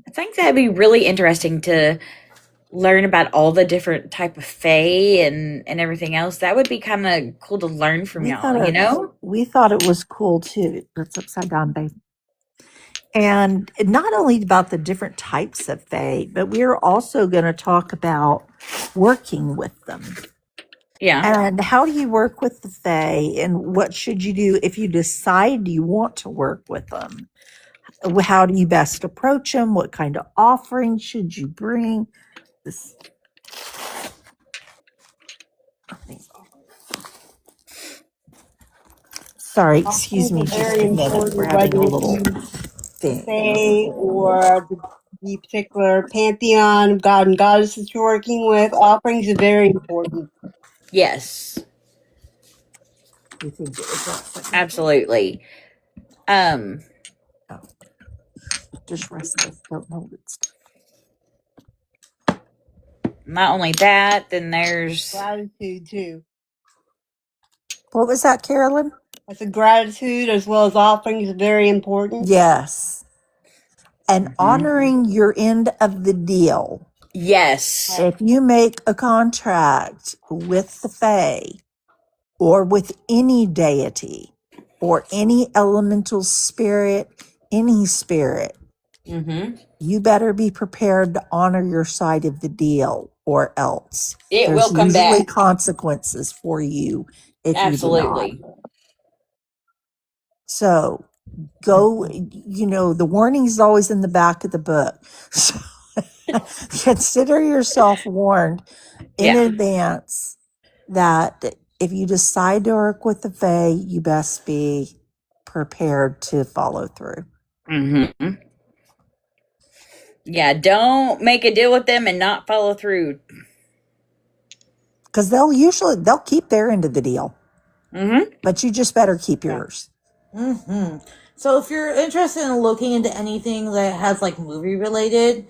I think that'd be really interesting to learn about all the different type of fae and everything else. That would be kind of cool to learn from y'all, you know? We thought it was cool too. It's upside down, babe. And not only about the different types of Fae, but we're also going to talk about working with them. Yeah. And how do you work with the Fae, and what should you do if you decide you want to work with them? How do you best approach them? What kind of offerings should you bring? This. Sorry, excuse me. Offerings are Just very a minute. We're important, having a whether little you thing. say or the particular pantheon of god and goddesses you're working with. Offerings are very important. Yes. You think it was that second? Absolutely. Just restless. Don't hold it still. Not only that, then there's Gratitude too. What was that, Carolyn? I said gratitude as well as offerings are very important. Yes. And honoring your end of the deal. yes. If you make a contract with the Fae or with any deity or any elemental spirit, any spirit, Mm-hmm. you better be prepared to honor your side of the deal, or else It there's will come usually back. consequences for you if Absolutely. you do not. So go, the warning is always in the back of the book. So consider yourself warned in Yeah. advance that if you decide to work with the Fae, you best be prepared to follow through. Mm-hmm. Yeah, don't make a deal with them and not follow through. Because they'll keep their end of the deal. Mm-hmm. But you just better keep yours. Mm-hmm. So if you're interested in looking into anything that has like movie related,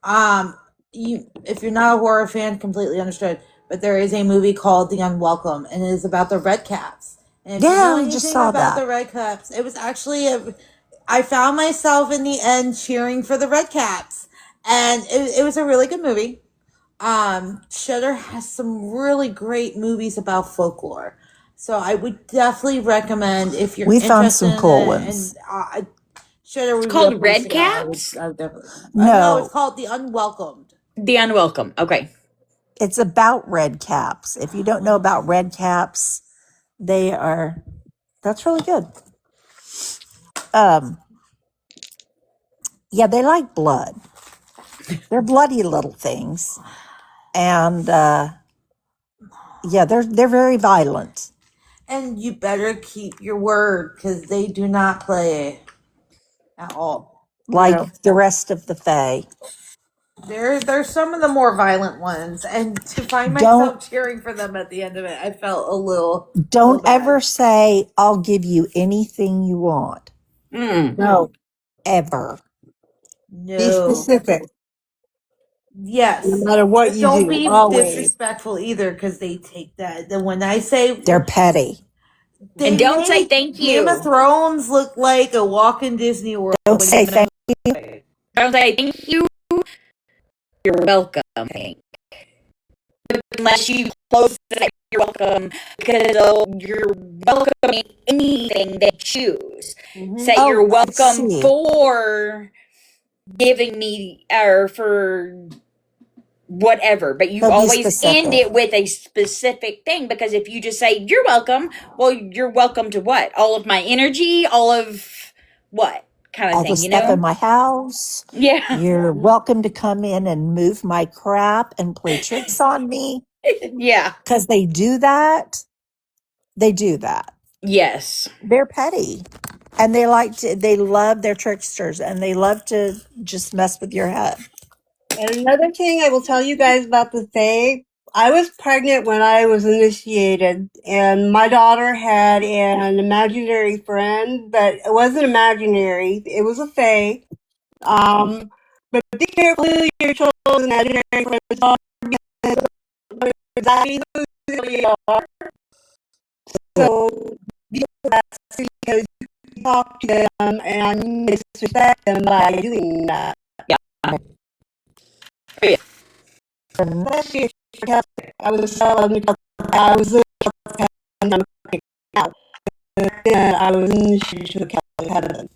if you're not a horror fan, completely understood. But there is a movie called The Unwelcome, and it is about the Red Caps. And if you know We anything just saw about that. the Red Caps, it was actually I found myself in the end cheering for the Red Caps, and it was a really good movie. Shudder has some really great movies about folklore. So I would definitely recommend if you're We interested found some in cool it, ones. and Shudder would It's be a called place Red to go. Caps? I would definitely. No. It's called The Unwelcomed. The Unwelcome. Okay. It's about red caps. If you don't know about red caps, that's really good. Yeah, they like blood. They're bloody little things. And yeah, they're very violent. And you better keep your word because they do not play at all. Like the rest of the Fae. There's some of the more violent ones, and to find myself cheering for them at the end of it, I felt a little. Don't bad. ever say, I'll give you anything you want. Mm. No. ever. Be No. specific. Yes. No matter what But you don't do, be always. disrespectful either, because they take that. Then when I say They're petty. they And don't say made thank Game of you. Thrones look like a walk-in Disney World. Don't when say you thank you. Don't say thank you. You're welcome. Unless you close it, you're welcome because you're welcoming anything they choose. Mhm. Say Oh, you're I welcome see. for giving me or for whatever, but you So be always end specific. it with a specific thing because if you just say you're welcome, well, you're welcome to what? All of my energy, all of what kind of All the thing, you stuff in know? my house. Yeah, You're welcome to come in and move my crap and play tricks on me. yeah, Because they do that. They do that. yes, They're petty. And they love their tricksters and they love to just mess with your head. And another thing I will tell you guys about the Fae, I was pregnant when I was initiated, and my daughter had an imaginary friend, but it wasn't imaginary, it was a Fae. But be careful who your children's imaginary friends are, because exactly who they are. So be careful because you talk to them and disrespect them by doing that. Especially if you're Catholic. I was I was a Catholic and I'm a Catholic now. But then I was initiated to the Catholic heaven.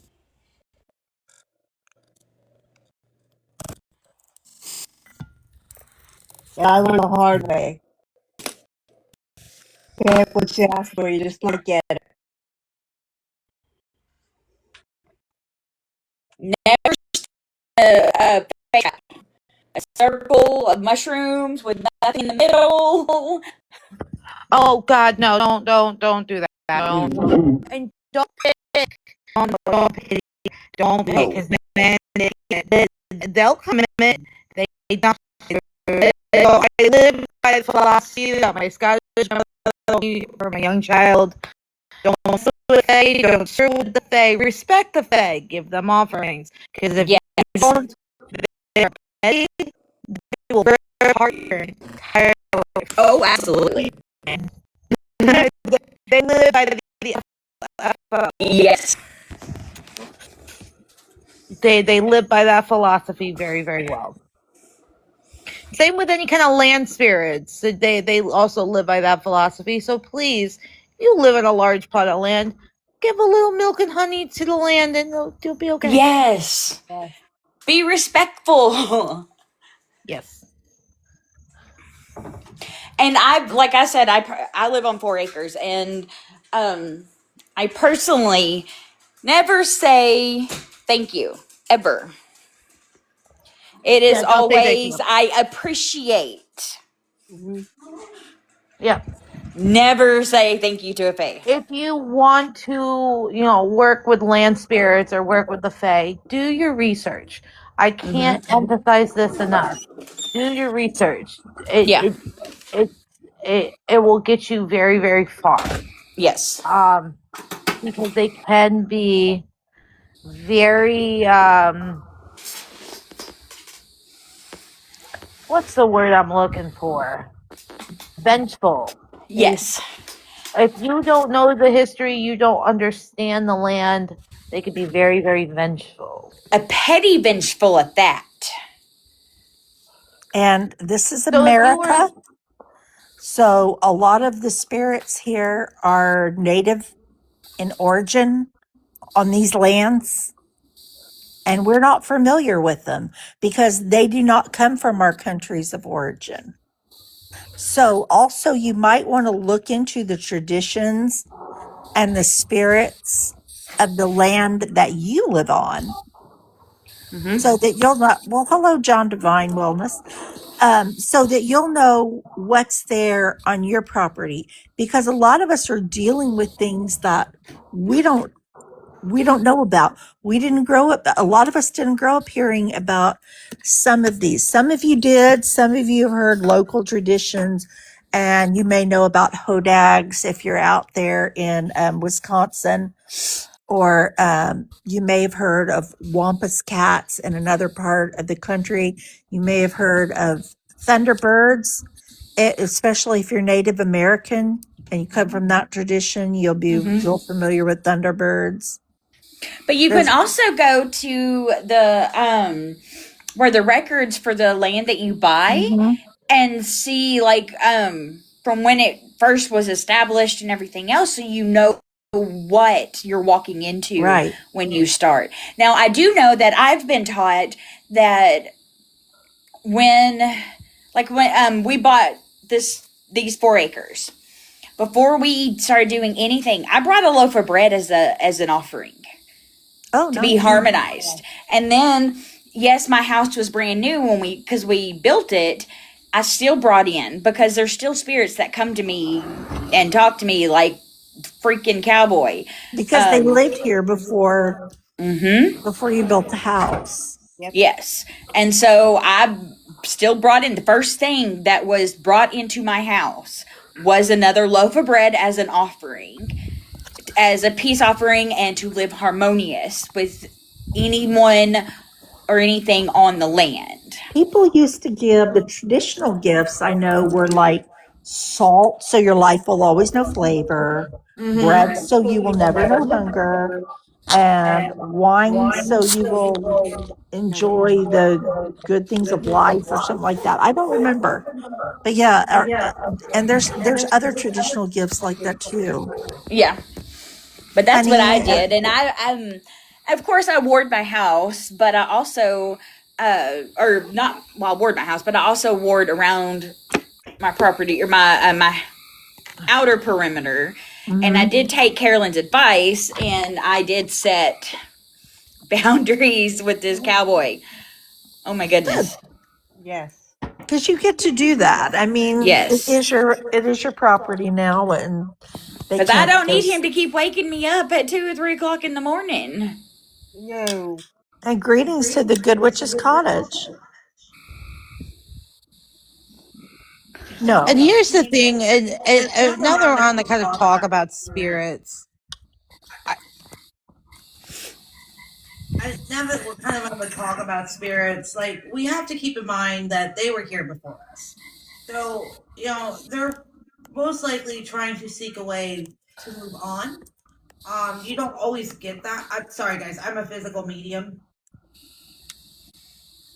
And I learned the hard way. Get what you ask for, you just not get it. never a, a circle of mushrooms with nothing in the middle. Oh God, no! Don't do that. And don't pick No. because then they'll come in. They don't. So I live by the philosophy that my Scottish mother told me for my young child. Don't fool with the Fae, don't screw with the Fae, respect the Fae, give them offerings. Because if Yes. you don't, they're petty, they will rip apart your entire life. Oh, absolutely. They live by the Yes. they live by that philosophy very, very well. Same with any kind of land spirits. They also live by that philosophy. So please, you live in a large plot of land, give a little milk and honey to the land, and you'll be okay. Yes. Be respectful. Yes. And like I said, I live on 4 acres, and I personally never say thank you ever. It is Yeah, don't say thank you. always I appreciate. Mhm. Yeah. Never say thank you to a fae. If you want to, work with land spirits or work with the Fae, do your research. I can't emphasize this enough. Do your research. It Yeah. it it it will get you very, very far. Yes. Because they can be very what's the word I'm looking for? Vengeful. Yes. If you don't know the history, you don't understand the land, they could be very, very vengeful. A petty vengeful at that. And this is So if you were America. So a lot of the spirits here are native in origin on these lands. And we're not familiar with them because they do not come from our countries of origin. So also you might want to look into the traditions and the spirits of the land that you live on so that you'll not, well, hello, John Divine Wellness. So that you'll know what's there on your property because a lot of us are dealing with things that we don't we don't know about. We didn't grow up, a lot of us didn't grow up hearing about some of these. Some of you did, some of you have heard local traditions, and you may know about hodags if you're out there in Wisconsin or you may have heard of wampus cats in another part of the country. You may have heard of thunderbirds, especially if you're Native American and you come from that tradition. You'll be real familiar with thunderbirds. But you can also go to the where the records for the land that you buy and see like from when it first was established and everything else, so you know what you're walking into Right. when you start. Now I do know that I've been taught that when we bought these 4 acres, before we started doing anything, I brought a loaf of bread as an offering to be harmonized. And then, yes, my house was brand new because we built it. I still brought in, because there's still spirits that come to me and talk to me like freaking cowboy. Because they lived here before you built the house. Yes. And so I still brought in, the first thing that was brought into my house was another loaf of bread as an offering, as a peace offering, and to live harmonious with anyone or anything on the land. People used to give the traditional gifts, I know, were like salt, so your life will always know flavor, bread, so you will never know hunger, and wine, so you will enjoy the good things of life, or something like that. I don't remember. But yeah, and there's other traditional gifts like that too. Yeah. But that's what I Honey, did. And I'm of course I ward my house, but I also or not well, ward my house, but I also ward around my property, or my outer perimeter. And I did take Carolyn's advice, and I did set boundaries with this cowboy. Oh my goodness. Yes. because you get to do that. I mean, Yes. it is your property now, and they Because I can't don't need just- him to keep waking me up at 2 or 3 o'clock in the morning. No. And greetings to the Good Witch's Cottage. No, And here's the thing, and now that we're on the kind of talk about spirits, now that we're kind of on the talk about spirits, like, we have to keep in mind that they were here before us. So, they're most likely trying to seek a way to move on. You don't always get that. I'm sorry, guys. I'm a physical medium.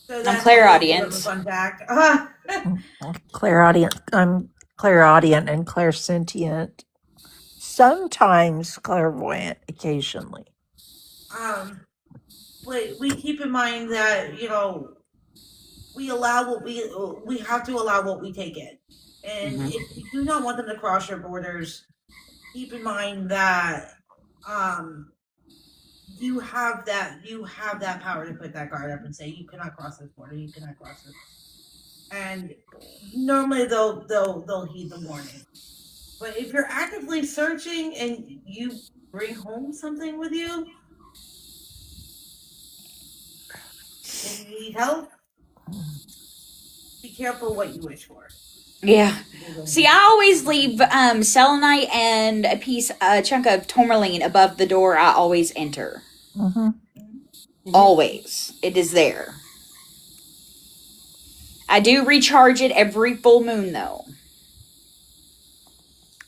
So that's clairaudient. a fun fact. clairaudient. I'm clairaudient and clairsentient. Sometimes clairvoyant, occasionally. But we keep in mind that we allow what we have to allow what we take in, and if you do not want them to cross your borders, keep in mind that you have that power to put that guard up and say, you cannot cross this border, you cannot cross this. And normally they'll heed the warning. But if you're actively searching and you bring home something with you and you need help, be careful what you wish for. Yeah. See, I always leave selenite and a chunk of tourmaline above the door I always enter. Always. It is there. I do recharge it every full moon, though.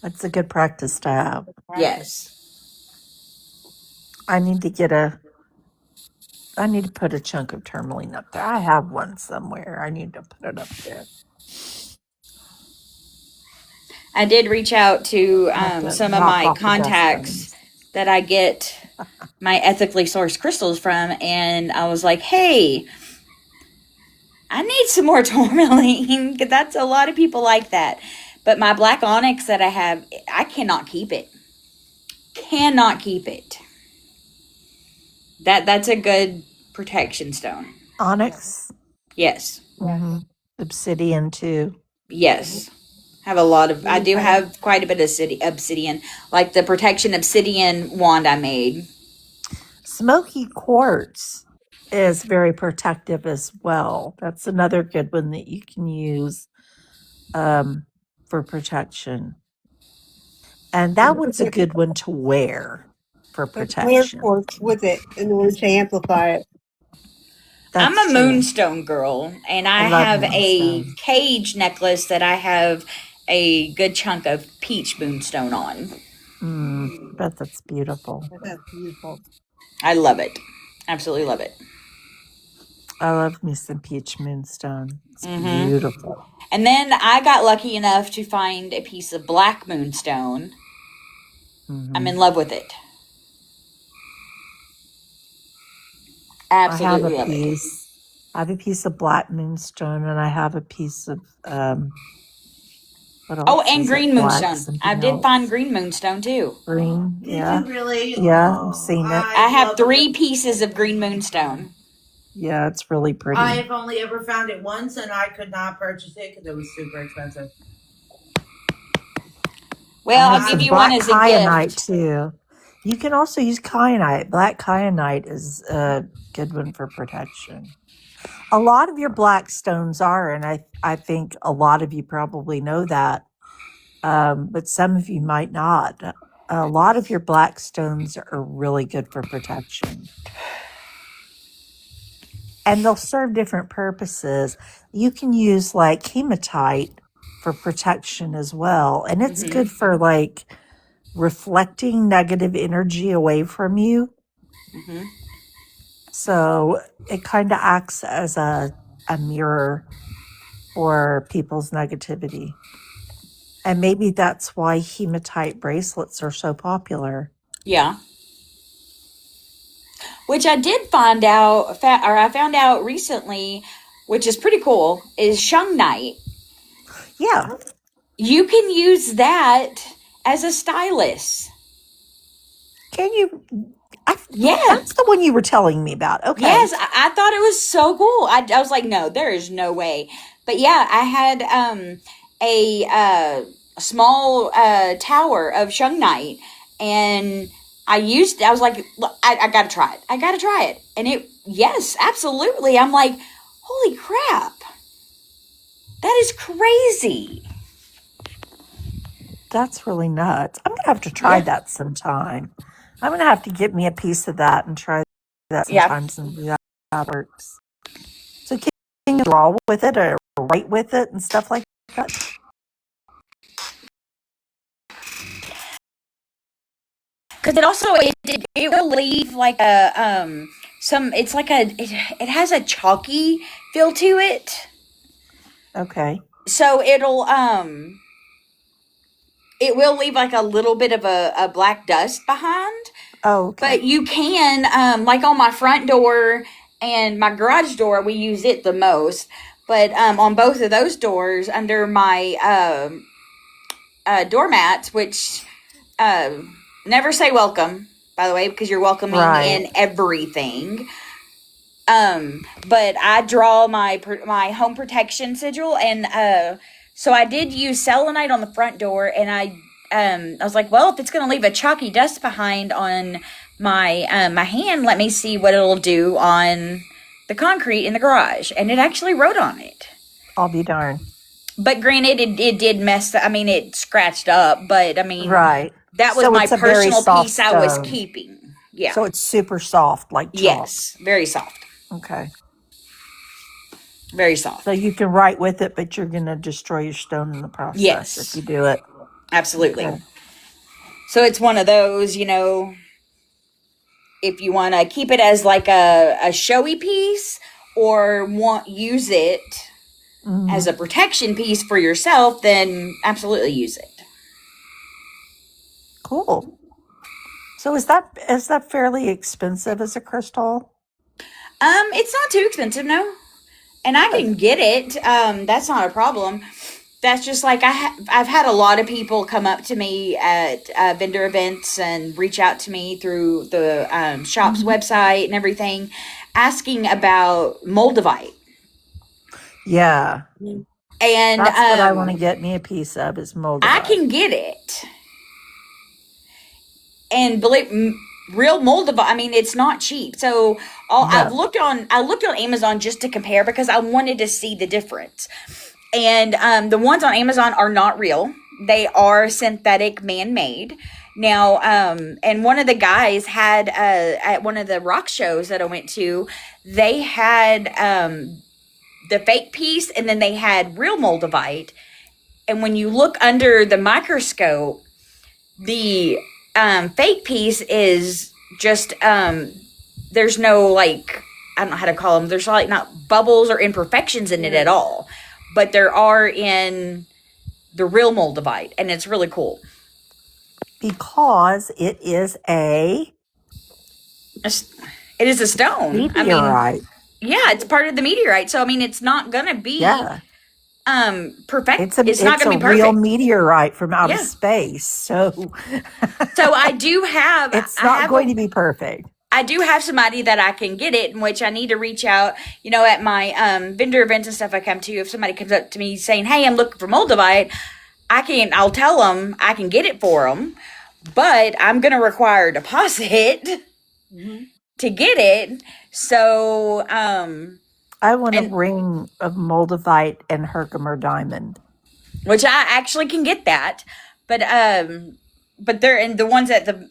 That's a good practice to have. Yes. I need to put a chunk of tourmaline up there. I have one somewhere. I need to put it up there. I did reach out to to some of knock my off the contacts that I get my ethically sourced crystals from, and I was like, hey, I need some more tourmaline, because that's a lot of people like that. But my black onyx that I have, I cannot keep it. Cannot keep it. That's a good protection stone. Onyx? Yes. Obsidian too. Yes. I do have quite a bit of obsidian, like the protection obsidian wand I made. Smoky quartz is very protective as well. That's another good one that you can use for protection. And that one's a good one to wear for But clear protection. quartz with it in order to amplify it. I'm That's a true. moonstone girl, and I I love have a moonstone. cage necklace that I have a good chunk of peach moonstone on. I bet that's beautiful. That's beautiful. I love it. Absolutely love it. I love me some peach moonstone. It's Mm-hmm. beautiful. And then I got lucky enough to find a piece of black moonstone. I'm in love with it. Absolutely love it. I have a piece of black moonstone, and I have a piece of what else? Oh, and is green it? Black, moonstone. something I did find else. green moonstone too. Green, Did yeah, you really? yeah, I've seen it. I have love 3 pieces of green moonstone. Yeah, it's really pretty. I've only ever found it once, and I could not purchase it because it was super expensive. Well, I I'll have give some you one black as a kyanite gift. too. You can also use kyanite. Black kyanite is a good one for protection. A lot of your black stones are, and I think a lot of you probably know that, but some of you might not. A lot of your black stones are really good for protection, and they'll serve different purposes. You can use like hematite for protection as well, and it's good for like reflecting negative energy away from you. Mm-hmm. So it kind of acts as a mirror for people's negativity. And maybe that's why hematite bracelets are so popular. Yeah. Which I did find out, I found out recently, which is pretty cool, is shungite. Yeah. You can use that as a stylus. Can you? Yeah. That's the one you were telling me about. Okay. Yes, I thought it was so cool. I was like, no, there is no way. But yeah, I had a small tower of shungite, and I was like, I gotta try it. I gotta try it. And yes, absolutely. I'm like, holy crap. That is crazy. That's really nuts. I'm going to have to try that sometime. I'm going to have to get me a piece of that and try that sometimes and see how that works. So can you draw with it or write with it and stuff like that? Because it also it will leave like a it's like it has a chalky feel to it. Okay. So it will leave like a little bit of a black dust behind. Oh, okay. But you can like on my front door and my garage door, we use it the most. But on both of those doors, under my doormats, which never say welcome, by the way, because you're welcoming in everything. But I draw my home protection sigil, and so I did use selenite on the front door, and I was like, well, if it's going to leave a chalky dust behind on my my hand, let me see what it'll do on the concrete in the garage, and it actually wrote on it. I'll be darned. But granted, it did mess. I mean, it scratched up, but I mean, that was So my it's a very personal soft piece I was stone. keeping. Yeah. So it's super soft, like chalk. Yes, very soft. Okay. Very soft. So you can write with it, but you're going to destroy your stone in the process Yes. if you do it. Absolutely. Okay. So it's one of those, if you want to keep it as like a showy piece or use it as a protection piece for yourself, then absolutely use it. Cool. So is that fairly expensive as a crystal? It's not too expensive, no. And I can get it. That's not a problem. That's just like I've had a lot of people come up to me at vendor events and reach out to me through the shop's website and everything, asking about moldavite. Yeah. And that's what I want to get me a piece of is moldavite. I can get it. And real moldavite, I mean, it's not cheap. So I looked on Amazon just to compare because I wanted to see the difference. And the ones on Amazon are not real. They are synthetic, man-made. Now, and one of the guys had at one of the rock shows that I went to, they had the fake piece, and then they had real moldavite. And when you look under the microscope, the fake piece is just there's no, like, I don't know how to call them. There's like not bubbles or imperfections in it at all, but there are in the real moldavite, and it's really cool. Because it is a It is a stone. meteorite. Yeah, it's part of the meteorite. So I mean, it's not gonna be perfect. It's not gonna be perfect. Real meteorite from outer space. So So I do have. it's not going to be perfect. I do have somebody that I can get it, in which I need to reach out, at my vendor events and stuff I come to. If somebody comes up to me saying, "Hey, I'm looking for moldavite," I'll tell them I can get it for them, but I'm going to require a deposit to get it. So, I want a ring of moldavite and Herkimer diamond. Which I actually can get that, but they're in the ones at the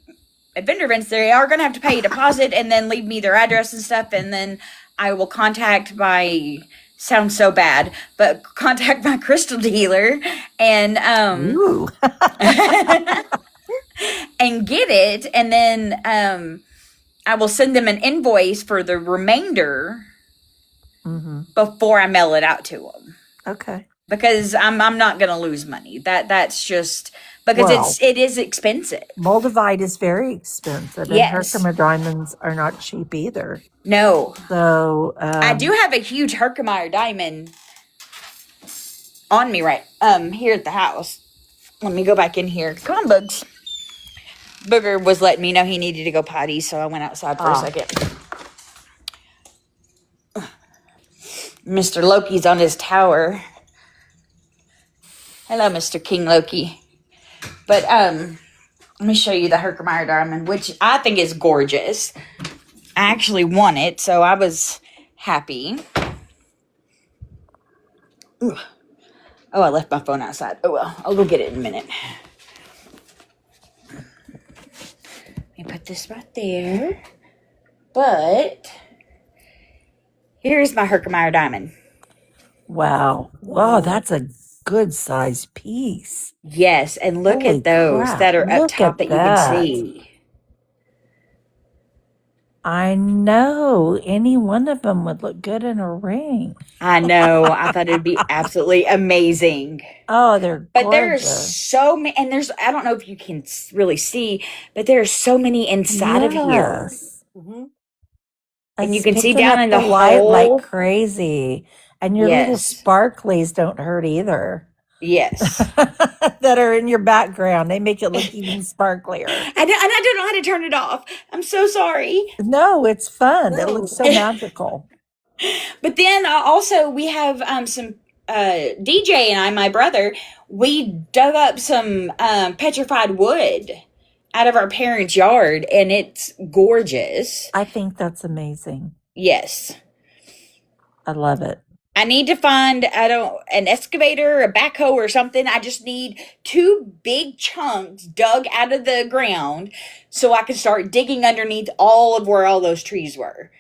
vendor events. They are going to have to pay a deposit and then leave me their address and stuff, and then I will contact my. Sounds so bad, but contact my crystal dealer and and get it, and then I will send them an invoice for the remainder before I mail it out to them. Okay. Because I'm not going to lose money. That's just because it is expensive. Moldavite is very expensive, and Herkimer diamonds are not cheap either. No. So I do have a huge Herkimer diamond on me right here at the house. Let me go back in here. Come on, Bugs. Booger was letting me know he needed to go potty, so I went outside for a second. Mr. Loki's on his tower. Hello, Mr. King Loki. But let me show you the Herkimer diamond, which I think is gorgeous. I actually won it, so I was happy. Ooh. Oh, I left my phone outside. Oh, well. I'll go get it in a minute. Let me put this right there. But here's my Herkimer diamond. Wow. Wow, that's a good size piece. Yes, and look Holy at those crap. that are up Look top at that you can see. I know. Any one of them would look good in a ring. I know. I thought it'd be absolutely amazing. Oh, they're But gorgeous. there's so many, and I don't know if you can really see, but there are so many inside of here. And you can see down in the light hole. like crazy. And your little sparklies don't hurt either. Yes. That are in your background. They make it look even sparklier. I don't know how to turn it off. I'm so sorry. No, it's fun. It looks so magical. But then also we have some DJ and I, my brother, we dug up some petrified wood out of our parents' yard, and it's gorgeous. I think that's amazing. Yes. I love it. I need to find, an excavator, a backhoe or something. I just need 2 big chunks dug out of the ground so I can start digging underneath all of where all those trees were.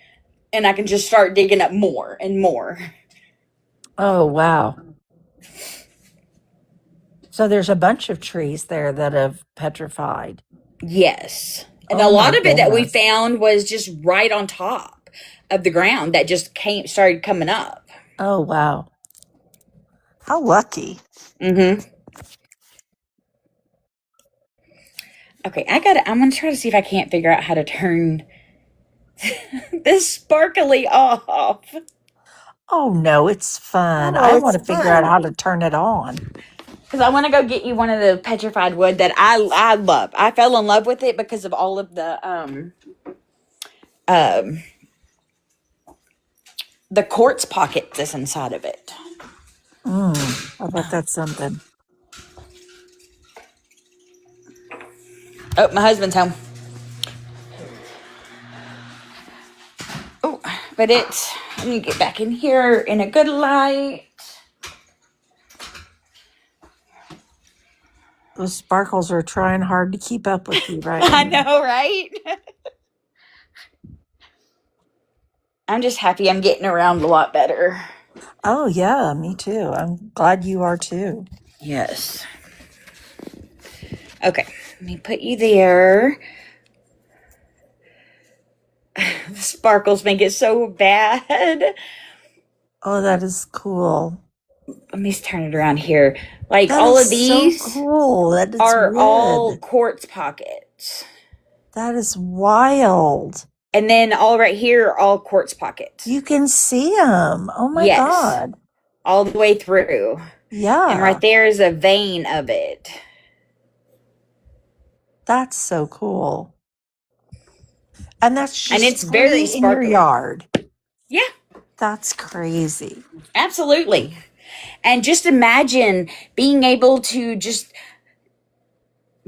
And I can just start digging up more and more. Oh, wow. So there's a bunch of trees there that have petrified. Yes. And a lot of it that we found was just right on top of the ground that just started coming up. Oh, wow. How lucky. Mm-hmm. Okay, I'm going to try to see if I can't figure out how to turn this sparkly off. Oh, no, it's fun. I want to figure out how to turn it on. Because I want to go get you one of the petrified wood that I love. I fell in love with it because of all of the quartz pocket that's inside of it. I bet that's something. Oh, my husband's home. Oh, but let me get back in here in a good light. Those sparkles are trying hard to keep up with you right I now. know, right? I'm just happy I'm getting around a lot better. Oh, yeah, me too. I'm glad you are too. Yes. Okay, let me put you there. The sparkles make it so bad. Oh, that is cool. Let me turn it around here. Like That all is of so these cool. That is are all red. quartz pockets. That is wild. And then all right here are all quartz pockets. You can see them. Oh my Yes. God. All the way through. Yeah. And right there is a vein of it. That's so cool. And that's just And it's very free in your sparkly. yard. Yeah, That's crazy. absolutely. And just imagine being able to just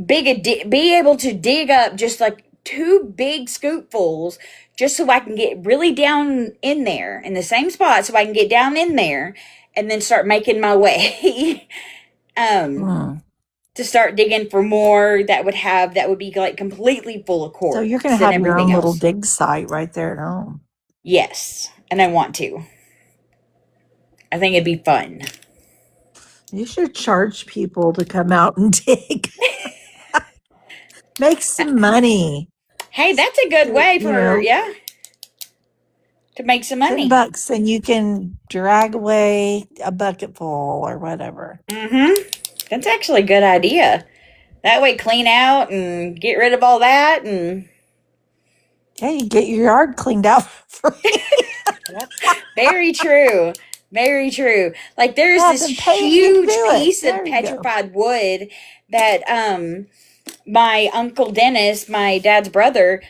be able to dig up just like 2 big scoopfuls just so I can get really down in there in the same spot so I can get down in there and then start making my way Mm. to start digging for more that would be like completely full of quartz So you're going to and have your everything own little else. dig site right there at home. Yes, and I want to. I think it'd be fun. You should charge people to come out and dig. Make some money. Hey, that's a good way You for know, to make some money. $10 and you can drag away a bucket full or whatever. That's actually a good idea. That way, clean out and get rid of all that, and Yeah, you get your yard cleaned out for free. very true, very true. Like there's Yeah, this then pay if you can huge do it. piece of There you go. petrified wood that my uncle Dennis, my dad's brother,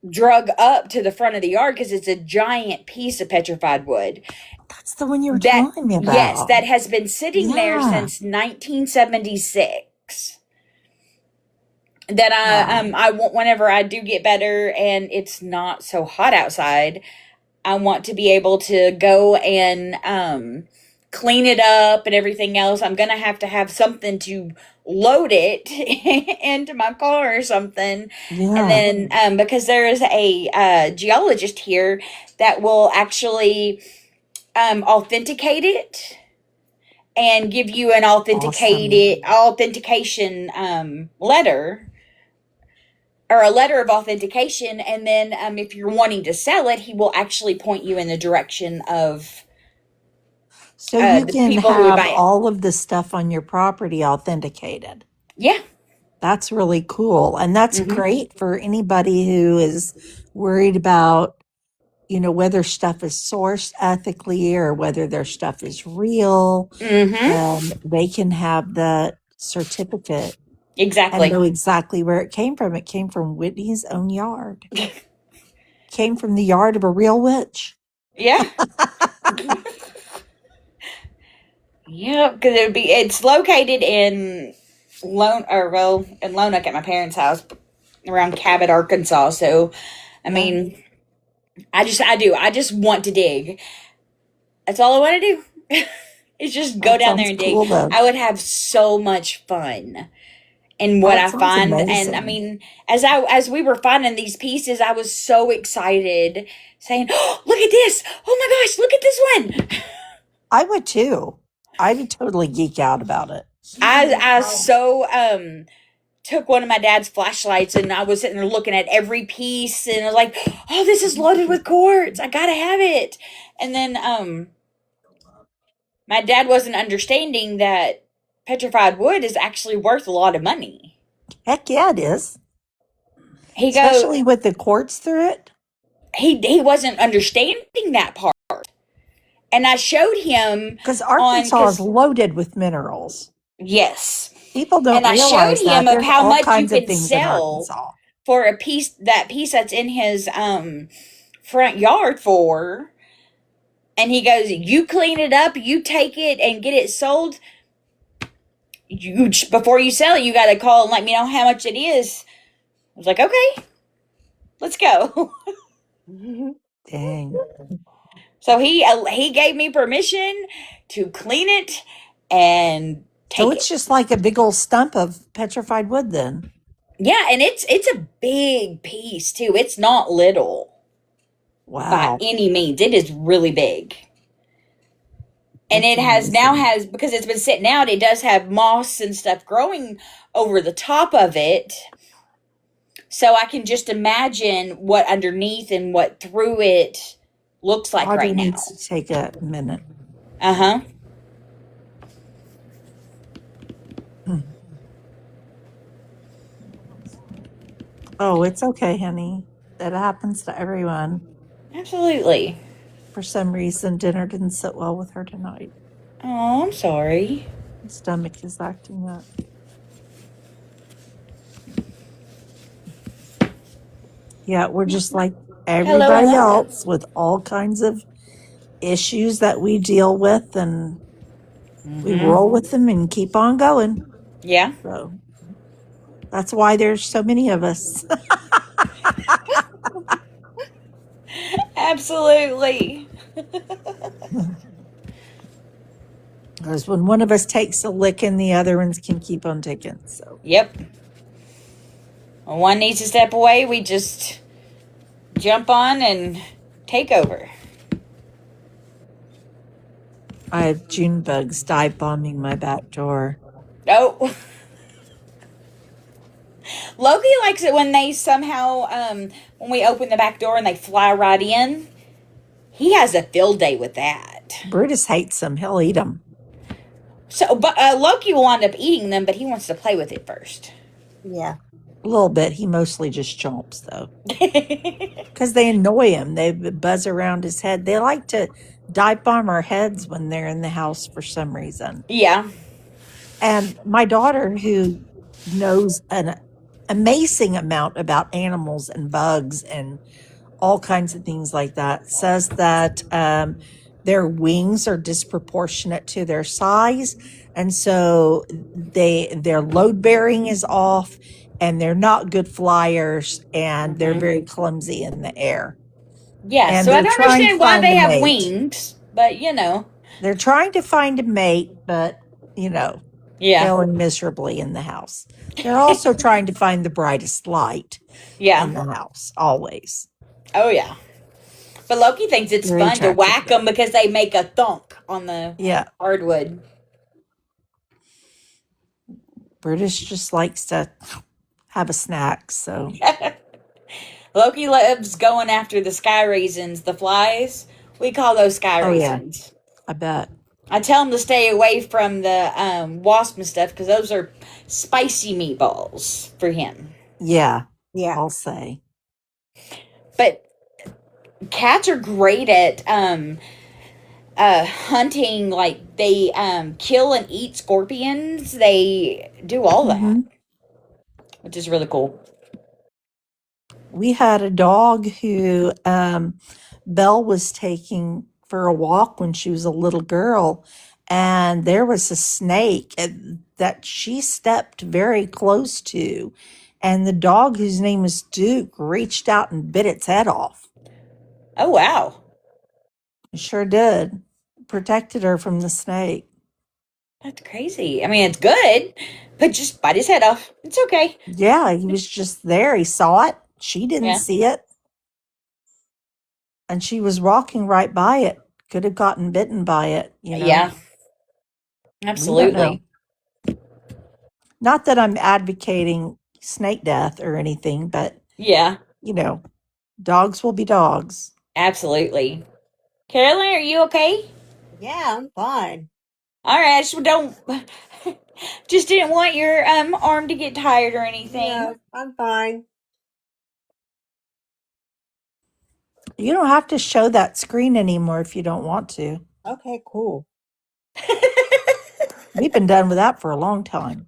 drug up to the front of the yard because it's a giant piece of petrified wood. That's the one you were That telling me about. yes, that has been sitting there Yeah. since 1976. That Wow. I want whenever I do get better and it's not so hot outside, I want to be able to go and clean it up and everything else. I'm gonna have to have something to load it into my car or something. Yeah. And then because there is a geologist here that will actually authenticate it and give you an authentication letter or a letter of authentication, and then if you're wanting to sell it, he will actually point you in the direction of So you the can people who would have buy it. all of the stuff on your property authenticated. Yeah. That's really cool. And that's Mhm. great for anybody who is worried about, whether stuff is sourced ethically or whether their stuff is real. Mm-hmm. They can have the certificate and Exactly. know exactly where it came from. It came from Whitney's own yard. Came from the yard of a real witch. Yeah. Yeah, because it's located in in Lonoc at my parents' house around Cabot, Arkansas. So, I mean, I just want to dig. That's all I want to do. Is just go That down there sounds and dig. cool, though. I would have so much fun in what That I sounds find. And I amazing. mean, as we were finding these pieces, I was so excited, saying, "Oh, look at this! Oh my gosh, look at this one!" I would too. I would totally geek out about it. I so took one of my dad's flashlights and I was sitting there looking at every piece and I was like, "Oh, this is loaded with quartz. I gotta have it." And then my dad wasn't understanding that petrified wood is actually worth a lot of money. Heck yeah, it is. He goes, Especially with the quartz through it. he wasn't understanding that part. And I showed him Because Arkansas is loaded with minerals. yes. People don't And I showed realize that. him of There's how all much you kinds of could things in sell Arkansas. for a piece that's in his front yard for. And he goes, "You clean it up, you take it and get it sold. Before you sell it, you got to call and let me know how much it is." I was like, "Okay, let's go." Dang. So he gave me permission to clean it and So take it's it. just like a big old stump of petrified wood then. Yeah, and it's a big piece too. It's not little by Wow. any means. It is really big. And That's it now amazing. has, because it's been sitting out, it does have moss and stuff growing over the top of it. So I can just imagine what underneath and what through it looks like Audrey right needs now. to take a minute. Uh-huh. Oh, it's okay, honey. That happens to everyone. Absolutely. For some reason, dinner didn't sit well with her tonight. Oh, I'm sorry. The stomach is acting up. Yeah, we're just like Hello, everybody hello. else with all kinds of issues that we deal with, and we roll with them and keep on going. Yeah, So that's why there's so many of us. absolutely. Because when one of us takes a licking, the other ones can keep on taking. So Yep. When one needs to step away, we just jump on and take over. I have June bugs dive bombing my back door. Oh. Loki likes it when they somehow, when we open the back door and they fly right in. He has a field day with that. Brutus hates them. He'll eat them. So, but Loki will wind up eating them, but he wants to play with it first. Yeah. A little bit. He mostly just chomps, though. Because they annoy him. They buzz around his head. They like to dive bomb our heads when they're in the house for some reason. Yeah. And my daughter, who knows an amazing amount about animals and bugs and all kinds of things like that, says that their wings are disproportionate to their size, and so their load bearing is off, and they're not good flyers, and they're very clumsy in the air. Yeah, And so I they're don't trying to understand why find they a have mate. wings, but you know. They're trying to find a mate, but Yeah. failing miserably in the house. They're also trying to find the brightest light in Yeah. the house, always. Oh, yeah. But Loki thinks it's Very fun to attractive, whack though. them because they make a thunk on the Yeah, hardwood. British just likes to have a snack, so Loki loves going after the sky raisins, the flies. We call those sky oh yeah, raisins. I bet. I tell him to stay away from the wasp and stuff because those are spicy meatballs for him. Yeah, Yeah. I'll say. But cats are great at hunting. Like they kill and eat scorpions. They do all that, which is really cool. We had a dog who Belle was taking for a walk when she was a little girl, and there was a snake that she stepped very close to, and the dog, whose name was Duke, reached out and bit its head off. Oh wow, It sure did. Protected her from the snake. that's crazy. I mean, it's good, but just bite his head off. It's okay. Yeah, he was just there. He saw it. She didn't Yeah. see it. And she was walking right by it. Could have gotten bitten by it, Yeah, We don't absolutely. know. Not that I'm advocating snake death or anything, but, Yeah, dogs will be dogs. absolutely. Caroline, are you okay? Yeah, I'm fine. All right, I just don't. Just didn't want your arm to get tired or anything. Yeah, I'm fine. You don't have to show that screen anymore if you don't want to. Okay, cool. We've been done with that for a long time.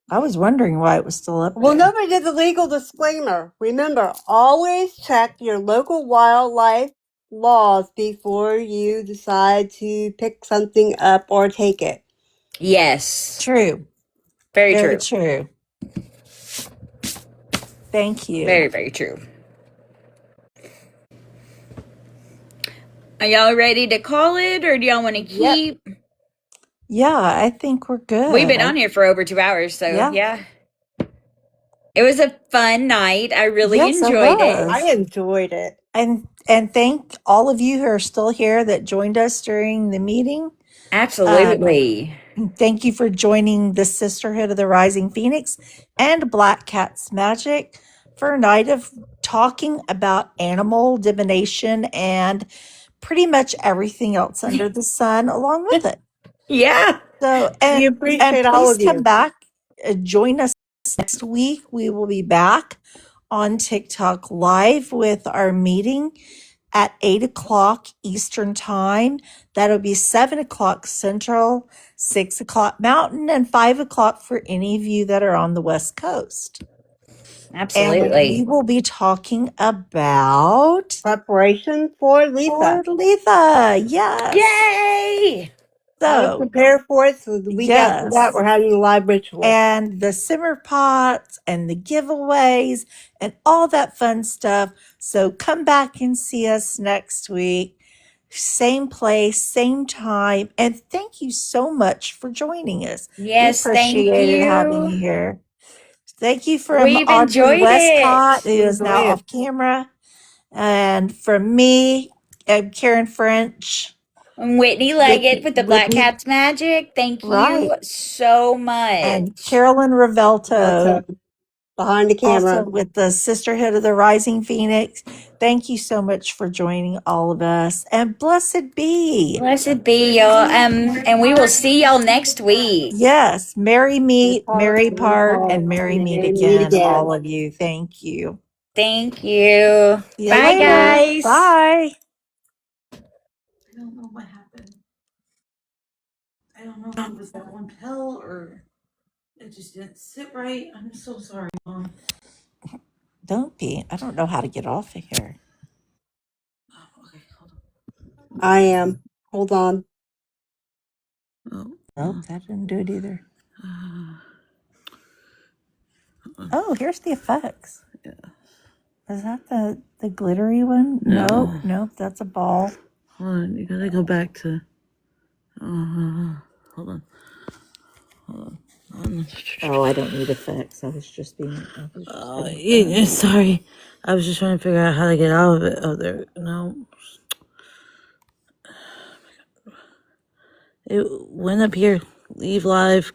I was wondering why it was still up Well, there. nobody did the legal disclaimer. Remember, always check your local wildlife laws before you decide to pick something up or take it. Yes, True. very Very true. true. Thank you. Very, very true. Are y'all ready to call it, or do y'all want to keep? Yeah, I think we're good. We've been on here for over 2 hours, so yeah. It was a fun night. I really enjoyed it. I enjoyed it. And thank all of you who are still here that joined us during the meeting. Absolutely. Thank you for joining the Sisterhood of the Rising Phoenix and Black Cat's Magic for a night of talking about animal divination and pretty much everything else under the sun along with it. Yeah. So, We appreciate all please of you. come back, join us next week. We will be back on TikTok live with our meeting at 8 o'clock Eastern time. That'll be 7 o'clock Central, 6 o'clock Mountain, and 5 o'clock for any of you that are on the West Coast. And Absolutely. we will be talking about Preparation for Letha. Yes. Yay! How to So, prepare for it, so the week after that, yes. we're having a live ritual. And the simmer pots and the giveaways and all that fun stuff. So come back and see us next week. Same place, same time. And thank you so much for joining us. Yes, we thank appreciated having you. you here. Thank you from We've Audrey enjoyed Westcott, it. who is now Enjoyed it. off camera. And from me, Karen French. And Whitney Leggett with the Black Whitney- Cat's Magic. Thank you Right. so much. And Carolyn Revelto. Behind the camera. Also with the Sisterhood of the Rising Phoenix. Thank you so much for joining all of us. And blessed be. Blessed be y'all. And we will see y'all next week. Yes. Merry meet, merry part, part, and merry meet merry meet again, again. all of you. Thank you. Thank you. See you Bye, later. guys. Bye. I don't know what happened. I don't know if it was that one pill or it just didn't sit right. I'm so sorry, Mom. Don't be. I don't know how to get off of here. Oh, okay, hold I am. Hold on. on. Nope, that didn't do it either. Oh, here's the effects. Yeah. Is that the glittery one? No. Nope, that's a ball. Hold on, you gotta go back to. Hold on. Oh, I don't need effects. I was just being. Sorry. I was just trying to figure out how to get out of it. Oh, there. No. It went up here. Leave live.